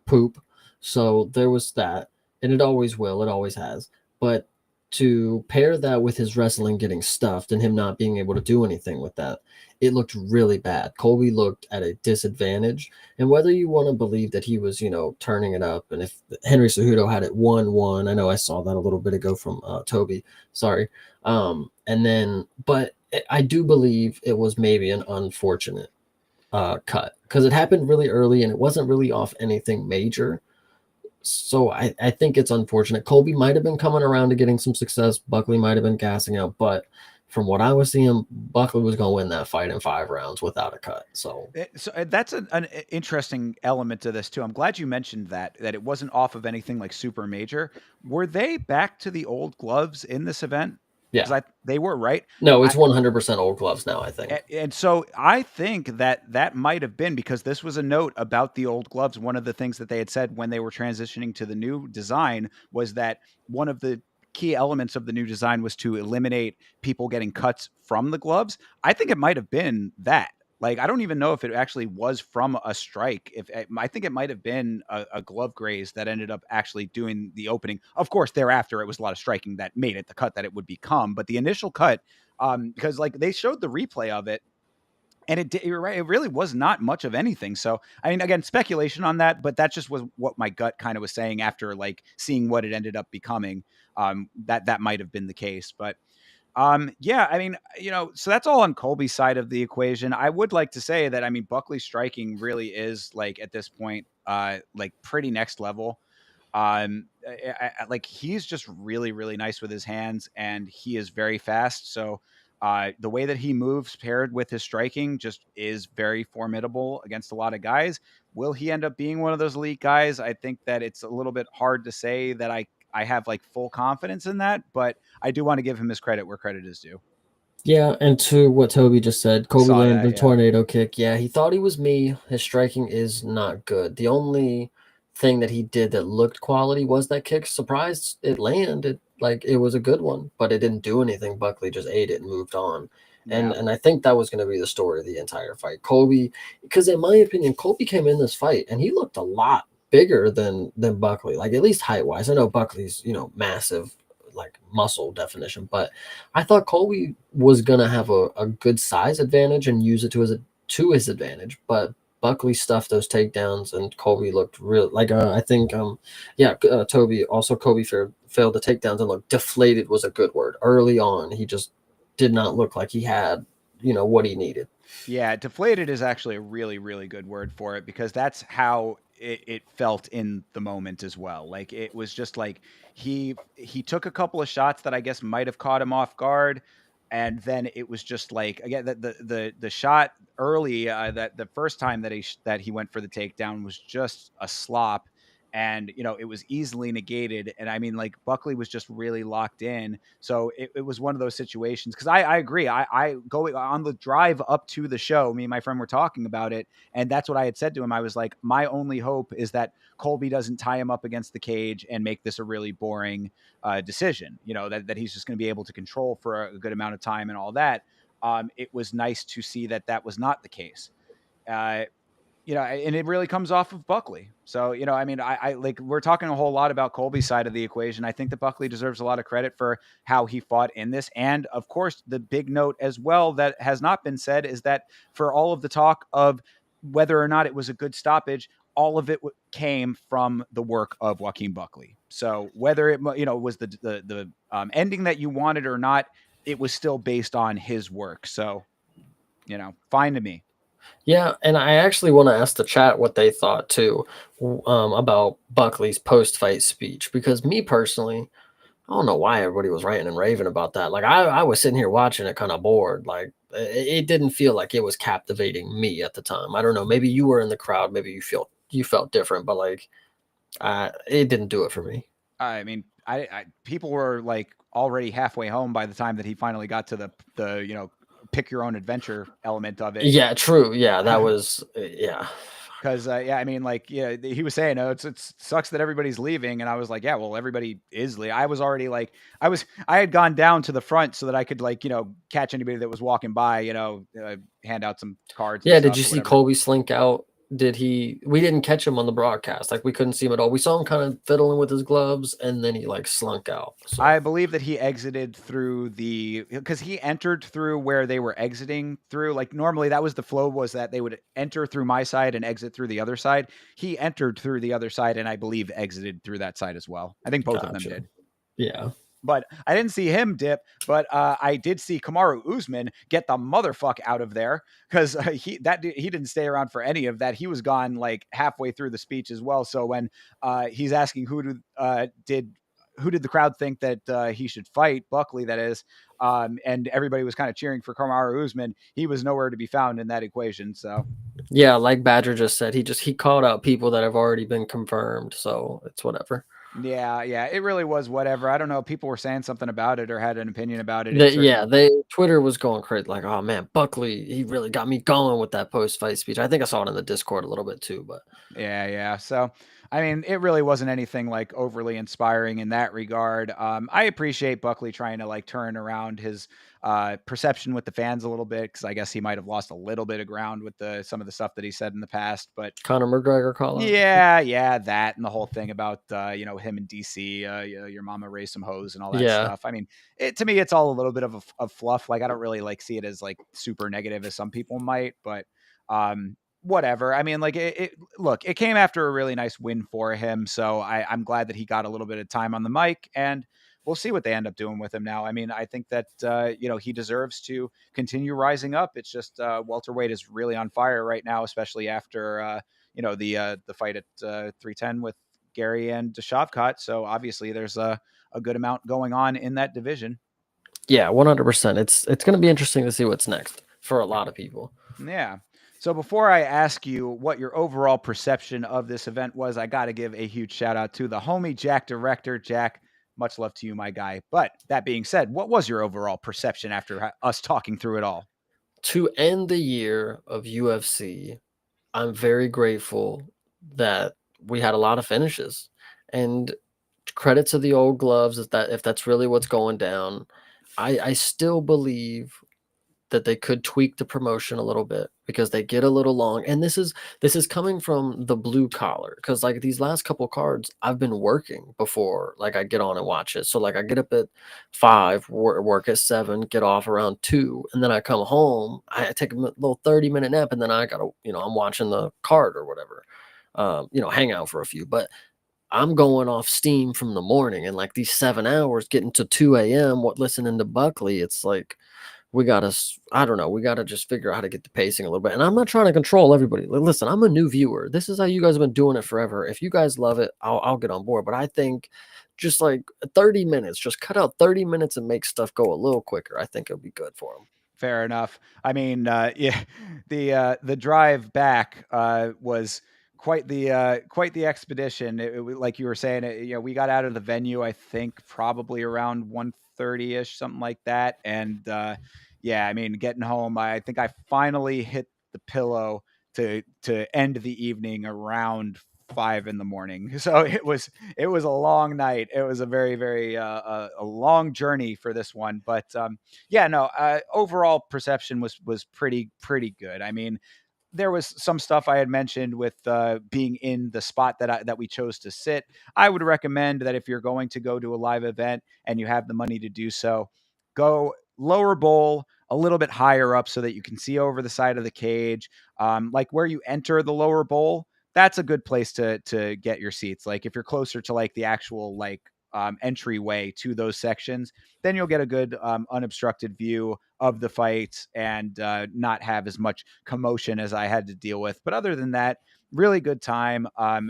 poop. So there was that, and it always will, it always has. But to pair that with his wrestling getting stuffed and him not being able to do anything with that, it looked really bad. Colby looked at a disadvantage. And whether you want to believe that he was, turning it up, and if Henry Cejudo had it 1-1, I know I saw that a little bit ago from Toby, sorry. And then, but I do believe it was maybe an unfortunate cut because it happened really early and it wasn't really off anything major. So I think it's unfortunate. Colby might have been coming around to getting some success. Buckley might have been gassing out, but from what I was seeing, Buckley was going to win that fight in 5 rounds without a cut. So That's an interesting element to this too. I'm glad you mentioned that it wasn't off of anything like super major. Were they back to the old gloves in this event? yeah, Because they were, right. no, it's 100% old gloves now, I think. And so I think that might have been because this was a note about the old gloves. One of the things that they had said when they were transitioning to the new design was that one of the key elements of the new design was to eliminate people getting cuts from the gloves. I think it might have been that. Like, I don't even know if it actually was from a strike. If I think it might have been a glove graze that ended up actually doing the opening. Of course, thereafter it was a lot of striking that made it the cut that it would become. But the initial cut, because like they showed the replay of it, and you're right, it really was not much of anything. So I mean, again, speculation on that, but that just was what my gut kind of was saying after like seeing what it ended up becoming. That might have been the case, but yeah, I mean, so that's all on Colby's side of the equation. I would like to say that, I mean, Buckley's striking really is like at this point, like pretty next level. Like he's just really, really nice with his hands and he is very fast. So, the way that he moves paired with his striking just is very formidable against a lot of guys. Will he end up being one of those elite guys? I think that it's a little bit hard to say that I have like full confidence in that, but I do want to give him his credit where credit is due. Yeah, and to what Toby just said, I Kobe saw landed that. a Yeah. tornado kick. Yeah, he thought he was me. His striking is not good. The only thing that he did that looked quality was that kick. Surprised it landed. Like it was a good one, but it didn't do anything. Buckley just ate it and moved on. And Yeah. and I think that was going to be the story of the entire fight. Kobe, because in my opinion, Kobe came in this fight and he looked a lot bigger than Buckley. Like at least height wise. I know Buckley's, massive like muscle definition, but I thought Colby was gonna have a good size advantage and use it to his advantage, but Buckley stuffed those takedowns and Colby looked real like I think Toby also Colby failed the takedowns and looked deflated was a good word. Early on, he just did not look like he had what he needed. Yeah, deflated is actually a really, really good word for it because that's how it felt in the moment as well. Like it was just like he took a couple of shots that I guess might have caught him off guard, and then it was just like again the shot early that the first time that he went for the takedown was just a slop. And it was easily negated. And I mean, like Buckley was just really locked in. So it was one of those situations because I agree. I go on the drive up to the show. Me and my friend were talking about it, and that's what I had said to him. I was like, my only hope is that Colby doesn't tie him up against the cage and make this a really boring decision. That he's just going to be able to control for a good amount of time and all that. It was nice to see that was not the case. Uh, and it really comes off of Buckley. So, I mean, I like we're talking a whole lot about Colby's side of the equation. I think that Buckley deserves a lot of credit for how he fought in this. And of course, the big note as well that has not been said is that for all of the talk of whether or not it was a good stoppage, all of it came from the work of Joaquin Buckley. So whether it, was the ending that you wanted or not, it was still based on his work. So, fine to me. Yeah, and I actually want to ask the chat what they thought too, about Buckley's post-fight speech because me personally, I don't know why everybody was ranting and raving about that. Like I was sitting here watching it kind of bored. Like it didn't feel like it was captivating me at the time. I don't know. Maybe you were in the crowd. Maybe you felt different, but like it didn't do it for me. I mean, I people were like already halfway home by the time that he finally got to the pick your own adventure element of it. Yeah, true. Yeah, that was yeah. Because yeah, I mean, like yeah, he was saying, "Oh, it sucks that everybody's leaving," and I was like, "Yeah, well, everybody is leaving." I was already like, I had gone down to the front so that I could like catch anybody that was walking by, hand out some cards and Yeah, did stuff you or see whatever. Colby slink out did he? We didn't catch him on the broadcast. Like we couldn't see him at all. We saw him kind of fiddling with his gloves, and then he like slunk out. I So believe that he exited through because he entered through where they were exiting through. Like normally that was the flow, was that they would enter through my side and exit through the other side. He entered through the other side and I believe exited through that side as well. I think both of them gotcha. did. Yeah. But I didn't see him dip. But I did see Kamaru Usman get the motherfuck out of there because he didn't stay around for any of that. He was gone like halfway through the speech as well. So when he's asking who did the crowd think that he should fight, Buckley, that is, and everybody was kind of cheering for Kamaru Usman, he was nowhere to be found in that equation. So Yeah, like Badger just said, he called out people that have already been confirmed, so it's whatever. yeah, it really was whatever. I don't know. People were saying something about it or had an opinion about it in certain. They Twitter was going crazy, like, oh man, Buckley, he really got me going with that post fight speech. I think I saw it in the Discord a little bit too, but Yeah. So, I mean, it really wasn't anything like overly inspiring in that regard. I appreciate Buckley trying to like turn around his perception with the fans a little bit because I guess he might have lost a little bit of ground with some of the stuff that he said in the past. But Conor McGregor call out. yeah, that and the whole thing about him in DC, your mama raised some hoes and all that Yeah, stuff. I mean, to me, it's all a little bit of fluff. Like I don't really like see it as like super negative as some people might, but whatever. I mean, like look, it came after a really nice win for him, so I'm glad that he got a little bit of time on the mic and. We'll see what they end up doing with him now. I mean, I think that he deserves to continue rising up. It's just welterweight is really on fire right now, especially after the fight at 310 with Gary and Shavkat. So obviously there's a good amount going on in that division. yeah, 100%. It's going to be interesting to see what's next for a lot of people. Yeah. So before I ask you what your overall perception of this event was, I got to give a huge shout out to the homie Jack Director. Jack, much love to you, my guy. But that being said, what was your overall perception after us talking through it all? To end the year of UFC, I'm very grateful that we had a lot of finishes. And credit to the old gloves is that if that's really what's going down, I still believe that they could tweak the promotion a little bit because they get a little long. And this is coming from the blue collar because like these last couple cards I've been working before like I get on and watch it. So like I get up at 5, work at 7, get off around 2, and then I come home, I take a little 30-minute nap, and then I gotta, I'm watching the card or whatever, hang out for a few. But I'm going off steam from the morning, and like these 7 hours getting to 2 a.m. What listening to Buckley, it's like we gotta, I don't know, we gotta just figure out how to get the pacing a little bit. And I'm not trying to control everybody. Listen, I'm a new viewer. This is how you guys have been doing it forever. If you guys love it, I'll get on board. But I think just like 30 minutes, just cut out 30 minutes and make stuff go a little quicker. I think it'll be good for them. Fair enough. I mean, yeah, the drive back was quite the expedition. Like you were saying, we got out of the venue, I think, probably around 1:30 ish, something like that. And yeah, I mean, getting home, I think I finally hit the pillow to end the evening around 5 in the morning. So it was a long night. It was a very a long journey for this one, but yeah, no, overall perception was pretty good. I mean, there was some stuff I had mentioned with being in the spot that we chose to sit. I would recommend that if you're going to go to a live event and you have the money to do so, go lower bowl a little bit higher up so that you can see over the side of the cage. Like where you enter the lower bowl, that's a good place to get your seats. Like if you're closer to like the actual like entryway to those sections, then you'll get a good unobstructed view of the fight and not have as much commotion as I had to deal with. But other than that, really good time,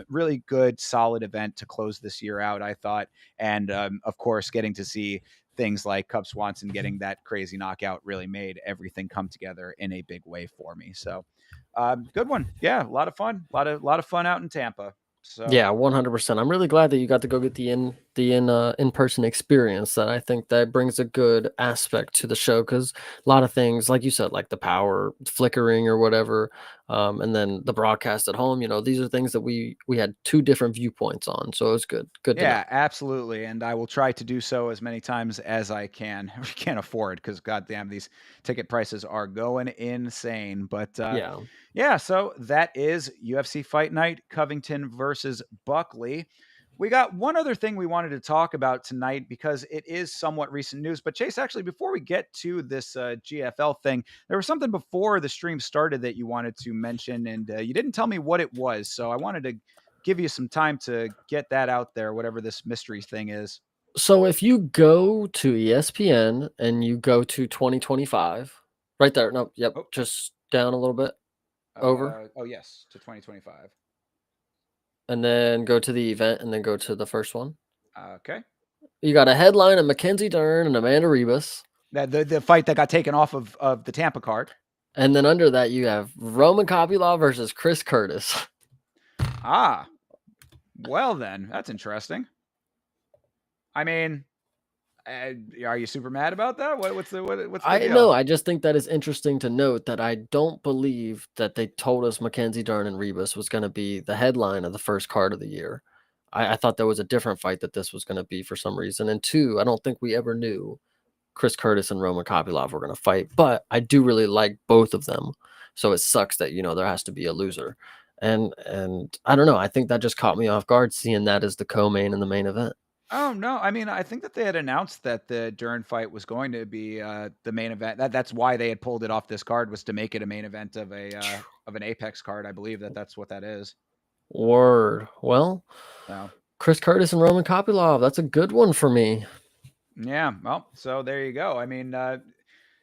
really good, solid event to close this year out, I thought. And of course, getting to see things like Cub Swanson getting that crazy knockout really made everything come together in a big way for me. So good one. Yeah, a lot of fun. A lot of fun out in Tampa. So Yeah, 100%. I'm really glad that you got to go get the the in-person experience that I think that brings a good aspect to the show, because a lot of things, like you said, like the power flickering or whatever, and then the broadcast at home, these are things that we had two different viewpoints on, so it was good to know. Yeah, absolutely, and I will try to do so as many times as I can. We can't afford because goddamn, these ticket prices are going insane. But Yeah. yeah, so that is UFC Fight Night, Covington versus Buckley. We got one other thing we wanted to talk about tonight because it is somewhat recent news. But Chase, actually, before we get to this GFL thing, there was something before the stream started that you wanted to mention, and you didn't tell me what it was. So I wanted to give you some time to get that out there, whatever this mystery thing is. So if you go to ESPN and you go to 2025, right there. No, yep, Oh, just down a little bit over, oh yes, to 2025. and then go to the event and then go to the first one. Okay. You got a headline of Mackenzie Dern and Amanda Rebus. That the fight that got taken off of the Tampa card. And then under that, you have Roman Kopylov versus Chris Curtis. Ah, well then, that's interesting. I mean, are you super mad about that? What's the big I deal? know. I just think that is interesting to note that I don't believe that they told us Mackenzie Dern and Rebus was going to be the headline of the first card of the year. I thought there was a different fight that this was going to be for some reason. And two, I don't think we ever knew Chris Curtis and Roman Kopylov were going to fight, but I do really like both of them. So it sucks that, there has to be a loser. And I don't know. I think that just caught me off guard seeing that as the co-main and the main event. Oh no, I mean, I think that they had announced that the Dern fight was going to be the main event. That's why they had pulled it off this card, was to make it a main event of an Apex card. I believe that that's what that is. Word. Well, So Chris Curtis and Roman Kopylov. That's a good one for me. yeah, well, so there you go. I mean,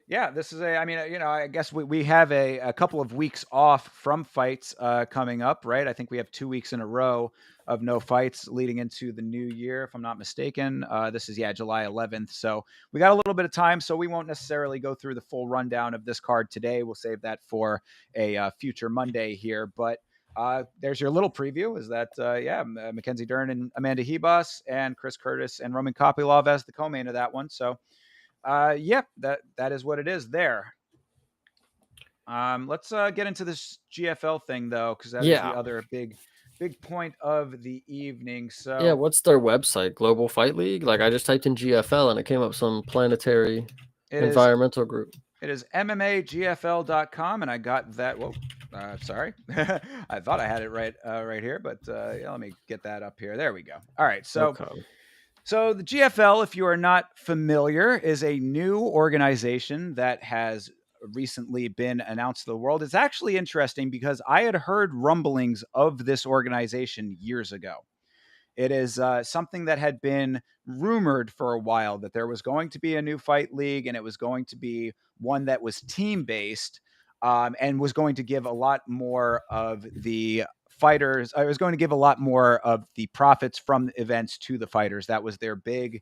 yeah, this is I mean, I guess we have a couple of weeks off from fights coming up, right? I think we have 2 weeks in a row of no fights leading into the new year, if I'm not mistaken. This is, yeah, July 11th. So we got a little bit of time. So we won't necessarily go through the full rundown of this card today. We'll save that for a future Monday here. But there's your little preview is that, yeah, Mackenzie Dern and Amanda Hebus and Chris Curtis and Roman Kopylov as the co-main of that one. So yeah, that is what it is there. Let's get into this GFL thing though, because that is the Yeah. other big point of the evening. Yeah, So what's their website? Global Fight League? Like I just typed in GFL and it came up some planetary it is environmental group. it is MMAGFL.com, and I got that. Whoa, sorry, I thought I had it right here, but yeah, let me get that up here. There we go. All right, so. Okay. So the GFL, if you are not familiar, is a new organization that has recently been announced to the world. It's actually interesting because I had heard rumblings of this organization years ago. It is something that had been rumored for a while that there was going to be a new fight league and it was going to be one that was team based and was going to give a lot more of the fighters. I was going to give a lot more of the profits from the events to the fighters. That was their big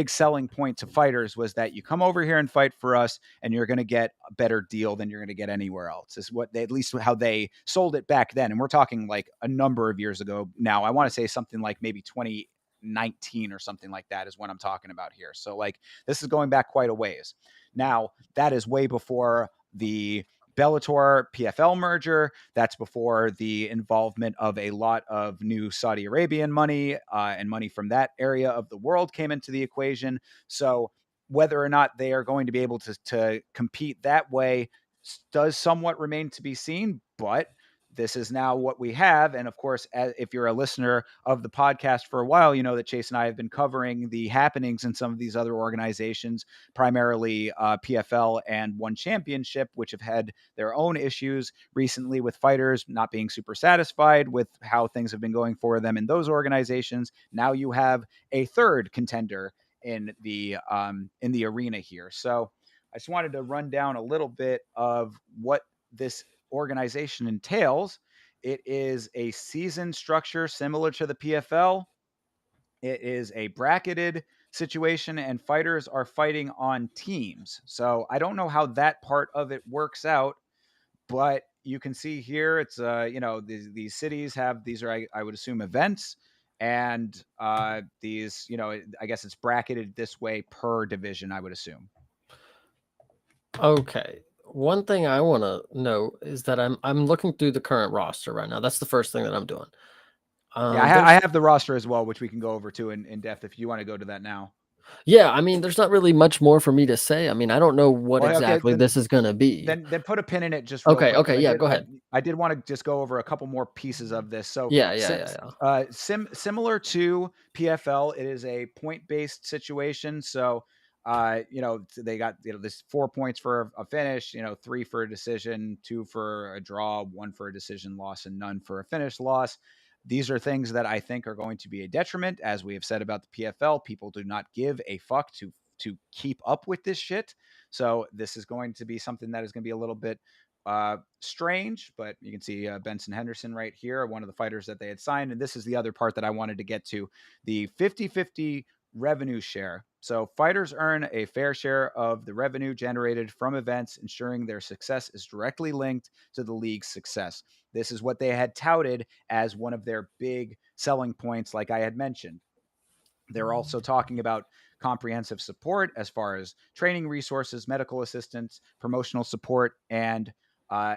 selling point to fighters was that you come over here and fight for us, and you're going to get a better deal than you're going to get anywhere else. Is what they, at least how they sold it back then. And we're talking like a number of years ago now. I want to say something like maybe 2019 or something like that is what I'm talking about here. So like this is going back quite a ways. Now that is way before the Bellator PFL merger. That's before the involvement of a lot of new Saudi Arabian money and money from that area of the world came into the equation. So whether or not they are going to be able to compete that way does somewhat remain to be seen, but this is now what we have. And of course, if you're a listener of the podcast for a while, you know that Chase and I have been covering the happenings in some of these other organizations, primarily PFL and One Championship, which have had their own issues recently with fighters not being super satisfied with how things have been going for them in those organizations. Now you have a third contender in the arena here. So I just wanted to run down a little bit of what this organization entails. It is a season structure similar to the PFL. It is a bracketed situation, and fighters are fighting on teams. So I don't know how that part of it works out, but you can see here it's these cities have these are I would assume events, and these, I guess it's bracketed this way per division, I would assume. Okay. One thing I want to know is that I'm looking through the current roster right now. That's the first thing that I'm doing. Yeah, I There's have the roster as well, which we can go over too in depth if you want to go to that now. Yeah, I mean, there's not really much more for me to say. I mean, I don't know what Well, okay, exactly this is gonna be. then put a pin in it just real Okay, quick okay, because yeah, go ahead. I did want to just go over a couple more pieces of this. So Yeah, yeah, yeah, yeah. similar to PFL, it is a point based situation. So they got this 4 points for a finish, 3 for a decision, 2 for a draw, 1 for a decision loss, and none for a finish loss. These are things that I think are going to be a detriment, as we have said about the PFL. People do not give a fuck to keep up with this shit. So this is going to be something that is going to be a little bit strange, but you can see Benson Henderson right here, one of the fighters that they had signed. And this is the other part that I wanted to get to, the 50-50 revenue share. So fighters earn a fair share of the revenue generated from events, ensuring their success is directly linked to the league's success. This is what they had touted as one of their big selling points, like I had mentioned. They're also talking about comprehensive support as far as training resources, medical assistance, promotional support, and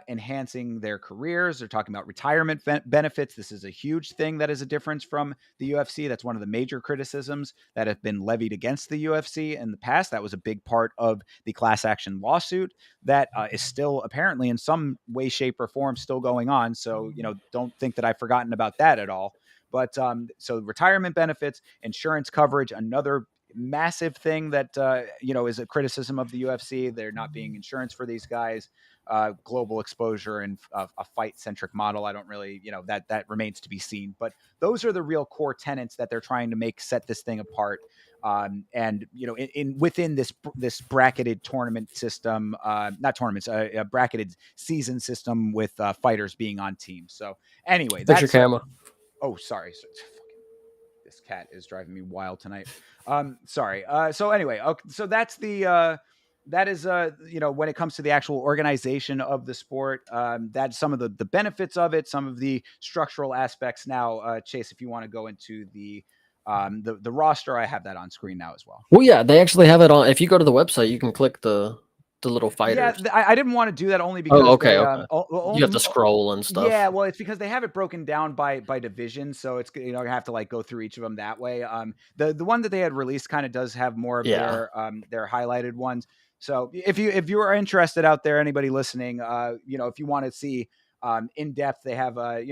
enhancing their careers. They're talking about retirement benefits. This is a huge thing that is a difference from the UFC. That's one of the major criticisms that have been levied against the UFC in the past. That was a big part of the class action lawsuit that is still apparently in some way, shape, or form still going on. So, don't think that I've forgotten about that at all. But so retirement benefits, insurance coverage, another massive thing that is a criticism of the UFC. They're not being insurance for these guys. Global exposure and a fight-centric model. I don't really, that remains to be seen. But those are the real core tenets that they're trying to set this thing apart. And within this bracketed tournament system, not tournaments, a bracketed season system with fighters being on teams. So anyway, Fix your that's camera. oh, sorry. This cat is driving me wild tonight. Sorry. So anyway, okay, so that's that is when it comes to the actual organization of the sport, that's some of the benefits of it, some of the structural aspects. Now, Chase, if you want to go into the roster, I have that on screen now as well. Well, yeah, they actually have it on. If you go to the website, you can click the little Yeah, fighters. I didn't want to do that only Oh, because okay, they okay. You have to scroll and yeah, stuff. well, it's because they have it broken down by division, so it's I have to go through each of them that way. The one that they had released kind of does have more of Yeah. their highlighted ones. So if you are interested out there, anybody listening, if you want to see in depth, they have a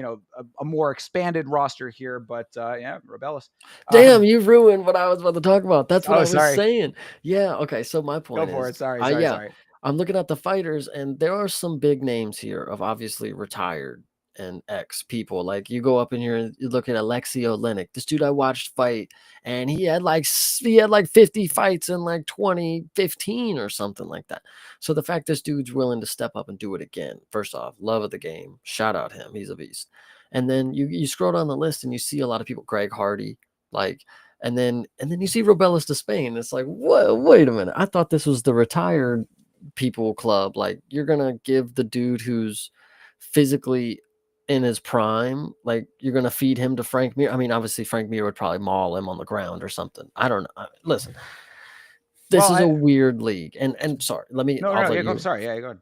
more expanded roster here. But yeah, Rebellis. Damn, you ruined what I was about to talk about. That's what Oh, I was sorry. saying. Yeah, okay. So my Go point for is, it. Sorry. I'm looking at the fighters, and there are some big names here of obviously retired and ex people. Like you go up in here and you look at Alexei Olenek, this dude I watched fight, and he had like 50 fights in like 2015 or something like that. So the fact this dude's willing to step up and do it again, first off, love of the game. Shout out him. He's a beast. And then you scroll down the list and you see a lot of people, Greg Hardy, like, and then you see Robelis to Spain. It's like, what? Wait a minute. I thought this was the retired people club. Like, you're gonna give the dude who's physically in his prime, like you're gonna feed him to Frank Mir. I mean, obviously Frank Mir would probably maul him on the ground or something. I don't know. Listen, this Well, is a weird league. And sorry, I'll no, let yeah, go. you Sorry, yeah, go ahead.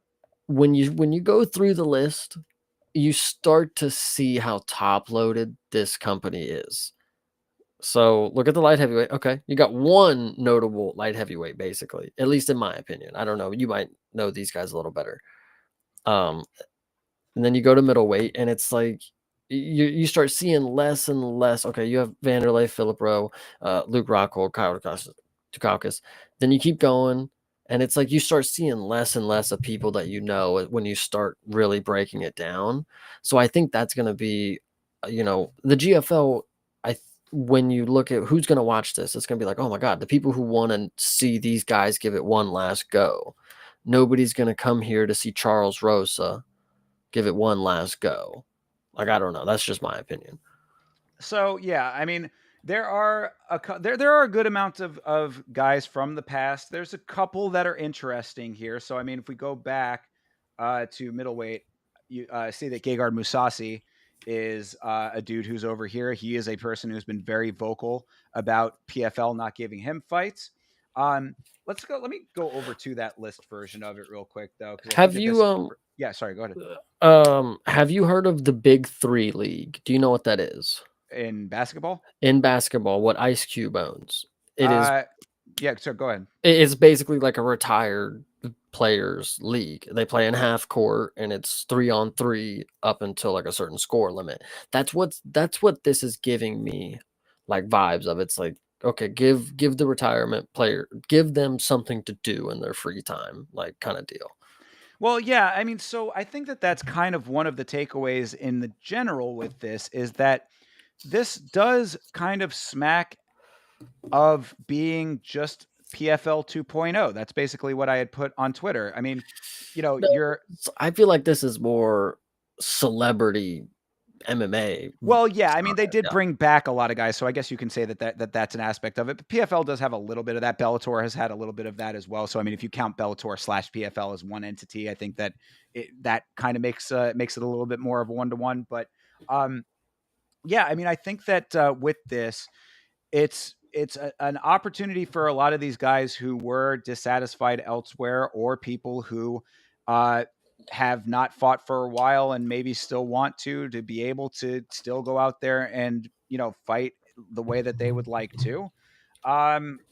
when you go through the list, you start to see how top loaded this company is. So look at the light heavyweight. Okay, you got one notable light heavyweight, basically, at least in my opinion. I don't know. You might know these guys a little better. Um, and then you go to middleweight, and it's like you start seeing less and less. Okay, you have Vanderlei, Philip Rowe, Luke Rockhold, Kyle Dukakis. Then you keep going, and it's like you start seeing less and less of people that you know when you start really breaking it down. So I think that's going to be, the GFL. When you look at who's going to watch this, it's going to be like, oh my God, the people who want to see these guys give it one last go. Nobody's going to come here to see Charles Rosa give it one last go. Like, I don't know. That's just my opinion. So yeah, I mean, there are a good amount of guys from the past. There's a couple that are interesting here. So I mean, if we go back to middleweight, you see that Gegard Mousasi is a dude who's over here. He is a person who's been very vocal about PFL not giving him fights. Um, let's go. Let me go over to that list version of it real quick, though, because I think Have that you this. Yeah, sorry. Go ahead. have you heard of the Big Three League? Do you know what that is? In basketball. In basketball, what Ice Cube owns. It is Uh, yeah. So go ahead. it's basically like a retired players league. They play in half court and it's 3-on-3 up until like a certain score limit. That's what this is giving me like vibes of. It's like, okay, give the retirement player, give them something to do in their free time, like kind of deal. Well, yeah, I mean, so I think that that's kind of one of the takeaways in the general with this is that this does kind of smack of being just PFL 2.0. That's basically what I had put on Twitter. I mean, No, you're I feel like this is more celebrity MMA. well, yeah, I mean, they did Yeah. bring back a lot of guys, so I guess you can say that's an aspect of it. But PFL does have a little bit of that. Bellator has had a little bit of that as well. So I mean, if you count Bellator slash PFL as one entity, I think that that kind of makes it a little bit more of a 1-to-1. But um, yeah, I mean, I think that with this, an opportunity for a lot of these guys who were dissatisfied elsewhere, or people who uh, have not fought for a while and maybe still want to be able to still go out there and fight the way that they would like to.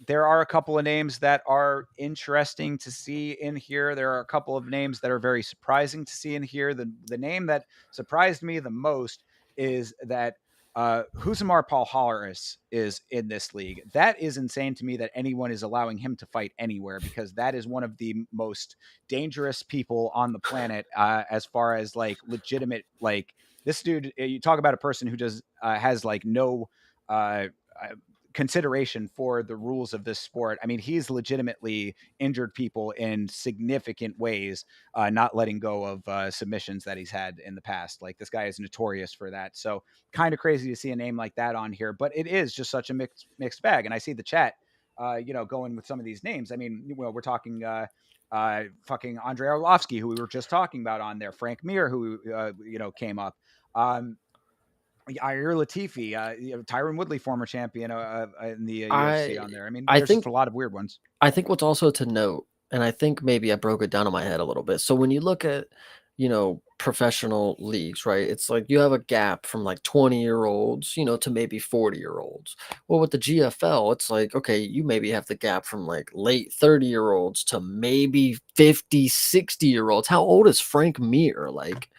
There are a couple of names that are interesting to see in here. There are a couple of names that are very surprising to see in here. The name that surprised me the most is that Husamar Palhares is in this league. That is insane to me that anyone is allowing him to fight anywhere, because that is one of the most dangerous people on the planet, as far as like legitimate, like this dude. You talk about a person who does has like no uh, uh, consideration for the rules of this sport. I mean, he's legitimately injured people in significant ways, not letting go of submissions that he's had in the past. Like, this guy is notorious for that. So kind of crazy to see a name like that on here, but it is just such a mixed bag. And I see the chat, going with some of these names. I mean, we're talking fucking Andrei Arlovsky, who we were just talking about on there, Frank Mir, who came up. Yair Latifi, Tyron Woodley, former champion in the UFC I on there. I mean, I there's just think a lot of weird ones. I think what's also to note, and I think maybe I broke it down in my head a little bit. So when you look at, professional leagues, right? It's like you have a gap from like 20-year-olds, to maybe 40-year-olds. Well, with the GFL, it's like, okay, you maybe have the gap from like late 30-year-olds to maybe 50, 60-year-olds. How old is Frank Mir? Like,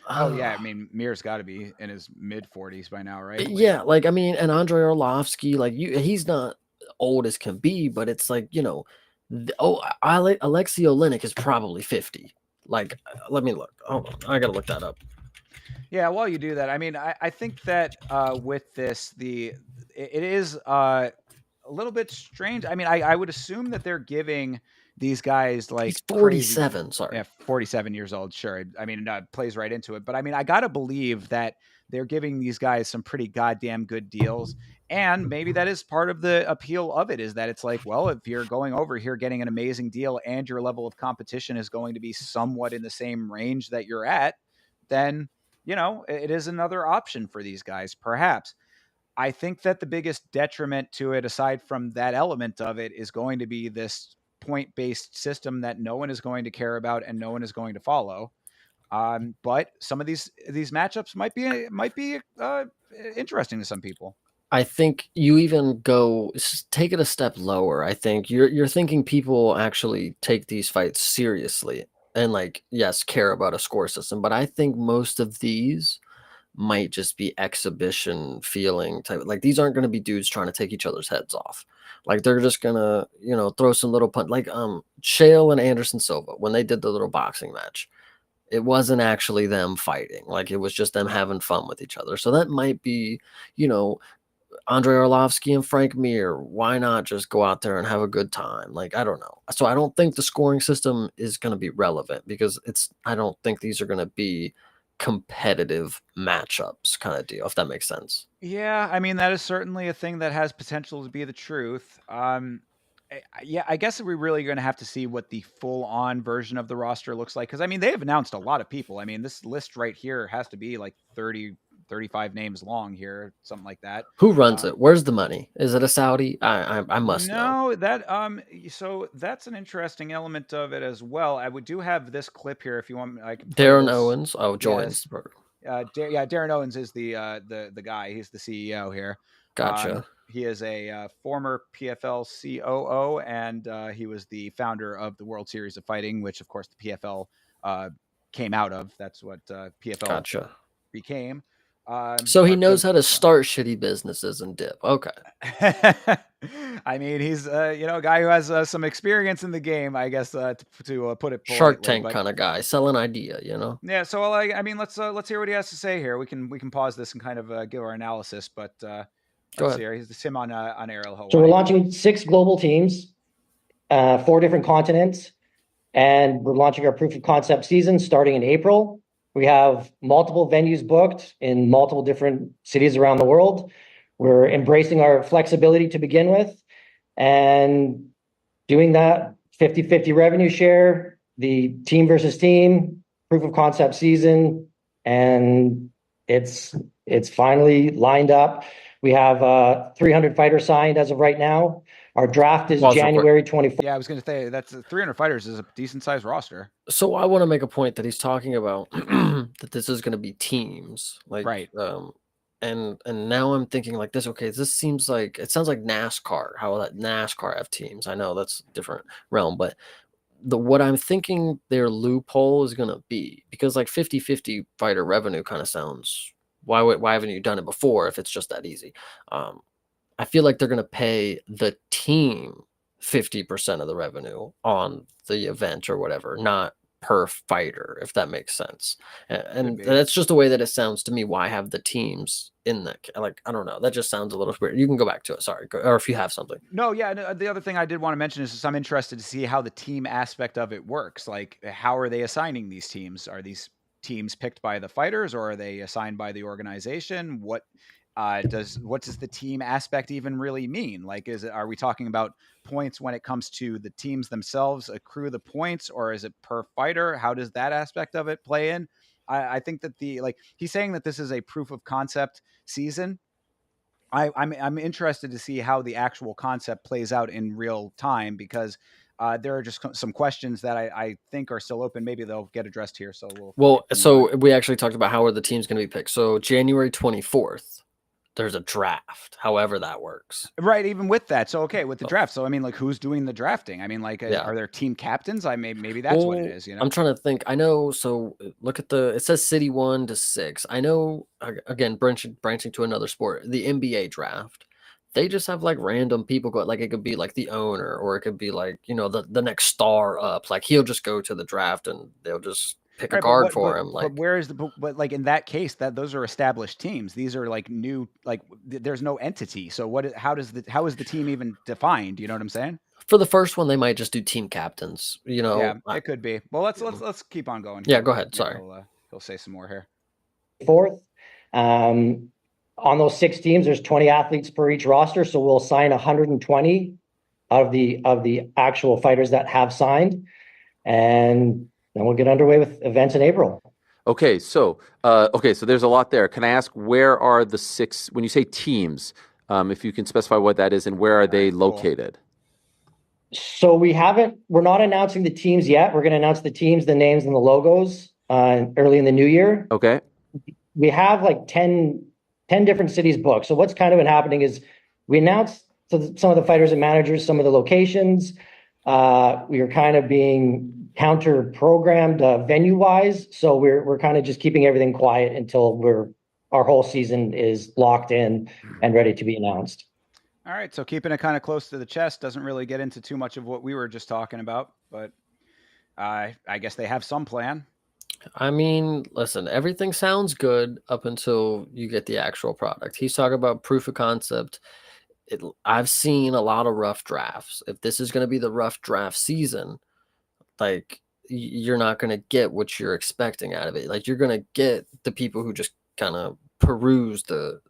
Oh yeah, uh, I mean, Mir's got to be in his mid 40s by now, right? Like, yeah, like I mean, and Andrei Arlovsky, like he's not old as can be, but it's like Alexei Olenek is probably 50. Like, let me look. Hold on, I gotta look that up. yeah, while you do that, I mean, I think that with this, it is a little bit strange. I mean, I would assume that they're giving these guys He's like crazy. 47. Yeah, Sorry. 47 years old. Sure. I mean, plays right into it. But I mean, I got to believe that they're giving these guys some pretty goddamn good deals. And maybe that is part of the appeal of it, is that it's like, well, if you're going over here getting an amazing deal and your level of competition is going to be somewhat in the same range that you're at, then, it is another option for these guys, perhaps. I think that the biggest detriment to it, aside from that element of it, is going to be this point-based system that no one is going to care about and no one is going to follow. But some of these matchups might be interesting to some people. I think you even take it a step lower. I think you're thinking people actually take these fights seriously and like, yes, care about a score system, but I think most of these might just be exhibition feeling type. Like, these aren't going to be dudes trying to take each other's heads off. Like, they're just gonna, throw some little punt, like Shale and Anderson Silva when they did the little boxing match. It wasn't actually them fighting. Like, it was just them having fun with each other. So that might be, you know, Andrei Arlovsky and Frank Mir. Why not just go out there and have a good time? Like, I don't know. So I don't think the scoring system is going to be relevant because I don't think these are going to be competitive matchups kind of deal, if that makes sense. Yeah, I mean, that is certainly a thing that has potential to be the truth. Yeah, I guess we're really going to have to see what the full-on version of the roster looks like, because I mean they have announced a lot of people. I mean this list right here has to be like 30, 35 names long here, something like that. Who runs it? Where's the money? Is it a Saudi? I must know. No, that so that's an interesting element of it as well. I would do have this clip here if you want. I can play Darren this. Owens Yes, joins. Yeah, Darren Owens is the guy. He's the CEO here. Gotcha. He is a former PFL COO, and he was the founder of the World Series of Fighting, which of course the PFL came out of. That's what PFL Gotcha. became. So he Or knows could how to start shitty businesses and dip. Okay. I mean, he's a guy who has some experience in the game, I guess, to put it Shark politely. Tank But kind of guy. Sell an idea, you know? yeah, so I mean, let's hear what he has to say here. We can pause this and kind of give our analysis. But Go let's see ahead. here. He's Sim on Aerial So we're Hawaii. launching 6 global teams, 4 different continents, and we're launching our proof of concept season starting in April. We have multiple venues booked in multiple different cities around the world. We're embracing our flexibility to begin with and doing that 50-50 revenue share, the team versus team, proof of concept season, and it's finally lined up. We have 300 fighters signed as of right now. Our draft is January 24th. Yeah, I was going to say that's 300 fighters is a decent sized roster. So I want to make a point that he's talking about that this is going to be teams, like Right. and now I'm thinking like this. Okay, this seems like it sounds like NASCAR. How that NASCAR have teams? I know that's a different realm, but what I'm thinking their loophole is going to be, because like 50-50 fighter revenue kind of sounds. Why haven't you done it before if it's just that easy? I feel like they're going to pay the team 50% of the revenue on the event or whatever, not per fighter, if that makes sense. And that's just the way that it sounds to me. Why have the teams in that? Like, I don't know. That just sounds a little weird. You can go back to it. Sorry. Or if you have something. No, yeah. The other thing I did want to mention is I'm interested to see how the team aspect of it works. Like, how are they assigning these teams? Are these teams picked by the fighters, or are they assigned by the organization? What does the team aspect even really mean? Like, are we talking about points when it comes to the teams themselves accrue the points, or is it per fighter? How does that aspect of it play in? I think that he's saying that this is a proof of concept season. I'm interested to see how the actual concept plays out in real time, because there are just some questions that I think are still open. Maybe they'll get addressed here. So we actually talked about how are the teams going to be picked. So January 24th. There's a draft, however that works. Right, even with that. So, okay, with the draft. So, I mean, like, who's doing the drafting? I mean, like, are there team captains? Maybe that's what it is, you know? I'm trying to think. I know, so look at it says City 1 to 6. I know, again, branching to another sport, the NBA draft. They just have, like, random people go, like, it could be, like, the owner, or it could be, like, you know, the next star up. Like, he'll just go to the draft, and they'll just pick a guard for him. But where is but like in that case, those are established teams. These are like new, like there's no entity. So how is the team even defined? You know what I'm saying? For the first one, they might just do team captains. You know, yeah, it could be. Well, let's keep on going. Yeah, go ahead. Sorry, he'll say some more here. Fourth, on those 6 teams, there's 20 athletes per each roster, so we'll sign 120 of the actual fighters that have signed, and then we'll get underway with events in April. Okay, so there's a lot there. Can I ask, where are the 6, when you say teams, if you can specify what that is and where are they located? So we're not announcing the teams yet. We're going to announce the teams, the names, and the logos early in the new year. Okay. We have like 10 different cities booked. So what's kind of been happening is we announced some of the fighters and managers, some of the locations. We are kind of being counter-programmed venue-wise. So we're kind of just keeping everything quiet until our whole season is locked in and ready to be announced. All right, so keeping it kind of close to the chest doesn't really get into too much of what we were just talking about, but I guess they have some plan. I mean, listen, everything sounds good up until you get the actual product. He's talking about proof of concept. I've seen a lot of rough drafts. If this is going to be the rough draft season, like, you're not going to get what you're expecting out of it. Like, you're going to get the people who just kind of peruse the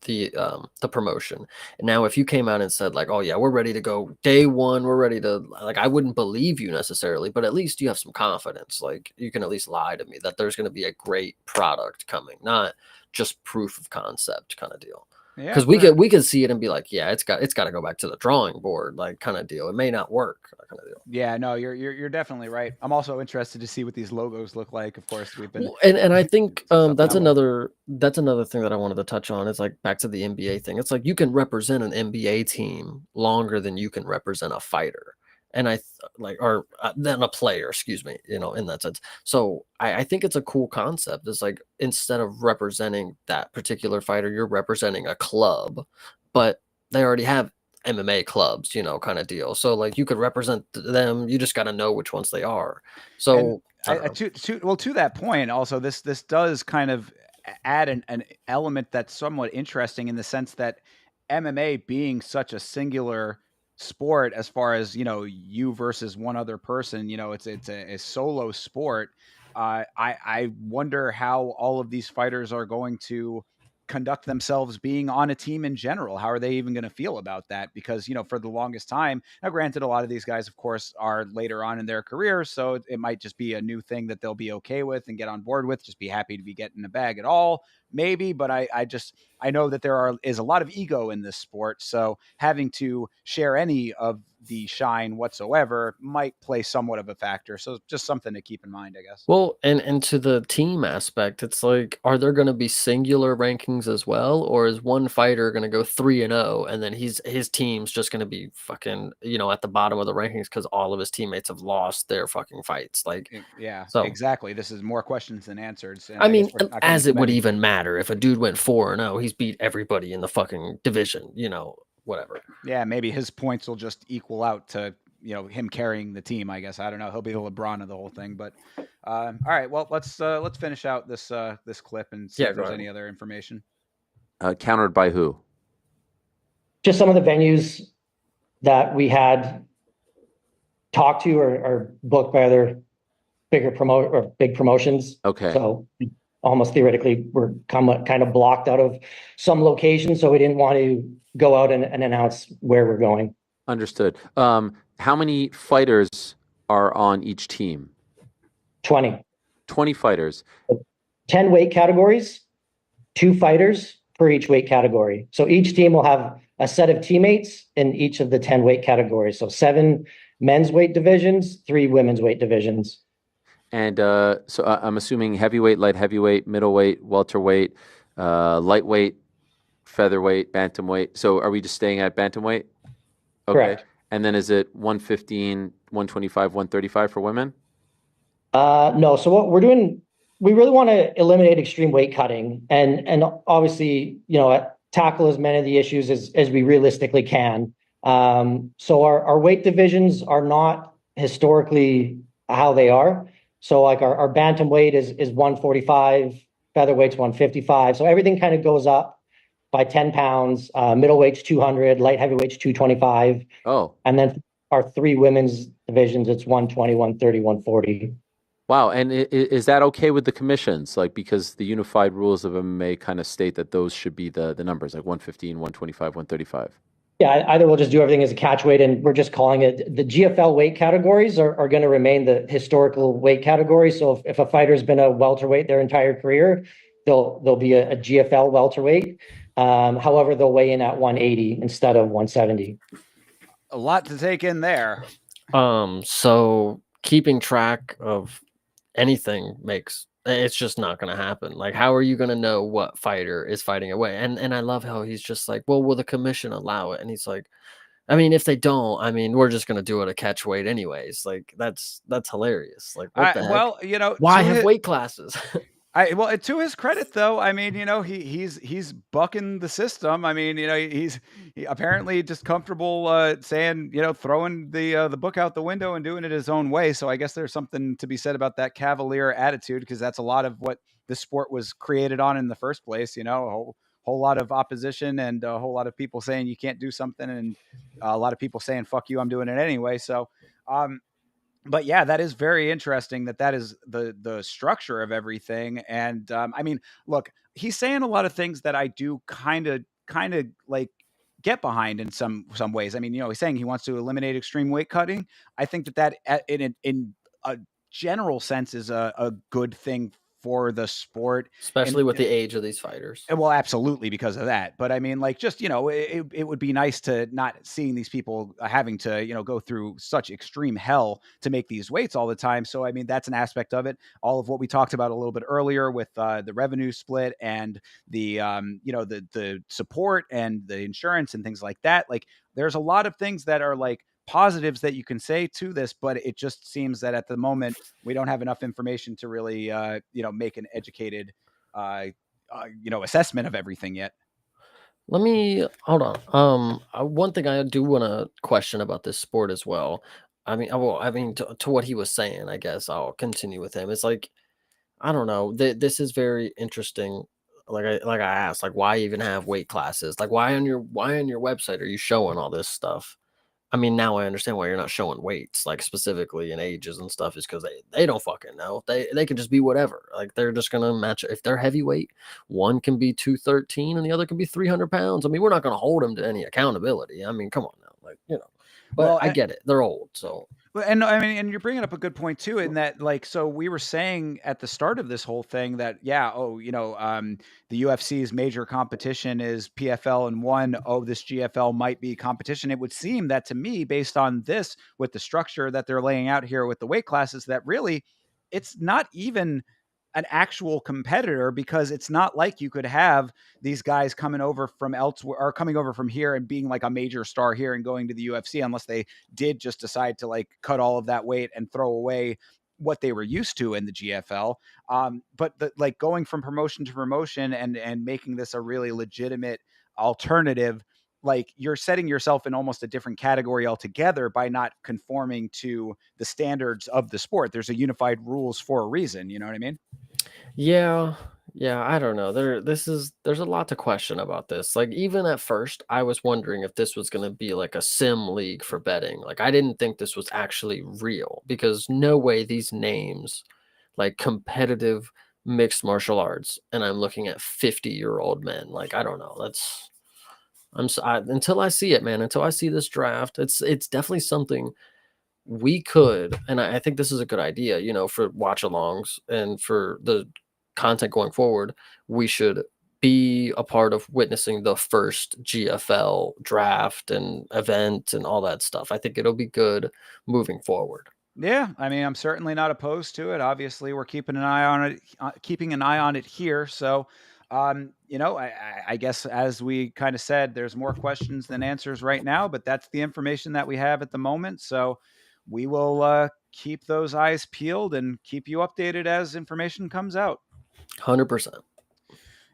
the promotion. And now if you came out and said like, oh yeah, we're ready to go day one, we're ready to, like, I wouldn't believe you necessarily, but at least you have some confidence. Like you can at least lie to me that there's going to be a great product coming, not just proof of concept kind of deal. Yeah, Because we could see it and be like, yeah, it's got to go back to the drawing board, like kind of deal. It may not work, that kind of deal. Yeah, no, you're definitely right. I'm also interested to see what these logos look like. Of course, we've been and I think stuff that's that way. another thing that I wanted to touch on is like back to the NBA thing. It's like you can represent an NBA team longer than you can represent a fighter, and than a player, excuse me, in that sense. So I think it's a cool concept. It's like instead of representing that particular fighter, you're representing a club, but they already have MMA clubs, kind of deal. So like you could represent them. You just got to know which ones they are. And So I don't know. to that point, also this does kind of add an element that's somewhat interesting in the sense that MMA being such a singular sport, as far as you versus one other person, it's a solo sport. I wonder how all of these fighters are going to conduct themselves being on a team in general. How are they even going to feel about that? Because for the longest time, now granted, a lot of these guys of course are later on in their careers, so it might just be a new thing that they'll be okay with and get on board with, just be happy to be getting a bag at all, maybe. But I know that is a lot of ego in this sport, so having to share any of the shine whatsoever might play somewhat of a factor. So just something to keep in mind, I guess. Well, and to the team aspect, it's like, are there going to be singular rankings as well, or is one fighter going to go 3-0, and then his team's just going to be fucking at the bottom of the rankings because all of his teammates have lost their fucking fights? Like, Yeah, so exactly. This is more questions than answers, and I I guess mean, we're not getting as too it would many. even matter if a dude went 4-0, he's beat everybody in the fucking division, whatever. Yeah, maybe his points will just equal out to him carrying the team. I guess I don't know. He'll be the LeBron of the whole thing. But all right, well let's finish out this clip and see Yeah, if go there's ahead. any other information. Countered by who? Just some of the venues that we had talked to or booked by other big promotions. Okay. So almost theoretically, we're kind of blocked out of some locations, so we didn't want to go out and announce where we're going. Understood. How many fighters are on each team? 20. 20 fighters. 10 weight categories, 2 fighters per each weight category. So each team will have a set of teammates in each of the 10 weight categories. So 7 men's weight divisions, 3 women's weight divisions. And so I'm assuming heavyweight, light heavyweight, middleweight, welterweight, lightweight, featherweight, bantamweight. So are we just staying at bantamweight? Okay. Correct. And then is it 115, 125, 135 for women? No. So what we're doing, we really want to eliminate extreme weight cutting and obviously, tackle as many of the issues as we realistically can. So our weight divisions are not historically how they are. So like our bantamweight is 145, featherweight's 155. So everything kind of goes up by 10 pounds. Middleweight's 200, light heavyweight's 225. Oh, And then our 3 women's divisions, it's 120, 130, 140. wow. And is that okay with the commissions? Like, because the unified rules of MMA kind of state that those should be the numbers, like 115, 125, 135. Yeah, either we'll just do everything as a catch weight and we're just calling it the GFL weight categories are going to remain the historical weight categories. So if a fighter's been a welterweight their entire career, they'll be a GFL welterweight. However, they'll weigh in at 180 instead of 170. A lot to take in there. So keeping track of anything it's just not going to happen. Like, how are you going to know what fighter is fighting away? And I love how he's just like, well, will the commission allow it? And he's like, I mean, if they don't, I mean, we're just going to do it a catch weight anyways. Like, that's hilarious. Like, what the heck? Well, Why have weight classes? Well, to his credit, though, I mean, he's bucking the system. I mean, he apparently just comfortable saying, throwing the book out the window and doing it his own way. So I guess there's something to be said about that cavalier attitude, because that's a lot of what the sport was created on in the first place. A whole lot of opposition and a whole lot of people saying you can't do something, and a lot of people saying "fuck you, I'm doing it anyway." So, but yeah, that is very interesting that is the structure of everything. And I mean, look, he's saying a lot of things that I do kind of kind of like get behind in some ways. I mean, he's saying he wants to eliminate extreme weight cutting. I think that in a general sense is a good thing for the sport, especially with the age of these fighters. well, absolutely, because of that. But I mean, like, just, it would be nice to not seeing these people having to, go through such extreme hell to make these weights all the time. So, I mean, that's an aspect of it. All of what we talked about a little bit earlier with the revenue split and the, the support and the insurance and things like that. Like, there's a lot of things that are like positives that you can say to this, but it just seems that at the moment we don't have enough information to really, make an educated, assessment of everything yet. Let me hold on. One thing I do want to question about this sport as well. I mean, to what he was saying, I guess I'll continue with him. It's like, I don't know. This is very interesting. Like I asked, like, why even have weight classes? Like, why on your website are you showing all this stuff? I mean, now I understand why you're not showing weights, like specifically in ages and stuff, is because they don't fucking know. They can just be whatever. Like, they're just gonna match. If they're heavyweight, one can be 213 and the other can be 300 pounds. I mean, we're not gonna hold them to any accountability. I mean, come on now, like, But Well, I get it. They're old, so. And I mean, and you're bringing up a good point too, in that, like, so we were saying at the start of this whole thing that, the UFC's major competition is PFL and one. Oh, this GFL might be competition. It would seem that to me, based on this, with the structure that they're laying out here with the weight classes, that really it's not even an actual competitor, because it's not like you could have these guys coming over from elsewhere or coming over from here and being like a major star here and going to the UFC, unless they did just decide to like cut all of that weight and throw away what they were used to in the GFL. But like going from promotion to promotion and making this a really legitimate alternative, like, you're setting yourself in almost a different category altogether by not conforming to the standards of the sport. There's a unified rules for a reason. You know what I mean? Yeah, yeah, I don't know. There's a lot to question about this. Like, even at first, I was wondering if this was going to be like a sim league for betting. Like, I didn't think this was actually real, because no way these names, like competitive mixed martial arts, and I'm looking at 50-year-old men. Like, I don't know. Until I see it, man. Until I see this draft, it's definitely something we could, and I think this is a good idea, for watch alongs and for the content going forward. We should be a part of witnessing the first GFL draft and event and all that stuff. I think it'll be good moving forward. Yeah, I mean, I'm certainly not opposed to it. Obviously, we're keeping an eye on it, here. So, I guess, as we kind of said, there's more questions than answers right now, but that's the information that we have at the moment. So, we will keep those eyes peeled and keep you updated as information comes out. 100%.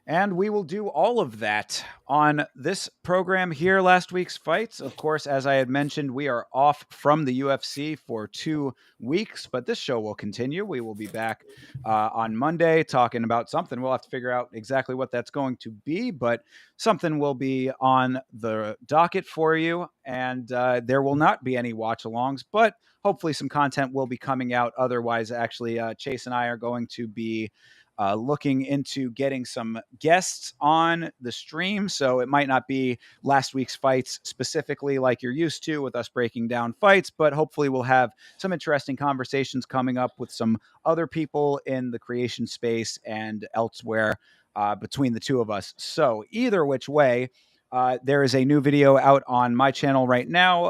And we will do all of that on this program here, Last Week's Fights. Of course, as I had mentioned, we are off from the UFC for 2 weeks, but this show will continue. We will be back on Monday talking about something. We'll have to figure out exactly what that's going to be, but something will be on the docket for you. And there will not be any watch-alongs, but hopefully some content will be coming out. Otherwise, actually, Chase and I are going to be looking into getting some guests on the stream. So it might not be Last Week's Fights specifically like you're used to with us breaking down fights, but hopefully we'll have some interesting conversations coming up with some other people in the creation space and elsewhere between the two of us. So either which way, there is a new video out on my channel right now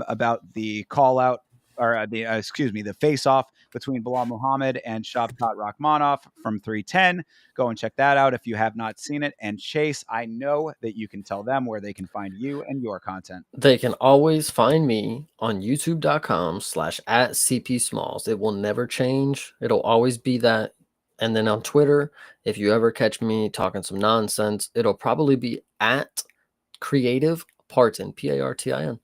about the call out, or the face-off between Bilal Muhammad and Shavkat Rakhmonov from 310. Go and check that out if you have not seen it. And Chase, I know that you can tell them where they can find you and your content. They can always find me on youtube.com/@CPSmalls. It will never change. It'll always be that. And then on Twitter, if you ever catch me talking some nonsense, it'll probably be @CreativePartin, PARTIN.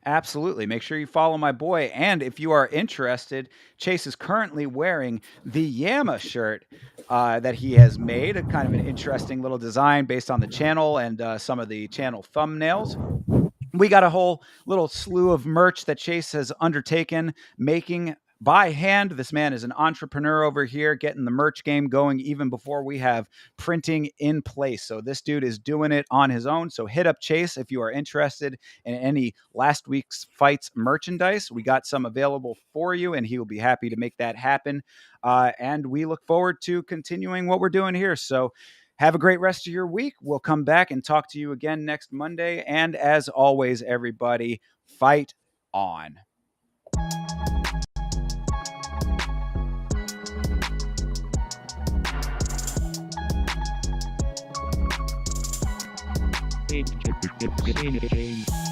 Absolutely. Make sure you follow my boy. And if you are interested, Chase is currently wearing the Yama shirt that he has made, a kind of an interesting little design based on the channel and some of the channel thumbnails. We got a whole little slew of merch that Chase has undertaken making by hand. This man is an entrepreneur over here, getting the merch game going even before we have printing in place. So this dude is doing it on his own. So hit up Chase if you are interested in any last week's fights merchandise. We got some available for you, and he will be happy to make that happen. And we look forward to continuing what we're doing here. So have a great rest of your week. We'll come back and talk to you again next Monday. And as always, everybody, fight on. Game.